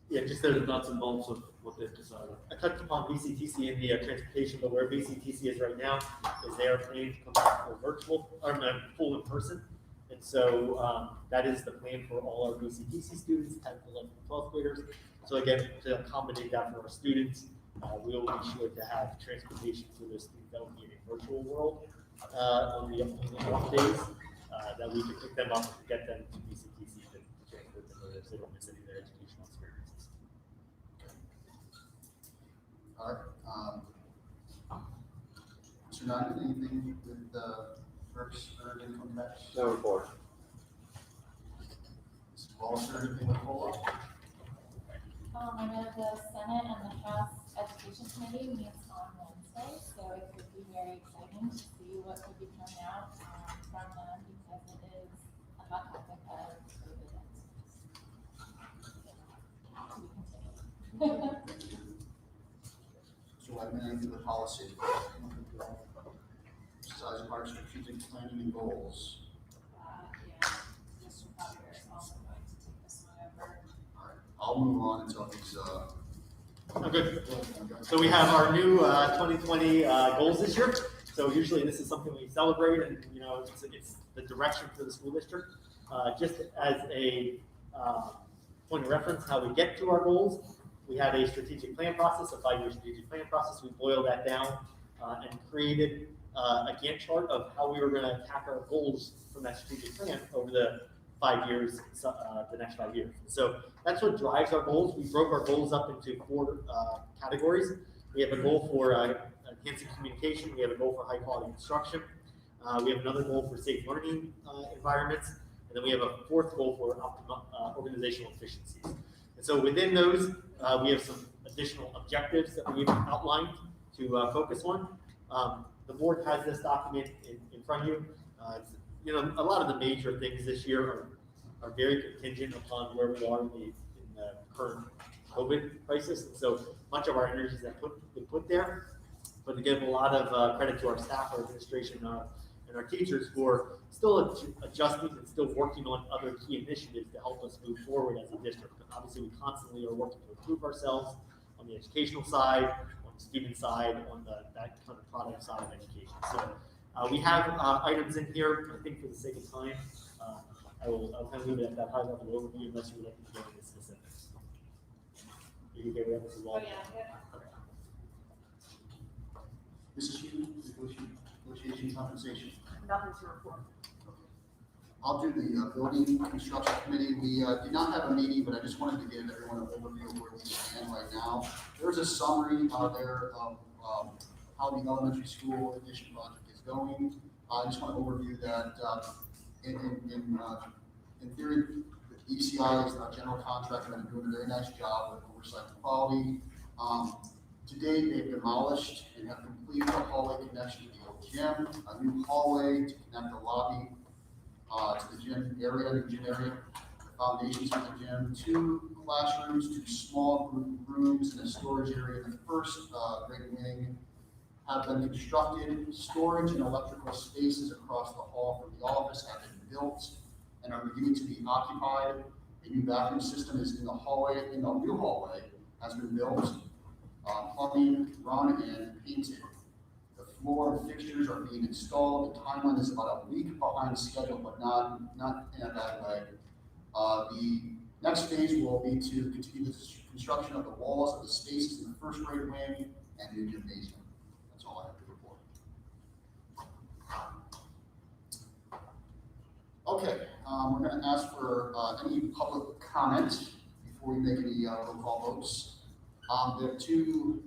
Yeah, just the the nuts and bolts of what they've decided. I touched upon BCTC in the transportation, but where BCTC is right now is they are planning to come back full virtual, or not full in person. And so that is the plan for all our BCTC students, 10th, 11th, 12th graders. So again, to accommodate that for our students, we will be sure to have transportation for those students that will be in a virtual world on the off days, that we can pick them up and get them to BCTC to transport them so they don't miss any of their educational experiences. All right. Mr. Nugent, anything with FERC's earned income tax? No report. Mrs. Wallace, anything with COLA? I know the Senate and the House Education Committee meets on Wednesday, so it could be very exciting to see what could be coming out from them because it is a hot topic of COVID to be continued. Mr. Wagner, anything with policy? Mrs. Eisenbarth, strategic planning and goals. Yeah, Mr. Pottinger is also going to take this one over. All right, I'll move on until he's, Oh, good. So we have our new 2020 goals this year. So usually this is something we celebrate, and you know it's the direction for the school district. Just as a point of reference, how we get to our goals, we have a strategic plan process, a 5-year strategic plan process. We boiled that down and created a Gantt chart of how we were going to attack our goals from that strategic plan over the 5 years, the next 5 years. So that's what drives our goals. We broke our goals up into 4 categories. We have a goal for enhancing communication. We have a goal for high quality instruction. We have another goal for safe learning environments. And then we have a 4th goal for organizational efficiencies. And so within those, we have some additional objectives that we've outlined to focus on. The board has this document in front of you. You know, a lot of the major things this year are very contingent upon where we are in the current COVID crisis. And so much of our energies have been put there. But to give a lot of credit to our staff, our administration, and our teachers who are still adjusting and still working on other key initiatives to help us move forward as a district. But obviously, we constantly are working to improve ourselves on the educational side, on the student side, on that kind of product side of education. So we have items in here. I think for the sake of time, I'll kind of leave it at that high level overview unless you would like to go into specifics. Are you okay with that, Mrs. Wall? Oh, yeah. Mrs. Hughes, negotiation compensation. Nothing to report. I'll do the building construction committee. We did not have a meeting, but I just wanted to give everyone an overview of where we stand right now. There's a summary there of how the elementary school addition project is going. I just want to overview that in theory, the ECI is our general contractor and doing a very nice job with oversight and quality. To date, they've demolished and have completed the hallway connection to the old gym, a new hallway to connect the lobby to the gym area, the foundations of the gym, 2 classrooms, 2 small group rooms, and a storage area. The first great wing have been constructed. Storage and electrical spaces across the hall from the office have been built and are beginning to be occupied. A new bathroom system is in the hallway, in the new hallway has been built. Plumbing run and painted. The floor and fixtures are being installed. The timeline is about a week behind schedule, but not in a bad way. The next phase will be to continue the construction of the walls of the spaces in the first grade wing and new gymnasium. That's all I have to report. Okay, we're going to ask for any public comment before we make any roll call votes. There are 2,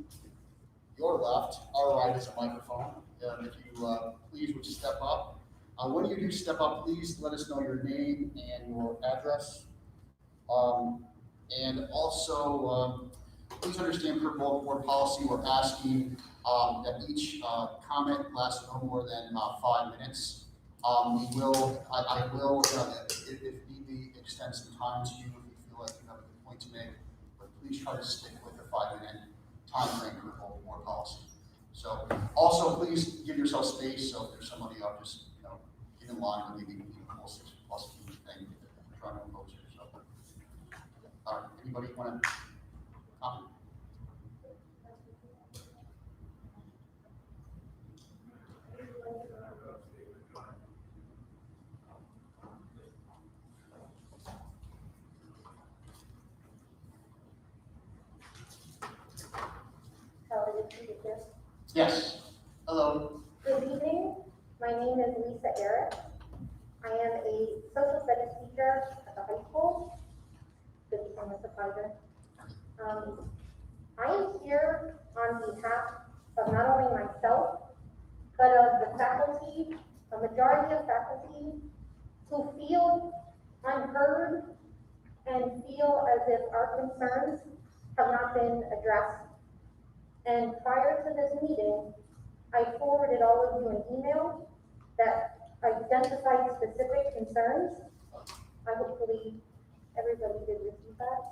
your left, our right is a microphone. If you please would step up. When you do step up, please let us know your name and your address. And also, please understand per board policy, we're asking that each comment lasts no more than 5 minutes. We will, I will, if need be, extend some time to you if you feel like you have a good point to make, but please try to stick with the 5-minute time frame for board policy. So also please give yourself space, so if there's somebody up, just, get in line with maybe equal 6+ feet thing, trying to impose yourself. All right, anybody want to comment? Yes. Hello. Good evening. My name is Lisa Eric. I am a social studies teacher at the high school. Good evening, Mr. Kaiser. I am here on behalf of not only myself, but of the faculty, a majority of faculty who feel unheard and feel as if our concerns have not been addressed. And prior to this meeting, I forwarded all of you an email that identified specific concerns. Hopefully everybody did receive that.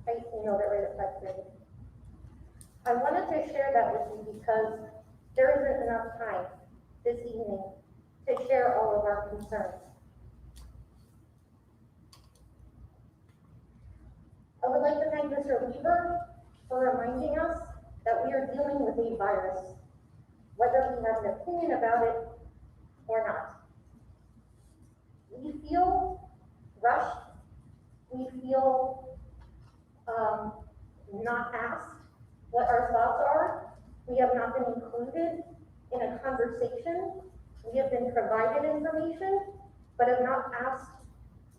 I emailed it right at 5:30. I wanted to share that with you because there isn't enough time this evening to share all of our concerns. I would like to thank Mr. Weaver for reminding us that we are dealing with a virus, whether we have an opinion about it or not. We feel rushed. We feel not asked what our thoughts are. We have not been included in a conversation. We have been provided information, but have not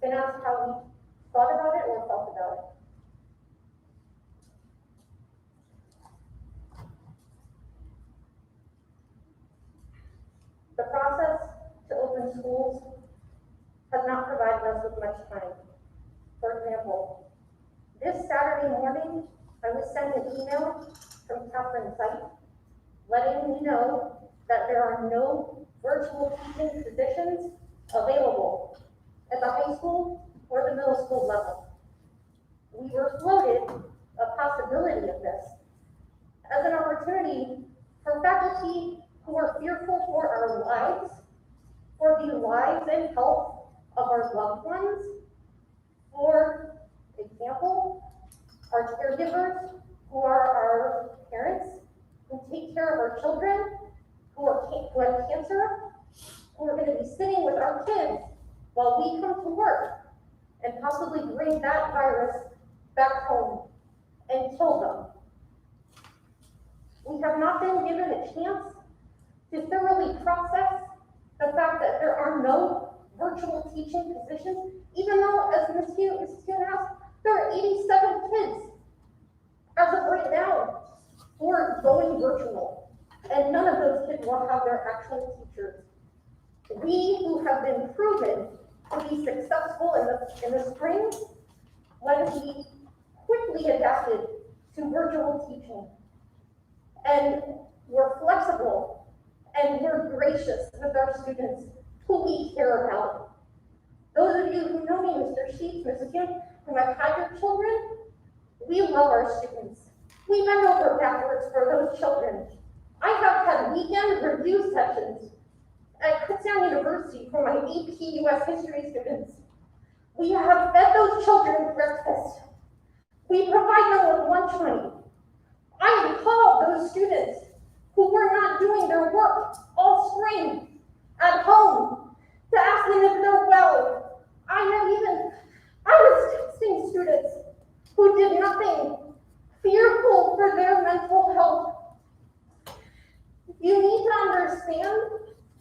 been asked how we thought about it or felt about it. The process to open schools has not provided us with much time. For example, this Saturday morning, I was sent an email from Catherine Site letting me know that there are no virtual teaching positions available at the high school or the middle school level. We were floated a possibility of this as an opportunity for faculty who are fearful for our lives, for the lives and health of our loved ones. For example, our caregivers who are our parents, who take care of our children, who have cancer, who are going to be sitting with our kids while we come to work and possibly bring that virus back home and kill them. We have not been given a chance to thoroughly process the fact that there are no virtual teaching positions, even though, as Ms. Kuhn asked, there are 87 kids as of right now who are going virtual, and none of those kids will have their actual teachers. We who have been proven to be successful in the spring when we quickly adapted to virtual teaching. And we're flexible and we're gracious with our students who we care about. Those of you who know me, Mr. Sheets, Mrs. Kim, who have had your children, we love our students. We bend over backwards for those children. I have had weekend review sessions at Kutztown University for my AP US History students. We have fed those children breakfast. We provide them with lunch money. I have called those students who were not doing their work all spring at home to ask them if they're well. I was texting students who did nothing, fearful for their mental health. You need to understand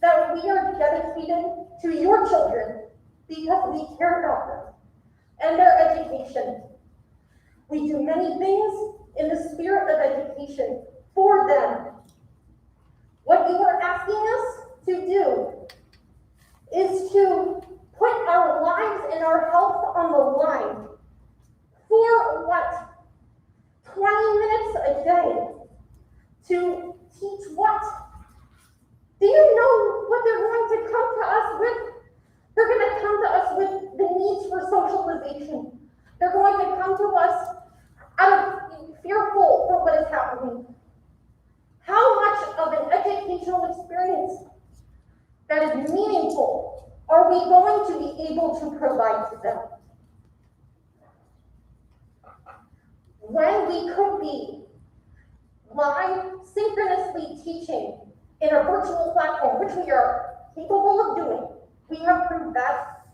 that we are dedicated to your children because we care about them and their education. We do many things in the spirit of education for them. What you are asking us to do is to put our lives and our health on the line. For what? 20 minutes a day to teach what? Do you know what they're going to come to us with? They're going to come to us with the needs for socialization. They're going to come to us out of fearful for what is happening. How much of an educational experience that is meaningful are we going to be able to provide to them? When we could be live, synchronously teaching in a virtual platform, which we are capable of doing, we have proved that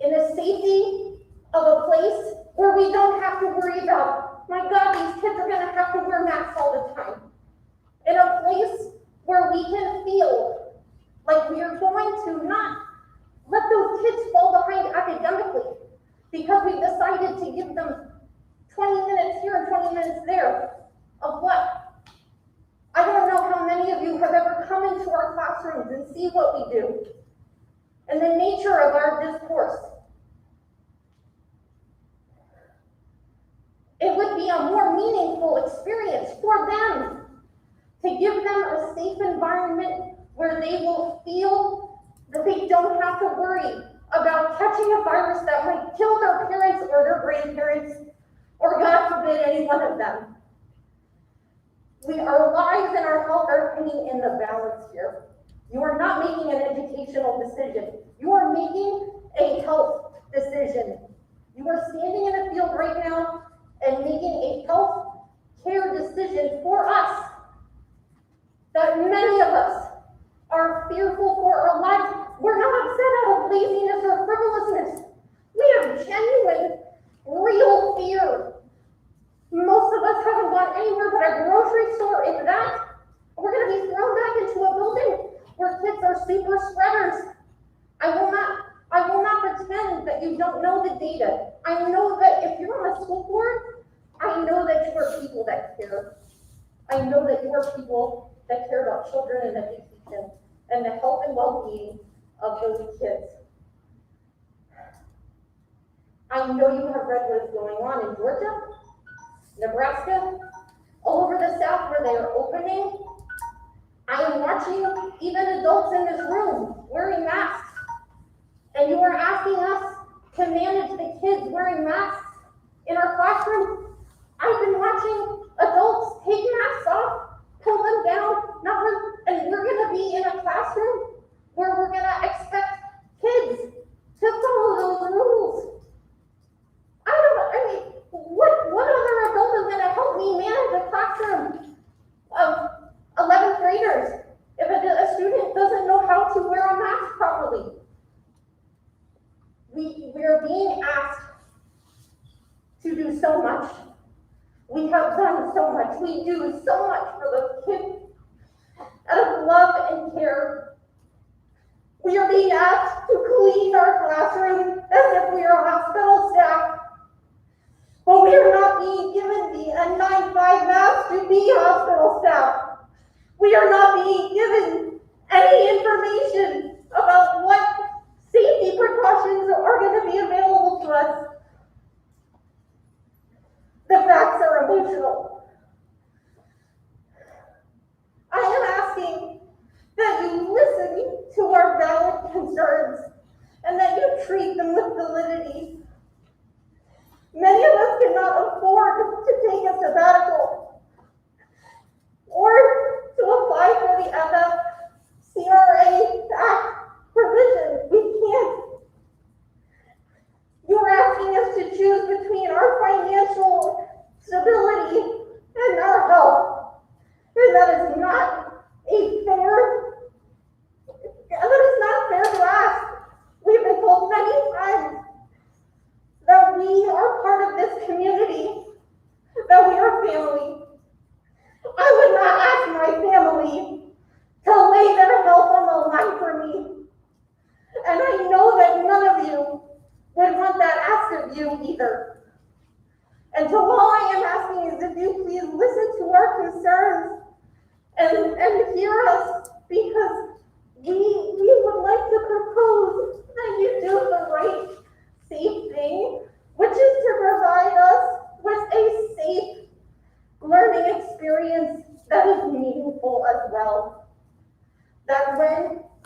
in the safety of a place where we don't have to worry about, my God, these kids are going to have to wear masks all the time. In a place where we can feel like we are going to not let those kids fall behind academically because we decided to give them 20 minutes here and 20 minutes there of what? I don't know how many of you have ever come into our classrooms and see what we do and the nature of our discourse. It would be a more meaningful experience for them to give them a safe environment where they will feel that they don't have to worry about catching a virus that might kill their parents or their grandparents, or God forbid, any one of them. Our lives and our health are hanging in the balance here. You are not making an educational decision. You are making a health decision. You are standing in a field right now and making a health care decision for us that many of us are fearful for our lives. We're not upset out of laziness or frivolousness. We have genuine, real fear. Most of us haven't gone anywhere but a grocery store, if that. We're going to be thrown back into a building where kids are super spreaders. I will not pretend that you don't know the data. I know that if you're on a school board, I know that you are people that care. I know that you are people that care about children and education and the health and well-being of those kids. I know you have read what is going on in Georgia, Nebraska, all over the South where they are opening. I am watching even adults in this room wearing masks. And you are asking us to manage the kids wearing masks in our classroom. I've been watching adults take masks off, pull them down, and we're going to be in a classroom where we're going to expect kids to follow those rules. What other adult is going to help me manage a classroom of 11th graders if a student doesn't know how to wear a mask properly? We are being asked to do so much. We have done so much. We do so much for the kids out of love and care. We are being asked to clean our classroom as if we are hospital staff. But we are not being given the N95 mask to be hospital staff. We are not being given any information about what safety precautions are going to be available to us.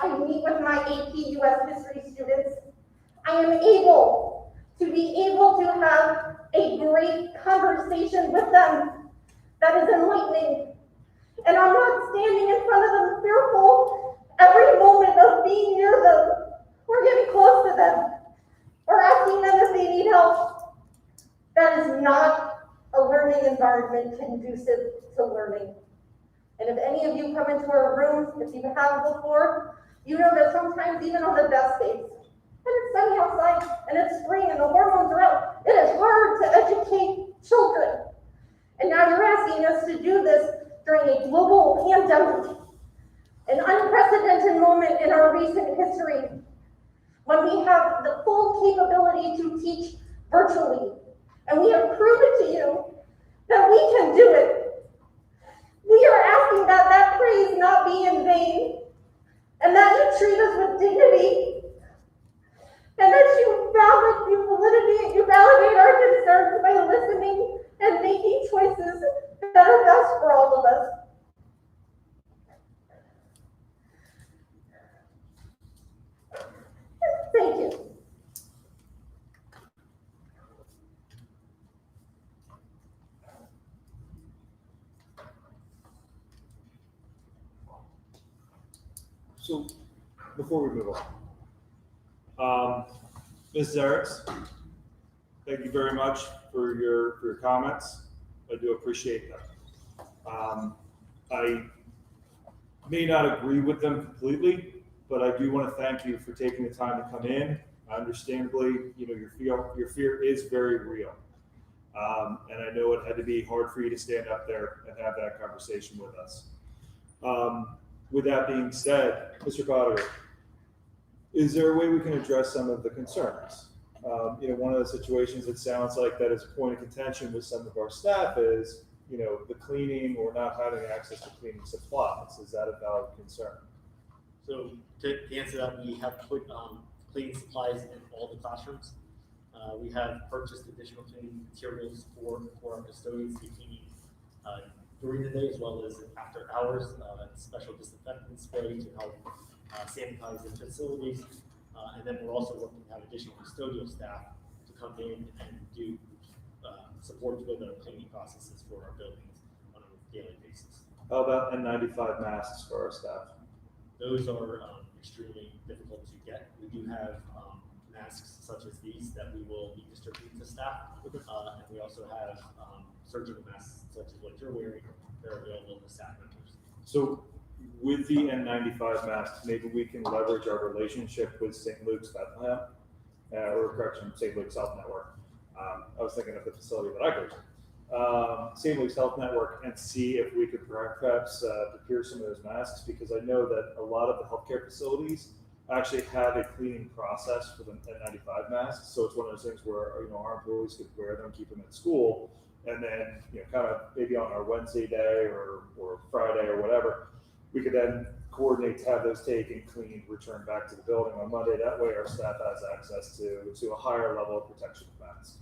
I meet with my AP US history students, I am able to have a great conversation with them that is enlightening. And I'm not standing in front of them fearful every moment of being near them or getting close to them or asking them if they need help. That is not a learning environment conducive to learning. And if any of you come into our rooms, if you have before, you know that sometimes even on the best days, and it's sunny outside, and it's spring, and the hormones are out, it is hard to educate children. And now you're asking us to do this during a global pandemic, an unprecedented moment in our recent history, when we have the full capability to teach virtually. And we have proven to you that we can do it. We are asking that that praise not be in vain, and that you treat us with dignity, and that you validate our concerns by listening and making choices that are best for all of us. Thank you. So, before we move on, Ms. Zareks, thank you very much for your comments. I do appreciate them. I may not agree with them completely, but I do want to thank you for taking the time to come in. Understandably, your fear is very real. And I know it had to be hard for you to stand up there and have that conversation with us. With that being said, Mr. Potter, is there a way we can address some of the concerns? One of the situations it sounds like that is a point of contention with some of our staff is, the cleaning or not having access to cleaning supplies. Is that a valid concern? So to answer that, we have put cleaning supplies in all the classrooms. We have purchased additional cleaning materials for our custodians to be cleaning during the day as well as after hours. Special disinfectant spray to help sanitize the facilities. And then we're also working to have additional custodial staff to come in and do support with the cleaning processes for our buildings on a daily basis. How about N95 masks for our staff? Those are extremely difficult to get. We do have masks such as these that we will be distributing to staff. And we also have surgical masks such as what you're wearing. They're available to staff members. So with the N95 masks, maybe we can leverage our relationship with St. Luke's Bethlehem, St. Luke's Health Network. I was thinking of the facility that I go to. St. Luke's Health Network, and see if we could perhaps procure some of those masks, because I know that a lot of the healthcare facilities actually have a cleaning process for the N95 masks. So it's one of those things where our employees could wear them, keep them at school, and then kind of maybe on our Wednesday day or Friday or whatever, we could then coordinate to have those taken, cleaned, returned back to the building on Monday. That way our staff has access to a higher level of protection of masks.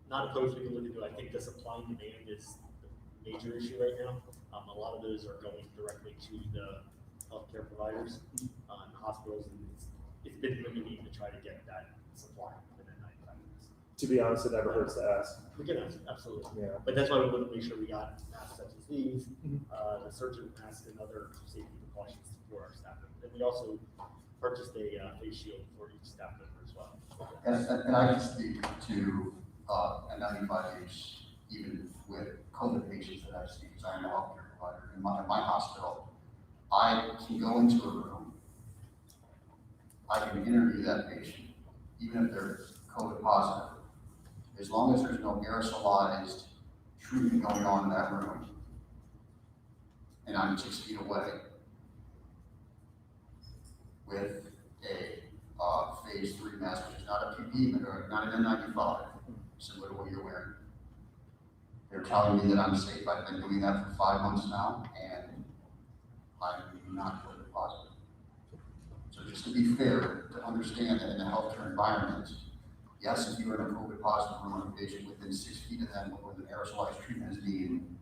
Not opposed, we can look into. I think the supply and demand is the major issue right now. A lot of those are going directly to the healthcare providers and the hospitals, and it's been limiting to try to get that supply within that 95 minutes. To be honest, it never hurts to ask. We can ask, absolutely. Yeah. But that's why we want to make sure we got masks such as these, the surgical masks and other safety precautions for our staff. And we also purchased a face shield for each staff member as well. And I can speak to N95 use even with COVID patients that I've seen, because I'm a healthcare provider. In my hospital, I can go into a room, I can interview that patient, even if they're COVID positive, as long as there's no aerosolized treatment going on in that room, and I'm 6 feet away with a phase 3 mask, which is not a PPE, or not an N95, similar to what you're wearing. They're telling me that I'm safe. I've been doing that for 5 months now, and I'm not COVID positive. So just to be fair, to understand that in the healthcare environment, yes, if you're in a COVID positive room with a patient within 6 feet of them, with an aerosolized treatment is being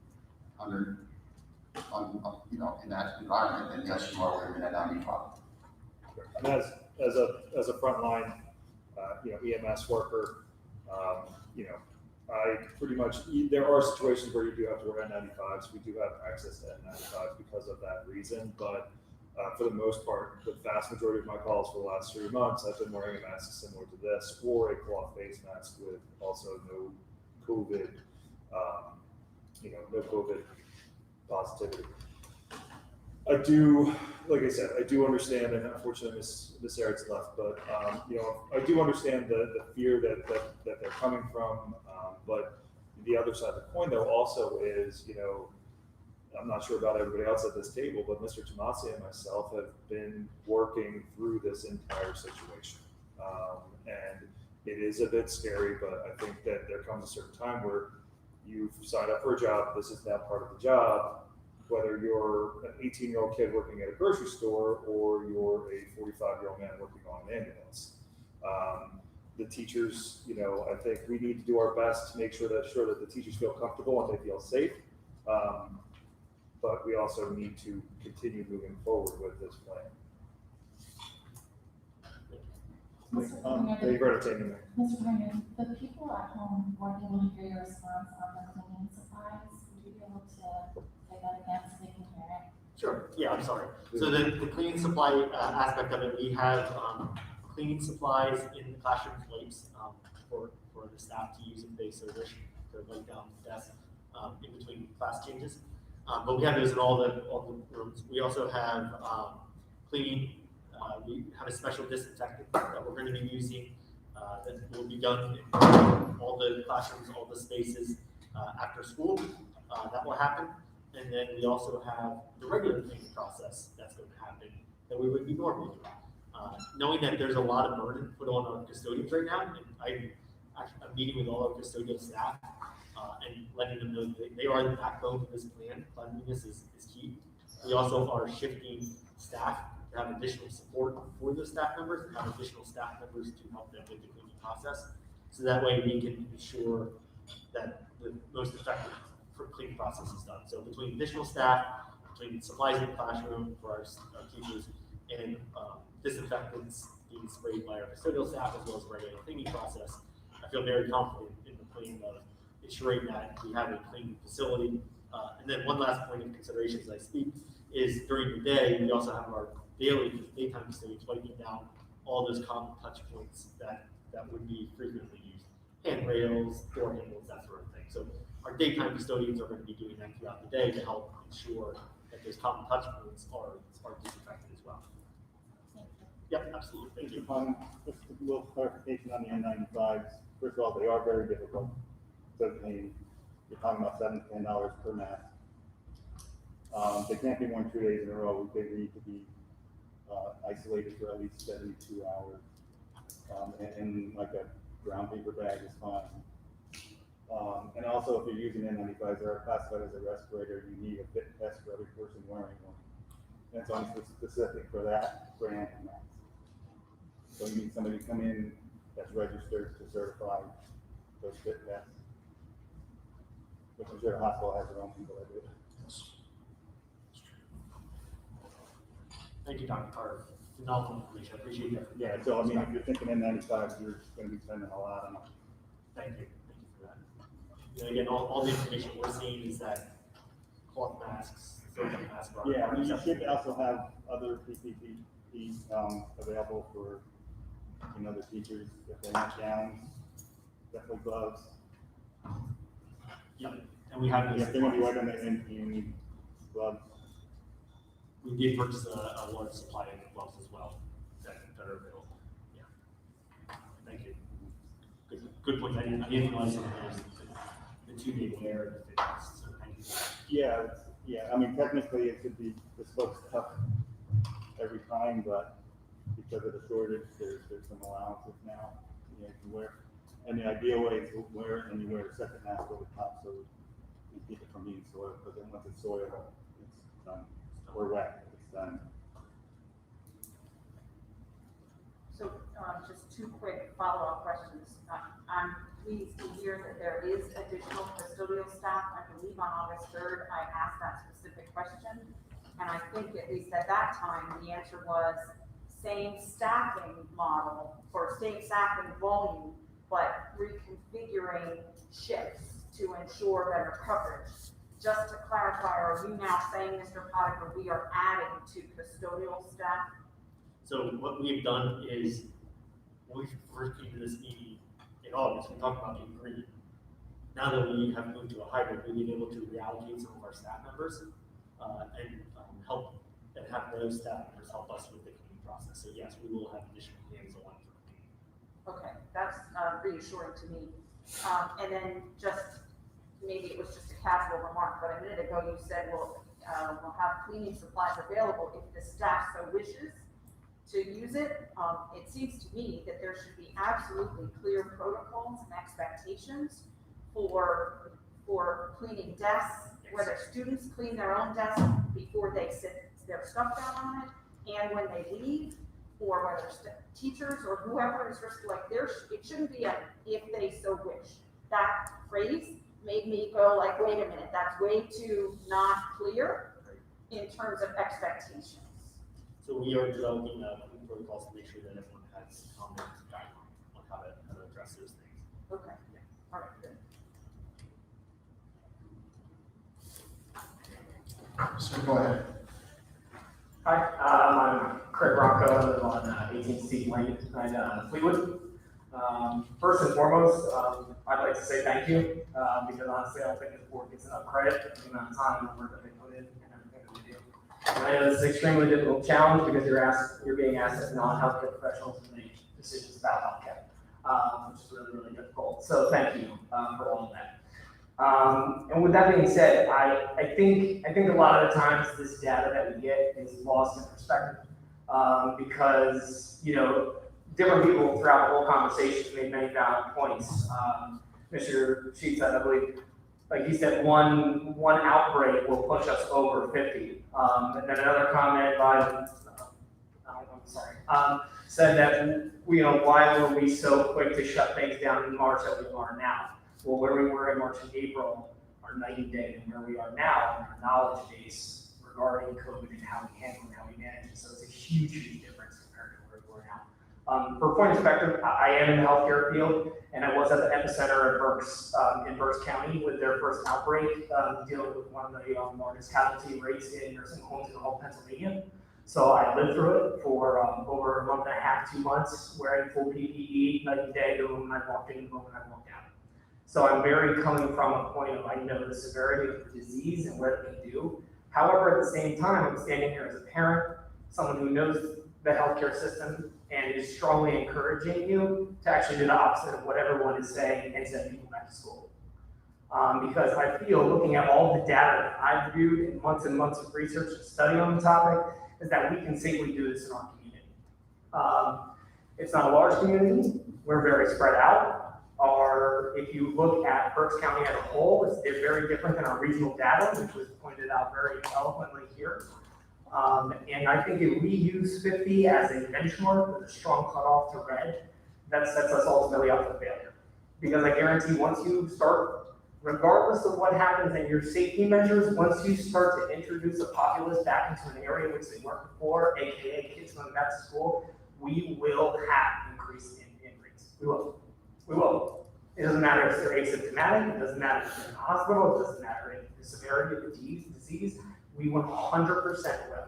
in that environment, then yes, you are wearing an N95. And as a frontline, EMS worker, I pretty much, there are situations where you do have to wear N95s. We do have access to N95s because of that reason, but for the most part, the vast majority of my calls for the last 3 months, I've been wearing a mask similar to this, or a cloth face mask with also no COVID, no COVID positivity. I do, like I said, I do understand, and unfortunately Miss Eric's left, but I do understand the fear that they're coming from. But the other side of the coin, though, also is, I'm not sure about everybody else at this table, but Mr. Tomasi and myself have been working through this entire situation. And it is a bit scary, but I think that there comes a certain time where you've signed up for a job, this is now part of the job, whether you're an 18-year-old kid working at a grocery store or you're a 45-year-old man working on an ambulance. The teachers, I think we need to do our best to make sure that the teachers feel comfortable and they feel safe. But we also need to continue moving forward with this plan. Thank you for entertaining me. Mr. Brandon, the people at home weren't able to hear your response on the cleaning supplies. Would you be able to say that again so they can hear it? Sure, yeah, I'm sorry. So the cleaning supply aspect of it, we have cleaning supplies in the classroom plates for the staff to use if they so wish to lay down the desk in between class changes. But we have those in all the rooms. We also have cleaning. We have a special disinfectant that we're going to be using that will be done in all the classrooms, all the spaces after school. That will happen. And then we also have the regular cleaning process that's going to happen that we would be normally doing. Knowing that there's a lot of burden put on our custodians right now, and I'm meeting with all our custodial staff and letting them know that they are the backbone of this plan. Cleanliness is key. We also are shifting staff to have additional support for those staff members and have additional staff members to help them with the cleaning process. So that way we can ensure that the most effective cleaning process is done. So between additional staff, between supplies in the classroom for our teachers, and disinfectants being sprayed by our custodial staff as well as regular cleaning process, I feel very confident in the plan of ensuring that we have a clean facility. And then one last point of consideration as I speak is during the day, we also have our daytime custodians wiping down all those common touch points that would be frequently used. Handrails, door handles, that sort of thing. So our daytime custodians are going to be doing that throughout the day to help ensure that those common touch points are disinfected as well. Yep, absolutely. Thank you. Just a little clarification on the N95s. First of all, they are very difficult to obtain. You're talking about $7 to $10 per mask. They can't be worn 2 days in a row. They need to be isolated for at least 72 hours. And like a brown paper bag is fine. And also, if you're using N95s, they are classified as a respirator. You need a fit test for every person wearing one. And it's only specific for that brand and mask. So you need somebody to come in that's registered to certify those fit tests. Which I'm sure the hospital has their own people that do it. Thank you, Dr. Carter. Phenomenal information. I appreciate that. Yeah, so I mean, if you're thinking N95s, you're going to be spending a lot on them. Thank you. Thank you for that. And again, all the information we're seeing is that cloth masks, surgical masks are. Yeah, I mean, you should also have other PPE available for the teachers if they want gowns, definitely gloves. Yeah, and we have. Yeah, if they're going to be wearing them, you need gloves. We did purchase a large supply of gloves as well that are available. Yeah. Thank you. Good point. I didn't realize some of those, the 2 day wear and the fitness. So thank you. Yeah. I mean, technically it should be supposed to cover every time, but because of the shortage, there's some allowances now. You can wear, and the ideal way is to wear it and you wear a second mask over top so you keep it from being soiled. But then once it's soiled, it's done. Or wet, it's done. So just 2 quick follow-up questions. I'm pleased to hear that there is additional custodial staff. I believe on August 3rd, I asked that specific question. And I think at least at that time, the answer was same staffing model or same staffing volume, but reconfiguring shifts to ensure better coverage. Just to clarify, are you now saying, Mr. Potiker, we are adding to custodial staff? So what we've done is, when we first came to this meeting in August, we talked about being green. Now that we have moved to a hybrid, we've been able to reallocate some of our staff members and help and have those staff members help us with the cleaning process. So yes, we will have additional hands on for cleaning. Okay, that's reassuring to me. And then just, maybe it was just a casual remark, but a minute ago you said, well, we'll have cleaning supplies available if the staff so wishes to use it. It seems to me that there should be absolutely clear protocols and expectations for cleaning desks, whether students clean their own desk before they sit their stuff down on it, and when they leave, or whether teachers or whoever is like it shouldn't be a if they so wish. That phrase made me go like, wait a minute, that's way too not clear in terms of expectations. So we are developing protocols to make sure that everyone has common guidelines on how to address those things. Okay, all right, good. So go ahead. Hi, I'm Craig Rocco. I live on 18th Steve Lane in Fleetwood. First and foremost, I'd like to say thank you because honestly, I don't think this board gets enough credit for the amount of time and work that they put in and everything that they do. And I know this is an extremely difficult challenge because you're being asked as non-healthcare professionals to make decisions about healthcare, which is really, really difficult. So thank you for all of that. And with that being said, I think a lot of the times this data that we get is lost in perspective because, you know, different people throughout the whole conversation made many valid points. Mr. Sheets said, I believe, like he said, one outbreak will push us over 50. And then another comment by, said that, you know, why were we so quick to shut things down in March that we are now? Well, where we were in March and April are night and day, and where we are now in our knowledge base regarding COVID and how we handle and how we manage it. So it's a huge, huge difference compared to where we are now. For point of perspective, I am in the healthcare field, and I was at the epicenter in Berks County with their first outbreak, dealing with one of the largest casualty rates in nursing homes in all of Pennsylvania. So I lived through it for over a month and a half, 2 months, wearing full PPE night and day, the moment I walked in, the moment I walked out. So I'm very coming from a point of, I know the severity of the disease and what it can do. However, at the same time, I'm standing here as a parent, someone who knows the healthcare system and is strongly encouraging you to actually do the opposite of what everyone is saying and send people back to school. Because I feel, looking at all the data that I've reviewed and months of research and study on the topic, is that we can safely do this in our community. It's not a large community, we're very spread out. If you look at Berks County as a whole, it's very different than our regional data, which was pointed out very eloquently here. And I think if we use 50 as a benchmark with a strong cutoff to red, that sets us ultimately up for failure. Because I guarantee once you start, regardless of what happens in your safety measures, once you start to introduce a populace back into an area which they weren't before, AKA kids going back to school, we will have increase in rates. We will. We will. It doesn't matter if they're asymptomatic, it doesn't matter if they're in the hospital, it doesn't matter if the severity of the disease, we 100% will.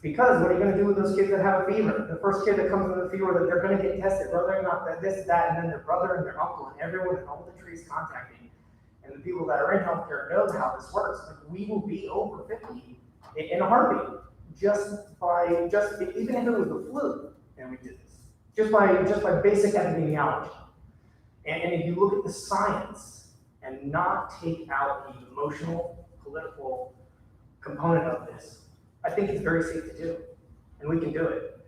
Because what are you going to do with those kids that have a fever? The first kid that comes with a fever, that they're going to get tested, whether or not that this, that, and then their brother and their uncle and everyone and all the trees contacting. And the people that are in healthcare know how this works. Like, we will be over 50 in a heartbeat, even if it was the flu, and we did this, just by basic epidemiology. And if you look at the science and not take out the emotional, political component of this, I think it's very safe to do, and we can do it.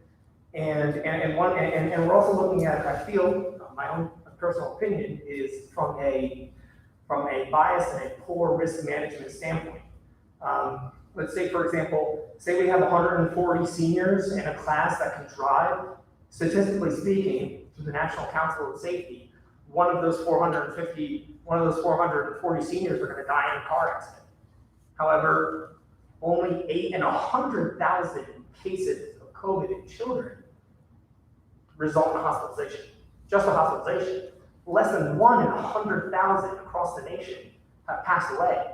And we're also looking at, I feel, my own personal opinion is from a bias and a poor risk management standpoint. Let's say, for example, say we have 140 seniors in a class that can drive. Statistically speaking, through the National Council of Safety, one of those 440 seniors are going to die in a car accident. However, only 8 in 100,000 cases of COVID in children result in hospitalization. Just a hospitalization. Less than 1 in 100,000 across the nation have passed away.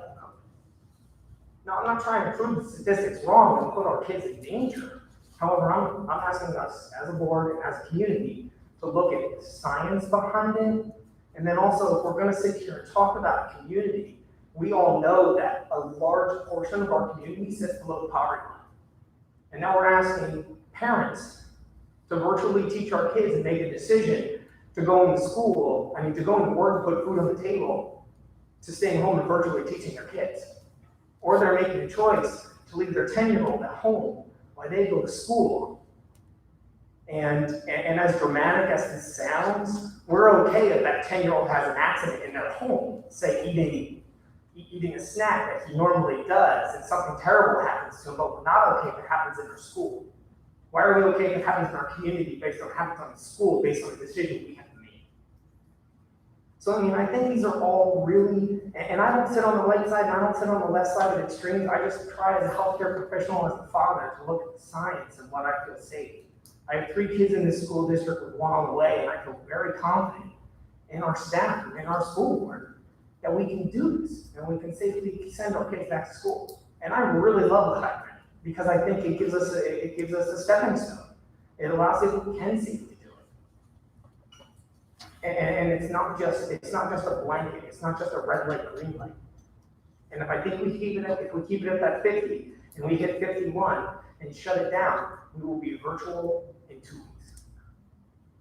Now, I'm not trying to prove the statistics wrong and put our kids in danger. However, I'm asking us as a board and as a community to look at the science behind it. And then also, if we're going to sit here and talk about community, we all know that a large portion of our community sits below the poverty line. And now we're asking parents to virtually teach our kids and make a decision to go into school, to go into work and put food on the table, to staying home and virtually teaching their kids. Or they're making a choice to leave their 10-year-old at home while they go to school. And as dramatic as this sounds, we're okay if that 10-year-old has an accident in their home, say eating a snack that he normally does, and something terrible happens to him, but we're not okay if it happens in our school. Why are we okay if it happens in our community based on what happens on the school, based on the decision we have to make? So, I think these are all really, and I don't sit on the right side, and I don't sit on the left side of the extremes. I just try as a healthcare professional, as a father, to look at the science and what I feel safe. I have 3 kids in this school district with 1 on the way, and I feel very confident in our staff and in our school board that we can do this, and we can safely send our kids back to school. And I really love the hybrid, because I think it gives us a stepping stone. It allows people who can safely do it. And it's not just a blanket. It's not just a red light, green light. And if I think if we keep it at that 50 and we hit 51 and shut it down, we will be virtual in 2 weeks.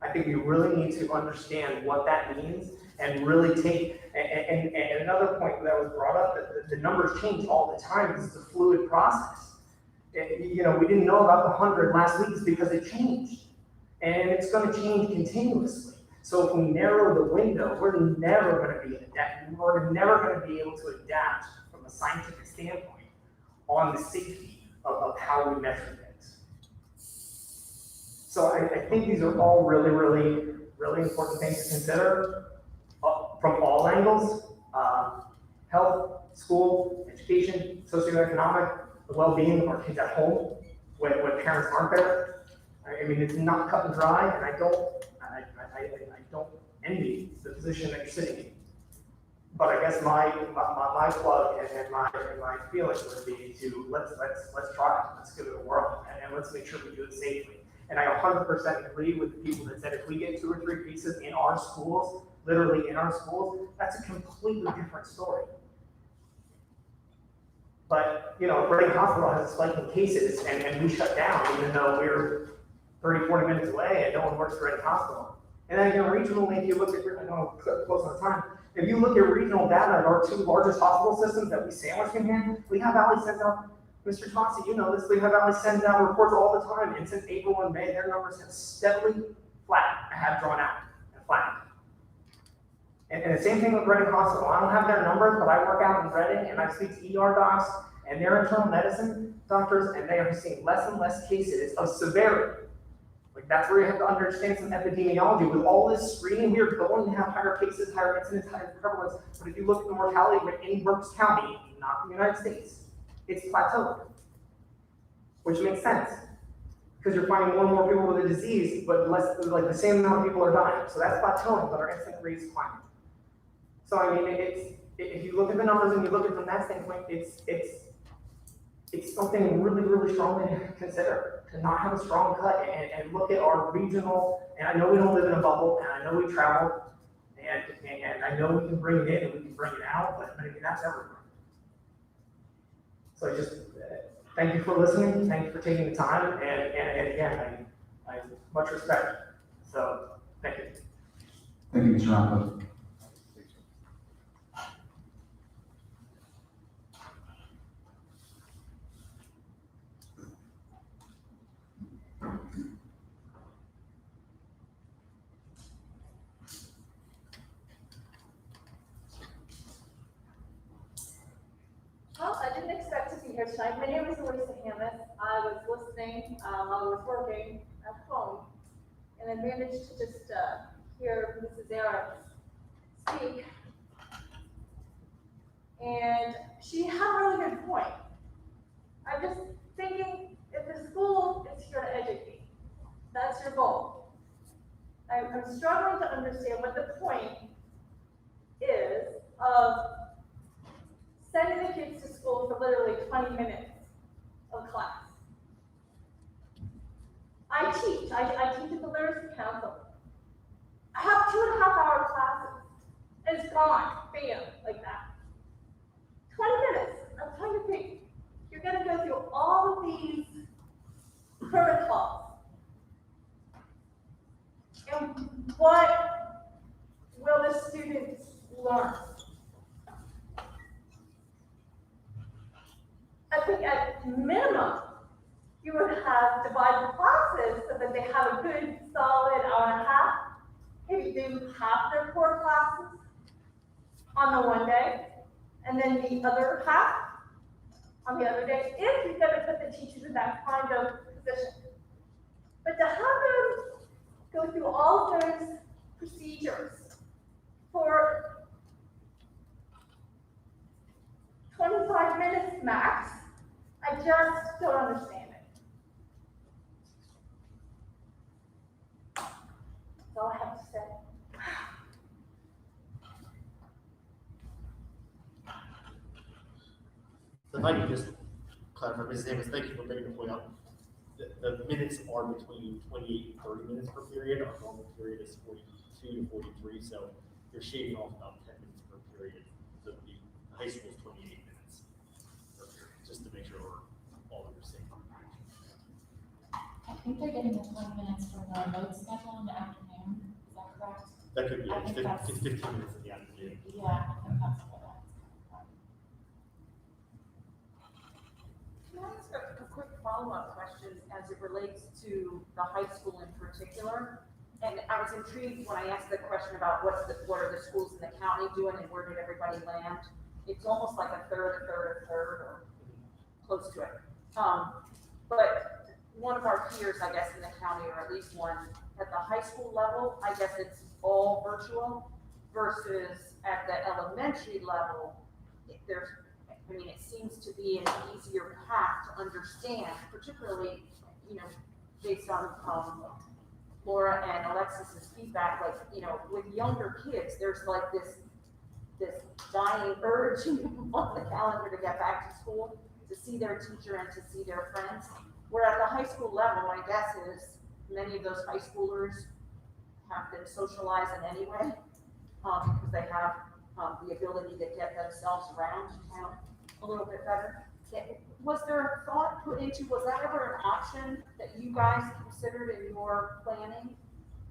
I think we really need to understand what that means and really take. And another point that was brought up, that the numbers change all the time because it's a fluid process. We didn't know about the 100 last week because it changed, and it's going to change continuously. So if we narrow the window, we're never going to be able to adapt from a scientific standpoint on the safety of how we measure things. So I think these are all really, really, really important things to consider from all angles: health, school, education, socioeconomic, the well-being of our kids at home when parents aren't there. It's not cut and dry, and I don't envy the position that you're sitting in. But I guess my plug and my feeling would be to let's try it, let's give it a whirl, and let's make sure we do it safely. And I 100% agree with the people that said if we get 2 or 3 cases in our schools, literally in our schools, that's a completely different story. But, if Reading Hospital has a spike in cases and we shut down, even though we're 30, 40 minutes away and no one works for Reading Hospital. And then again, regionally, if you look at, I know I'm close on time, if you look at regional data at our 2 largest hospital systems that we sandwich in here, Lehigh Valley sends out, Mr. Tossi, you know this, Lehigh Valley sends out reports all the time, and since April and May, their numbers have steadily drawn out and flattened. And the same thing with Reading Hospital. I don't have their numbers, but I work out in Reading, and I speak to ER docs and their internal medicine doctors, and they are seeing less and less cases of severity. That's where you have to understand some epidemiology. With all this screening, we are going to have higher cases, higher incidence, higher prevalence. But if you look at the mortality rate in Berks County, not the United States, it's plateaued, which makes sense because you're finding more and more people with the disease, but the same amount of people are dying. So that's plateauing, but our incidence rate is climbing. So if you look at the numbers and you look at it from that standpoint, it's something really, really strongly to consider, to not have a strong cut and look at our regional, and I know we don't live in a bubble, and I know we travel, and I know we can bring it in and we can bring it out, but that's everywhere. So just thank you for listening, thank you for taking the time, and again, I have much respect. So thank you. Thank you, Mr. Rocco. Well, I didn't expect to be here tonight. My name is Elisa Hammett. I was listening while I was working at home, and I managed to just hear Mrs. Eric speak. And she had a really good point. I'm just thinking, if the school is here to educate, that's your goal. I'm struggling to understand what the point is of sending the kids to school for literally 20 minutes of class. I teach at the literacy council. I have 2.5-hour classes. It's gone, bam, like that. 20 minutes, I'm trying to think. You're gonna go through all of these protocols. And what will the students learn? I think at minimum, you would have divided classes so that they have a good solid hour and a half. Maybe do half their core classes on the one day, and then the other half on the other day, if you're gonna put the teachers in that kind of position. But to have them go through all of those procedures for 25 minutes max, I just don't understand it. That's all I have to say. So if I could just clarify, Mrs. Amos, thank you for bringing the point up. The minutes are between 28 and 30 minutes per period. Our normal period is 42 to 43, so you're shaving off about 10 minutes per period. So the high school is 28 minutes per period, just to make sure we're all on the same page. I think they're getting the 20 minutes from the remote schedule in the afternoon, is that correct? That could be, I think that's- it's 15 minutes in the afternoon. Yeah, I think that's what that's. Can I ask a quick follow-up question as it relates to the high school in particular? And I was intrigued when I asked the question about what are the schools in the county doing and where did everybody land? It's almost like a third, or close to it. But one of our peers, I guess, in the county, or at least one, at the high school level, I guess it's all virtual, versus at the elementary level, it seems to be an easier path to understand, particularly, based on Laura and Alexis's feedback, with younger kids, there's like this dying urge on the calendar to get back to school, to see their teacher and to see their friends. Where at the high school level, my guess is many of those high schoolers have been socializing anyway, because they have the ability to get themselves around town a little bit better. Was there a thought put into, was that ever an option that you guys considered in your planning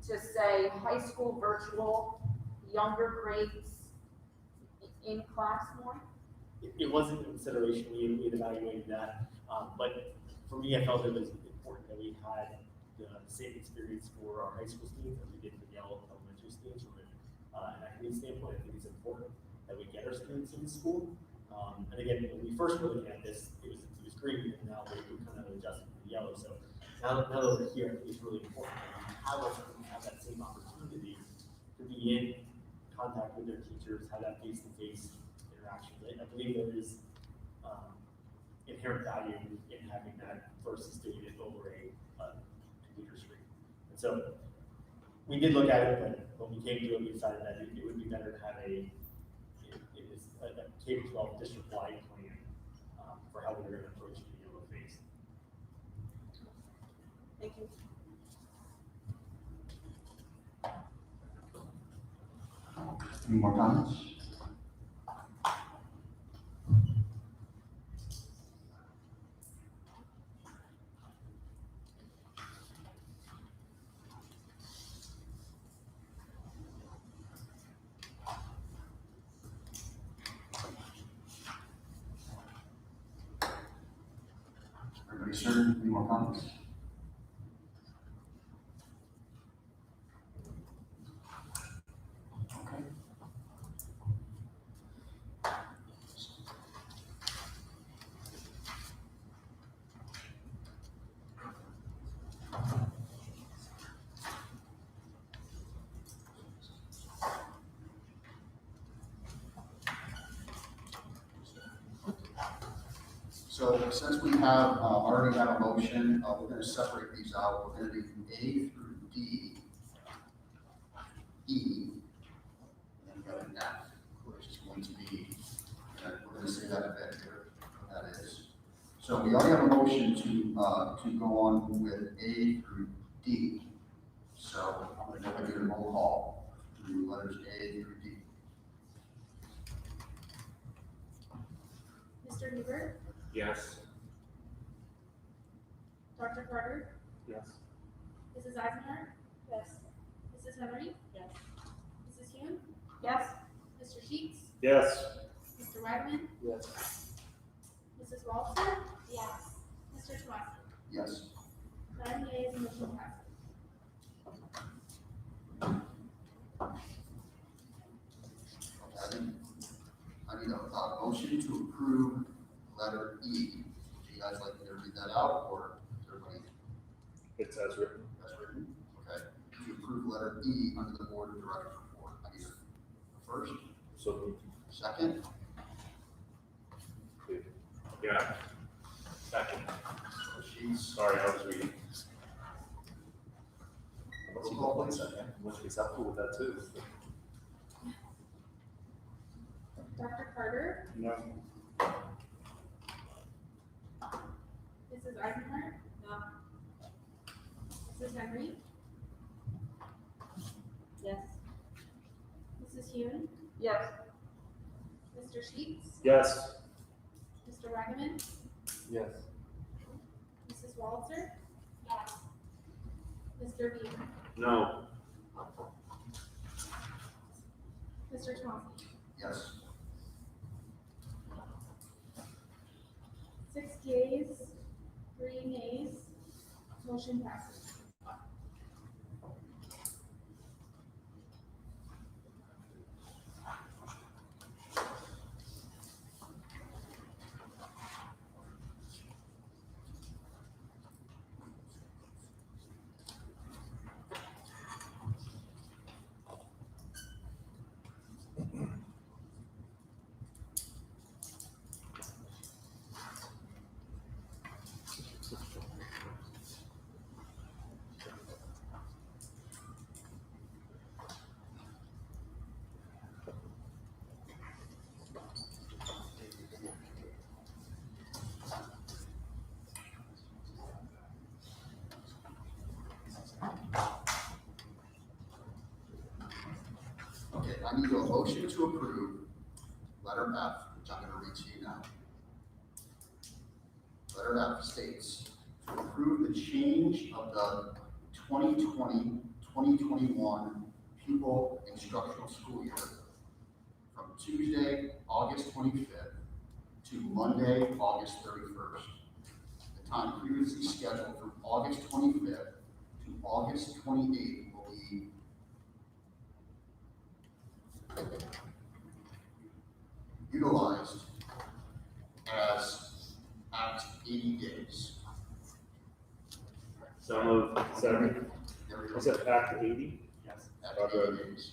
to say high school virtual, younger grades in class more? It wasn't a consideration, we evaluated that, but for me, I felt it was important that we had the same experience for our high school students as we did for the elementary students from an academic standpoint. I think it's important that we get our students into school. And again, when we first were looking at this, it was green, and now we're kind of adjusting to the yellow. So now that we're here, I think it's really important that we have our students have that same opportunity to be in contact with their teachers, have that face-to-face interaction. I believe there is inherent value in having that versus doing it over a computer screen. And so we did look at it, but when we came to it, we decided that it would be better to have a K-12 district-wide plan for how we're going to approach the yellow phase. Thank you. Any more comments? Everybody sure? Any more comments? Okay. So since we have, already have a motion, we're gonna separate these out. We're gonna do A through D, E, and then go to F, which is going to be, we're gonna say that a bit here, what that is. So we already have a motion to go on with A through D. So I'm gonna do a roll call through letters A through D. Mr. Hubert, Yes. Dr. Carter, Yes. Mrs. Eisenhart? Yes. Mrs. Henry? Yes. Mrs. Hume? Yes? Mr. Sheets? Yes. Mr. Wagman? Yes. Mrs. Walter? Yes. Mr. Twasi? Yes. 9 yeas, motion passes. Okay. I need a motion to approve letter E. Would you guys like me to read that out, or is everybody It's as written. as written? Okay. To approve letter E under the board of directors report. I need a first, So moved. second, Yeah. Second. Sheets. Sorry, I was reading. Roll call, please. Must be acceptable with that too. Dr. Carter? No. Mrs. Eisenhart? No. Mrs. Henry? Yes. Mrs. Hume? Yes. Mr. Sheets? Yes. Mr. Wagman? Yes. Mrs. Walter? Yes. Mr. Beaver? No. Mr. Twomsey? Yes. 6 yeas, 3 nays, motion passes. Okay, I need a motion to approve letter F, which I'm gonna read to you now. Letter F states, to approve the change of the 2020-2021 pupil instructional school year from Tuesday, August 25th to Monday, August 31st. The time previously scheduled from August 25th to August 28th will be utilized as at 80 days. So moved. Second. There we go. Is it Act 80? Yes. At 80 days.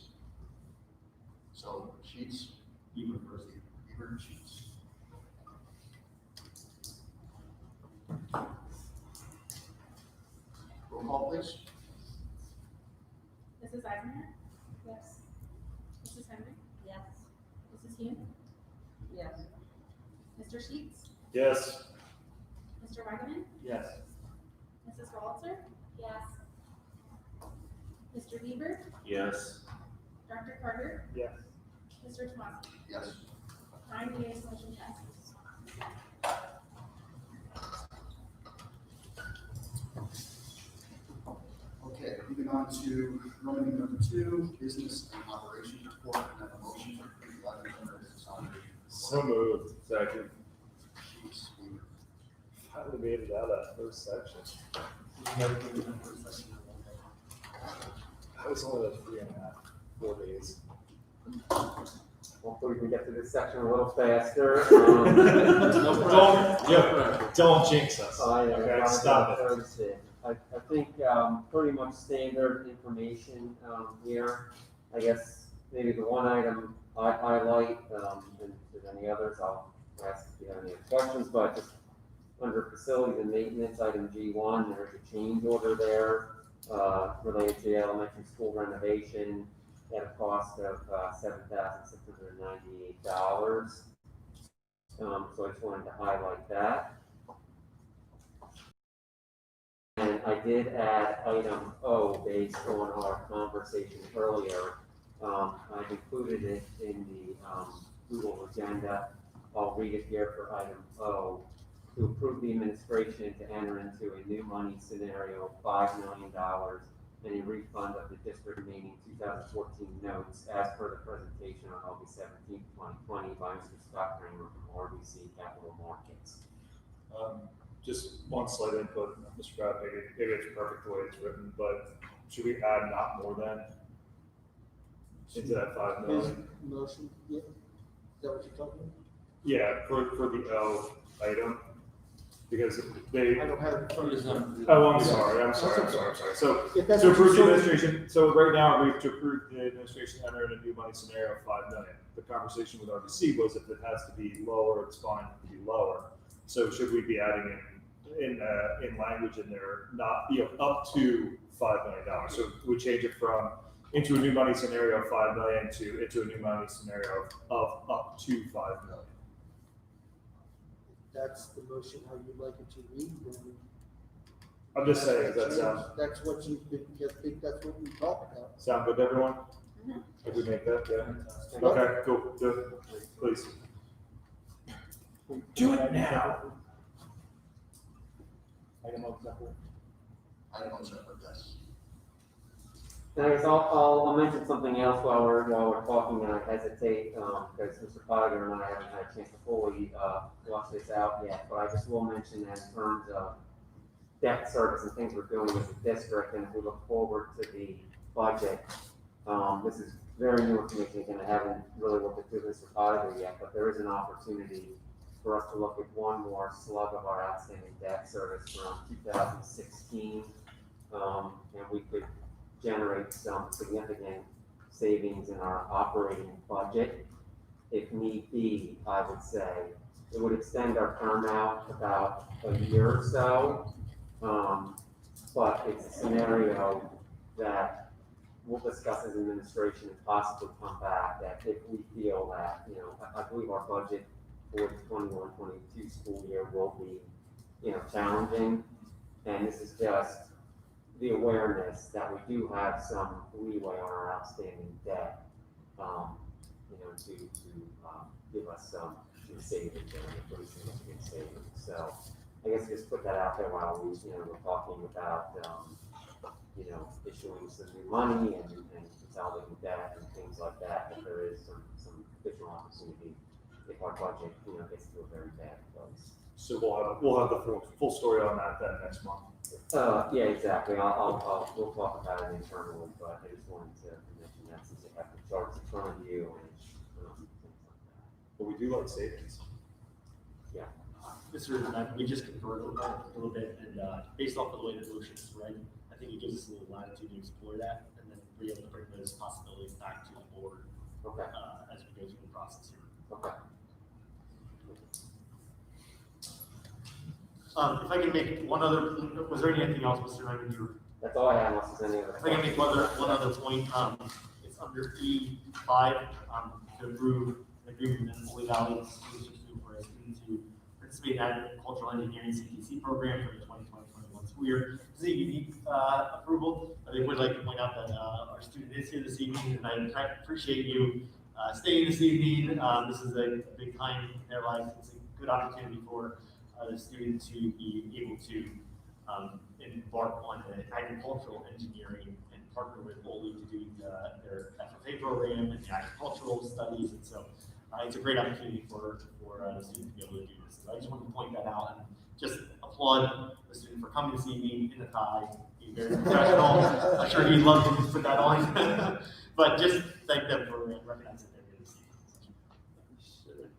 So Sheets, Beaver first, Beaver and Sheets. Roll call, please. Mrs. Eisenhart? Yes. Mrs. Henry? Yes. Mrs. Hume? Yes. Mr. Sheets? Yes. Mr. Wagman? Yes. Mrs. Walter? Yes. Mr. Beaver? Yes. Dr. Carter? Yes. Mr. Twomsey? Yes. 9 yeas, motion passes. Okay, moving on to Roman number 2, business and operations report, and a motion to approve the items under business operations. So moved. Second. Sheets, Beaver. Finally made it out of that first section. That was only like 3.5, 4 days. Hopefully we can get to this section a little faster. Don't jinx us. Okay, Stop it. I think, pretty much standard information, here. I guess maybe the one item I highlight, and if there's any others, I'll ask if you have any questions, but just Under facilities and maintenance, item G1, there is a change order there, related to the elementary school renovation at a cost of, $7,698. So I just wanted to highlight that. And I did add item O based on our conversation earlier. I've included it in the, Google agenda. I'll read it here for item O. To approve the administration to enter into a new money scenario of $5 million and a refund of the district remaining 2014 notes as per the presentation on August 17, 2020 by Mr. Scott Kramer from RBC Capital Markets. Just one slight input, Mr. Pratt, maybe it's perfect the way it's written, but should we add not more than into that 5 million? Motion, yeah. Is that what you're talking about? Yeah, for the O item, because they. I don't have it in front of me. Oh, I'm sorry. So, If that's to what approve the you're saying- administration, so right now, we've to approve the administration to enter in a new money scenario of 5 million. The conversation with RBC was if it has to be lower, it's fine to be lower. So should we be adding in language in there, not, up to $5 million? So we change it from into a new money scenario of 5 million to into a new money scenario of up to 5 million. That's the motion, how you'd like it to read, then. I'm just saying, that sounds, That's what you've been, I think that's what we talked about. sound good to everyone? If we make that, yeah. Okay, cool, do it, please. Do it now. Item on separate, yes. And I guess I'll mention something else while we're talking, and I hesitate, because Mr. Potter and I haven't had a chance to fully, flush this out yet, but I just will mention that in terms of debt service and things we're doing as a district, and if we look forward to the budget, this is very new information, and I haven't really looked at Mr. Potter yet, but there is an opportunity for us to look at one more slug of our outstanding debt service from 2016, and we could generate some significant savings in our operating budget. If need be, I would say. It would extend our term out about a year or so, but it's a scenario that we'll discuss as administration and possibly come back that if we feel that, I believe our budget for the 21-22 school year will be, challenging, and this is just the awareness that we do have some leeway on our outstanding debt, to give us some savings and pretty significant savings. So I guess just put that out there while we, we're talking about, issuing some new money and consolidating debt and things like that, that there is some additional opportunity if our budget, gets to a very bad place. So we'll have the full story on that then next month. Yeah, exactly. We'll talk about it internally, but I just wanted to mention that since you have the charts in front of you and things like that. But we do like savings. Yeah. Mr. We just conferred a little bit, and based off of the way the motion is read, I think it gives us a little latitude to explore that, and then be able to bring those possibilities back to the board. Okay. As we go through the process here. Okay. If I can make one other, was there anything else, Mr. Nyman, you were? That's all I have, unless there's any other. If I can make one other point, it's under E5, to approve an agreement with Holy Valley School District for a student to participate in agricultural engineering CTC program for the 2020-21 school year. This is a unique approval. I would like to point out that our student is here this evening, and I appreciate you staying this evening. This is a big time in their life. It's a good opportunity for the student to be able to embark on an agricultural engineering and partner with Oli to do their FFA program and the agricultural studies. And so it's a great opportunity for the student to be able to do this. So I just wanted to point that out and just applaud the student for coming this evening in a tie, being very professional. I'm sure he'd love to put that on. But just thank them for recognizing that they're this evening.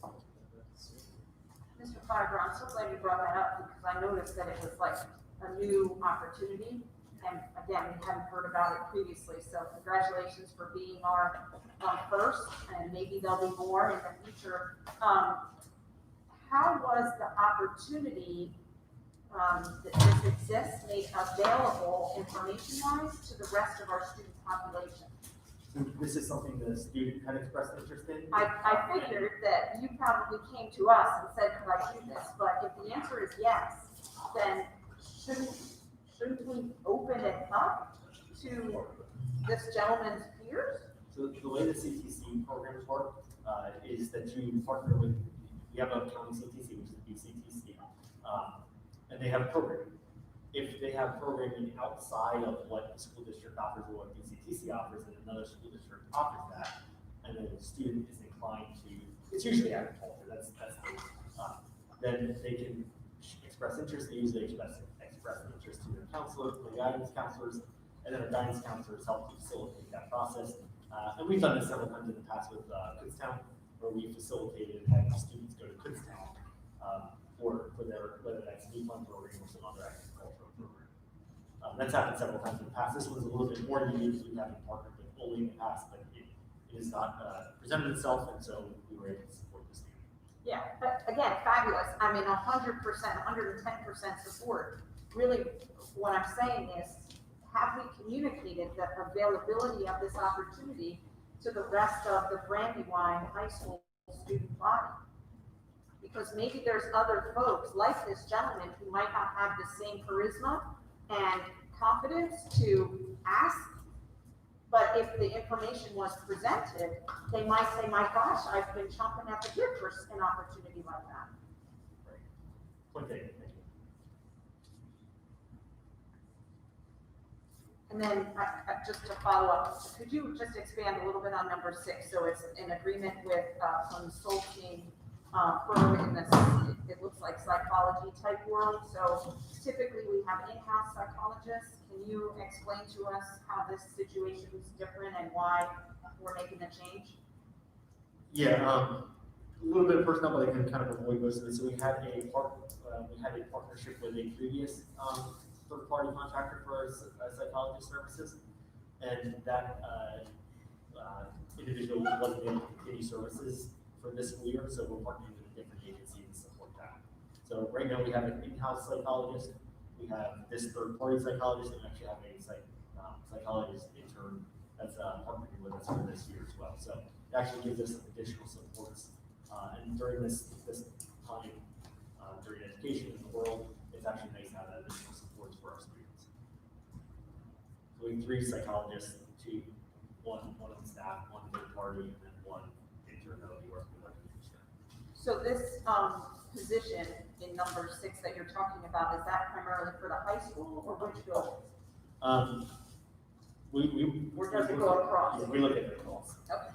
Mr. Fiber, I'm so glad you brought that up because I noticed that it was like a new opportunity. And again, we hadn't heard about it previously. So congratulations for being our first, and maybe there'll be more in the future. How was the opportunity that this exists, made available information-wise to the rest of our student population. So this is something the student had expressed interest in? I figured that you probably came to us and said, could I do this? But if the answer is yes, then shouldn't we open it up to this gentleman's peers? So the way the CTC programs work is that you partner with, we have a county CTC, which is the BCTC, and they have a program. If they have programming outside of what the school district offers or what BCTC offers, and another school district offers that, and then the student is inclined to, it's usually agriculture, that's then they can express interest. They usually express interest to their counselor, the guidance counselors, and then our guidance counselors help to facilitate that process. And we've done this several times in the past with Kutztown, where we facilitated having students go to Kutztown for their, whether that's new fund program or some other agricultural program. That's happened several times in the past. This one's a little bit more unique. We haven't partnered with Oli in the past, but it has not presented itself, and so we were able to support this student. Yeah, but again, fabulous. I mean, 100%, 110% support. Really, what I'm saying is, have we communicated the availability of this opportunity to the rest of the Brandywine High School student body? Because maybe there's other folks like this gentleman who might not have the same charisma and confidence to ask. But if the information was presented, they might say, my gosh, I've been chomping at the bit for an opportunity like that. Right. Point taken. Thank you. And then, just to follow up, could you just expand a little bit on number 6? So it's an agreement with consulting firm in this, it looks like psychology type world. So typically we have in-house psychologists. Can you explain to us how this situation is different and why we're making the change? Yeah, a little bit of personnel, but I can kind of avoid most of it. So we had a partnership with a previous third-party contractor for our psychologist services, and that individual wasn't able to continue services for this school year, so we're partnering with a different agency to support that. So right now we have an in-house psychologist, we have this third-party psychologist, and we actually have a psychologist intern that's partnering with us for this year as well. So it actually gives us some additional supports, and during this time, during education in the world, it's actually nice to have that additional supports for our students. So we have 3 psychologists, one on staff, one third party, and then one intern that will be working with our teacher. So this position in number 6 that you're talking about, is that primarily for the high school or which building? Where does it go across? We look at it across. Okay.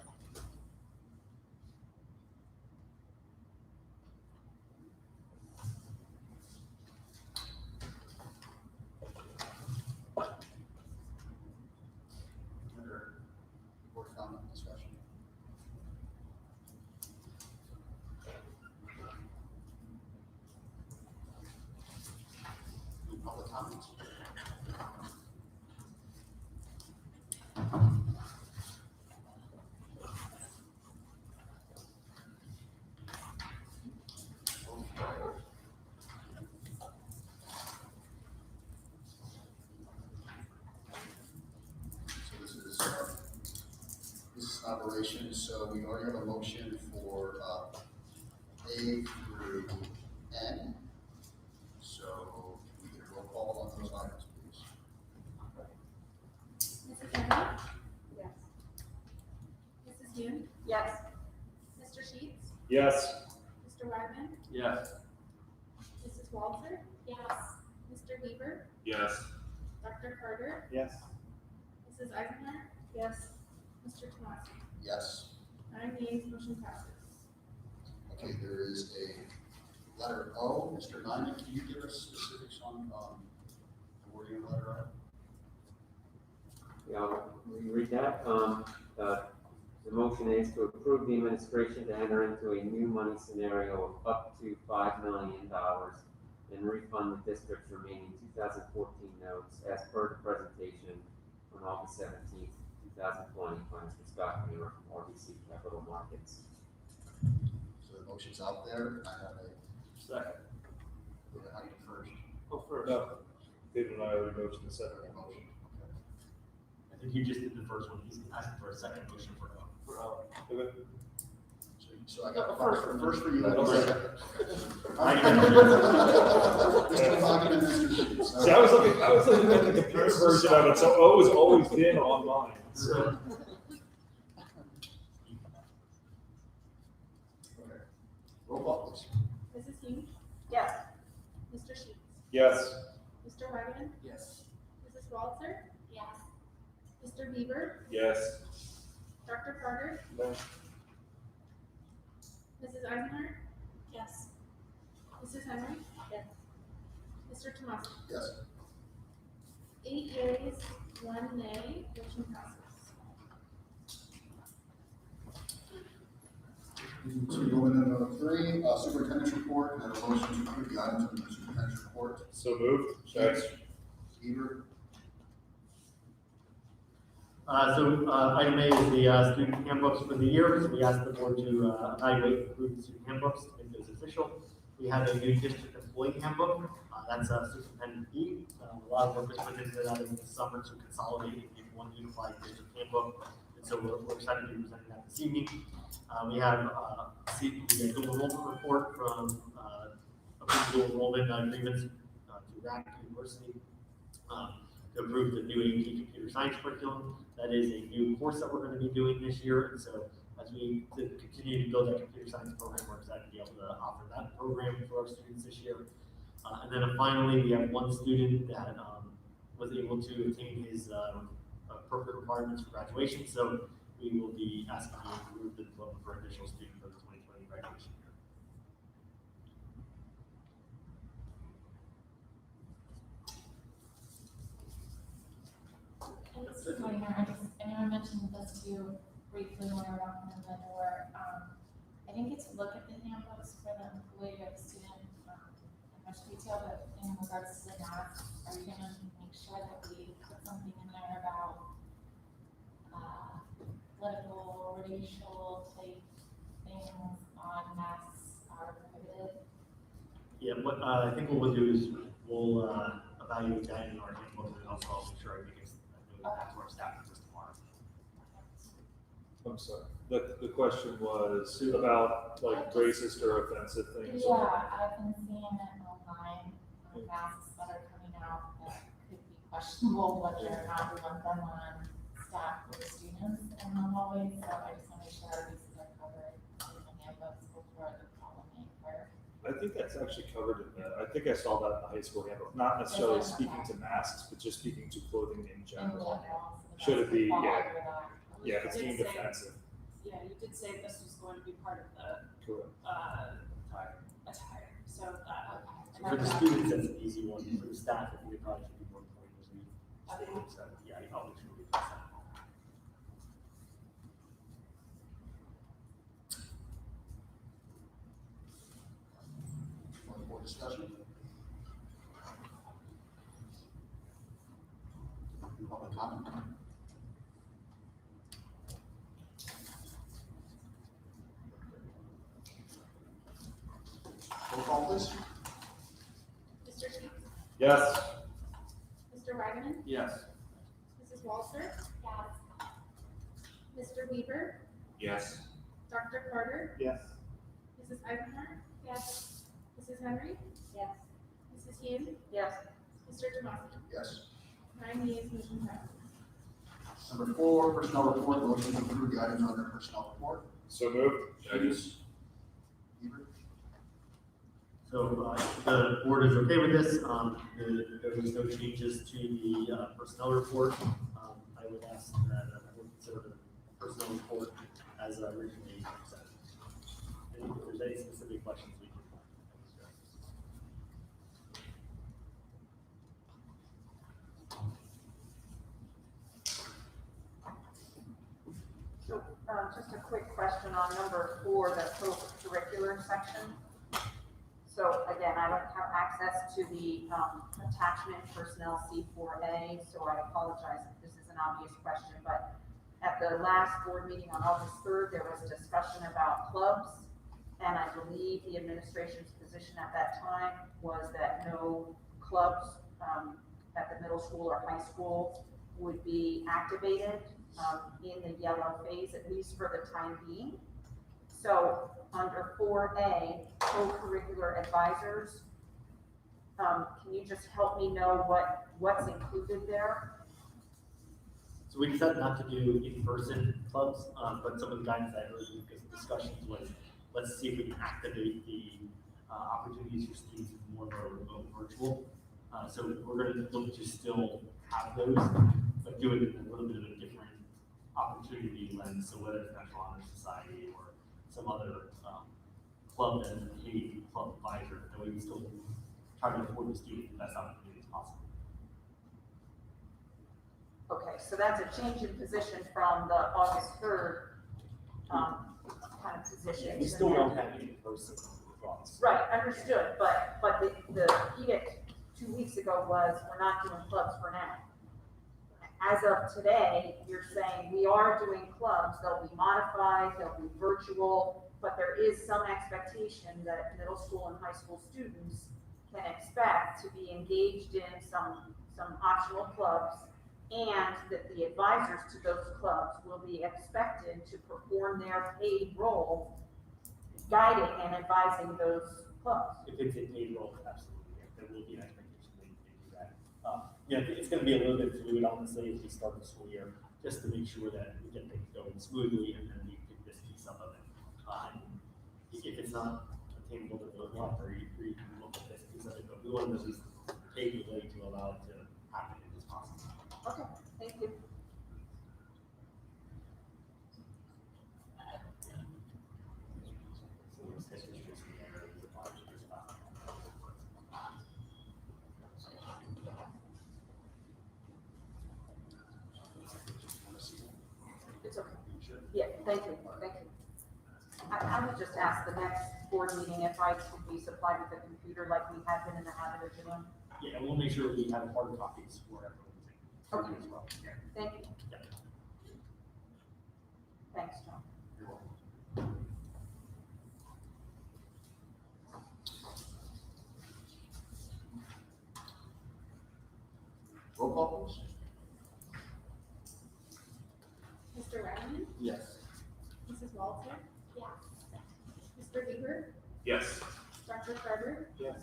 Under board comment discussion. Any public comments? This is an operation, so we already have a motion for A through N. So we can roll call on those items, please. Mrs. Henry? Yes. Mrs. Yoon? Yes. Mr. Sheets? Yes. Mr. Wagner? Yes. Mrs. Walter? Yes. Mr. Weaver? Yes. Dr. Carter? Yes. Mrs. Eisenhardt? Yes. Mr. Tomasi? Yes. 9 yeas, motion passes. Okay, there is a letter O. Mr. Nyman, can you give us specifics on the wording of letter O? Yeah, I'll read that. The motion is to approve the administration to enter into a new money scenario of up to $5 million and refund the district's remaining 2014 notes as per the presentation on August 17th, 2020 by Mr. Scott Muir from RBC Capital Markets. So the motion's out there. I have a Second. how do you first? Oh, first. No, David and I already motioned the second motion. I think you just did the first one, he's asking for a second motion for Okay. So I got The first for you, and Okay. second. Mr. Hogan and Mr. Sheets. See, I was looking at the computer version of it, so O has always been on mine. So. Okay. Roll call, please. Mrs. Hughes, Yes. Mr. Sheets, Yes. Mr. Wagner, Yes. Mrs. Walter, Yes. Mr. Bieber, Yes. Dr. Carter, No. Mrs. Eisenhart. Yes. Mrs. Henry. Yes. Mr. Tomasi. Yes. 8 yeas, 1 nay, motion passes. Moving to Roman number 3, superintendent's report, and a motion to approve the items of the superintendent's report. So moved. Sheets. Bieber. Item A is the student handbooks for the year, so we asked the board to evaluate and approve the student handbooks to make those official. We have a new district employee handbook, that's Superintendent B. A lot of work was put into that in the summer to consolidate into one unified district handbook, and so we're excited to be presenting that this evening. We have the dual enrollment report from approved dual enrollment agreements to RAC University. To approve the new AP computer science curriculum. That is a new course that we're going to be doing this year. And so as we continue to build that computer science program, we're excited to be able to offer that program for our students this year. And then finally, we have one student that was able to attain his appropriate requirements for graduation. So we will be asking you to approve the diploma for additional student for the 2020 graduation year. And this is Minor, I know I mentioned this too briefly when we were walking in the door. I didn't get to look at the handbooks for the employee or the student in much detail, but in regards to the math, are you gonna make sure that we put something in there about political, racial type things on masks are prohibited? Yeah, what I think what we'll do is we'll evaluate that in our handbook and also I'll make sure I make it back to our staff members tomorrow. I'm sorry. The question was about like racist or offensive things. Yeah, I've been seeing it online, masks that are coming out that could be questionable whether or not we want them on staff or students in the hallways, so I just want to make sure our bases are covered in the handbooks before the problem may occur. I think that's actually covered in I think I saw that in the high school handbook, not necessarily speaking to masks, but just speaking to clothing in general. Should it be, yeah, if it's deemed offensive. Yeah, you did say this was going to be part of the, Correct. attire, so that. So for the students, that's an easy one. For the staff, I think it probably should be more important as we Okay. so, yeah, I'll make sure we do that. One more discussion. Public comment. Roll call, please. Mr. Sheets, Yes. Mr. Wagner, Yes. Mrs. Walter, Yes. Mr. Weaver, Yes. Dr. Carter, Yes. Mrs. Eisenhart. Yes. Mrs. Henry, Yes. Mrs. Hughes, Yes. Mr. Tomasi. Yes. 9 yeas, motion passes. Number 4, personnel report, motion to approve the items under personnel report. So moved. Sheets. Bieber. So the board is okay with this. There was no changes to the personnel report. I would ask that everyone consider the personnel report as originally said. And if there's any specific questions, we can address. So, just a quick question on number 4, the co-curricular section. So again, I don't have access to the attachment personnel C4A, so I apologize if this is an obvious question, but at the last board meeting on August 3rd, there was discussion about clubs, and I believe the administration's position at that time was that no clubs, at the middle school or high school would be activated, in the yellow phase, at least for the time being. So under 4A, co-curricular advisors, can you just help me know what's included there? So we decided not to do in-person clubs, but some of the guidance I heard in discussions was, let's see if we can activate the opportunities for students with more of a remote virtual. So we're going to look to still have those, but do it in a little bit of a different opportunity lens. So whether it's National Honor Society or some other club that is a paid club advisor, that we can still try to afford the students the best opportunity as possible. Okay, so that's a change in position from the August 3rd, kind of position. We still don't have in-person clubs. Right, understood, but the edict 2 weeks ago was, we're not doing clubs for now. As of today, you're saying we are doing clubs, they'll be modified, they'll be virtual, but there is some expectation that middle school and high school students can expect to be engaged in some optional clubs, and that the advisors to those clubs will be expected to perform their paid role, guiding and advising those clubs. If it's a paid role, absolutely, there will be an expectation that you can do that. It's going to be a little bit fluid, honestly, as we start the school year, just to make sure that we get things going smoothly, and then we pick this piece up of it. If it's not attainable to build up, or you can look at this piece of it, but we want to at least pave the way to allow it to happen as possible. Okay, thank you. It's okay. Yeah, thank you, thank you. I would just ask the next board meeting if I could be supplied with a computer like we have been in the habit of doing. Yeah, we'll make sure we have hard copies for everyone Okay. as well. Yeah. Thank you. Yeah. Thanks, John. You're welcome. Roll call, please. Mr. Redmond, Yes. Mrs. Walter? Yes. Mr. Bieber, Yes. Dr. Carter, Yes.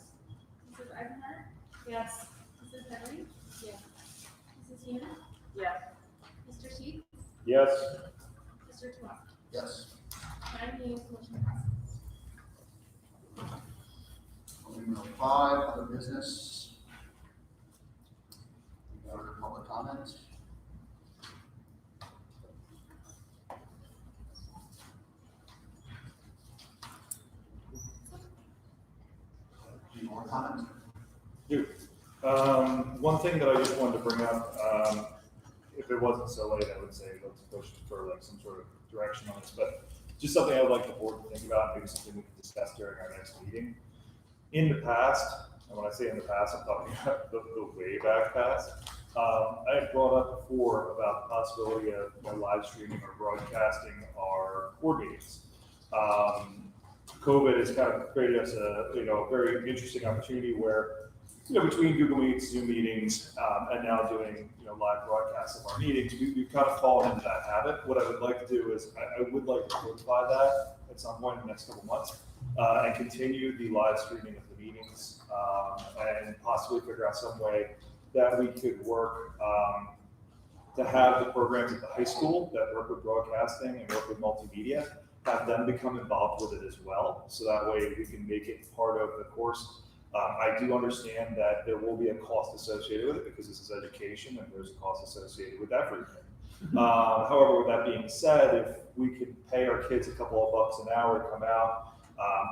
Mrs. Eisenhardt, Yes. Mrs. Henry? Yes. Mrs. Hannah? Yes. Mr. Sheets? Yes. Mr. Tomas? Yes. 9 yeas, motion passes. Moving to 5, other business. Any further public comment? Any more comment? One thing that I just wanted to bring up, if it wasn't so late, I would say let's push for like some sort of direction on this, but just something I would like the board to think about, maybe something we can discuss during our next meeting. In the past, and when I say in the past, I'm talking about the way back past, I had brought up before about the possibility of live streaming or broadcasting our board meetings. COVID has kind of created us a very interesting opportunity where between Google Meets, Zoom meetings, and now doing live broadcasts of our meetings, we've kind of fallen into that habit. What I would like to do is I would like to codify that at some point in the next couple months and continue the live streaming of the meetings and possibly figure out some way that we could work to have the programs at the high school that work with broadcasting and work with multimedia, have them become involved with it as well. So that way we can make it part of the course. I do understand that there will be a cost associated with it because this is education and there's a cost associated with everything. However, with that being said, if we could pay our kids a couple of bucks an hour to come out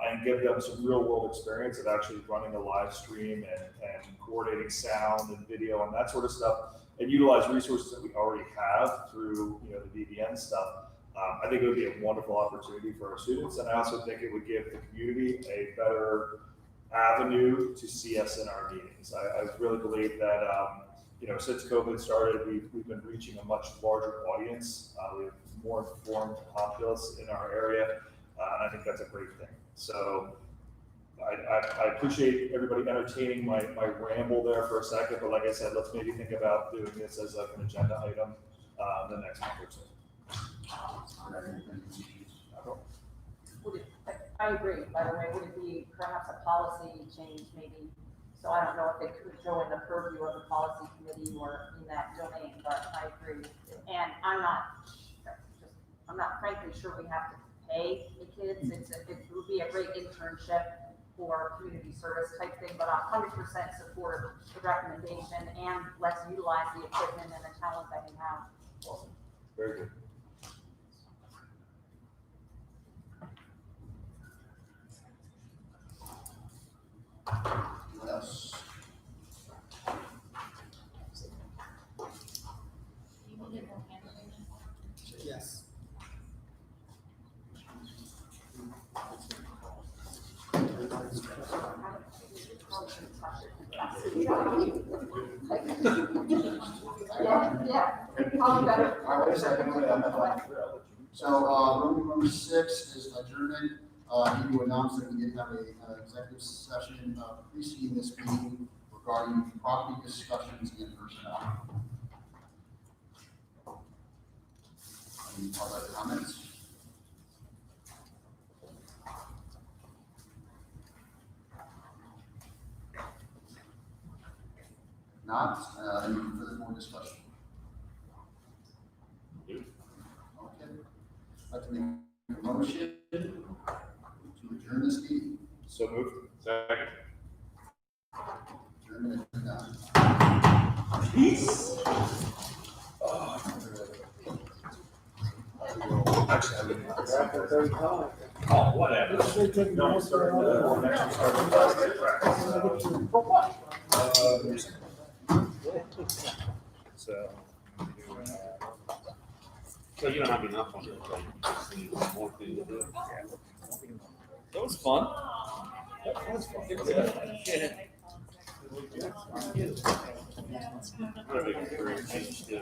and give them some real world experience of actually running a live stream and coordinating sound and video and that sort of stuff, and utilize resources that we already have through the VBN stuff, I think it would be a wonderful opportunity for our students. And I also think it would give the community a better avenue to see us in our meetings. I really believe that since COVID started, we've been reaching a much larger audience. We have more informed populace in our area, and I think that's a great thing. So I appreciate everybody entertaining my ramble there for a second, but like I said, let's maybe think about doing this as like an agenda item, the next month or two. Would it, I agree, by the way, would it be perhaps a policy change maybe? So I don't know if it could go in the purview of the policy committee or in that domain, but I agree. And I'm not frankly sure we have to pay the kids. It would be a great internship for community service type thing, but 100% support the recommendation and let's utilize the equipment and the talent that we have. Awesome. Very good. What else? Yes. Yeah. All right, wait a second. So, room 6 is adjournment. I need to announce that we did have a executive session preceding this meeting regarding property discussions and personnel. Any other comments? Not, any further more discussion? Okay. I'd like to make a motion to adjourn this meeting. So moved. Second. Adjournment is done. Peace. Oh, whatever. No, we started, next we started plastic practice. For what? So. So you don't have enough on your plate. Just need more thing to do. That was fun. What a big career change, too.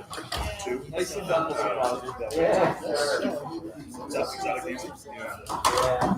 Two. Nicely done, Mr. Crosby. Yeah. Exotic music. Yeah.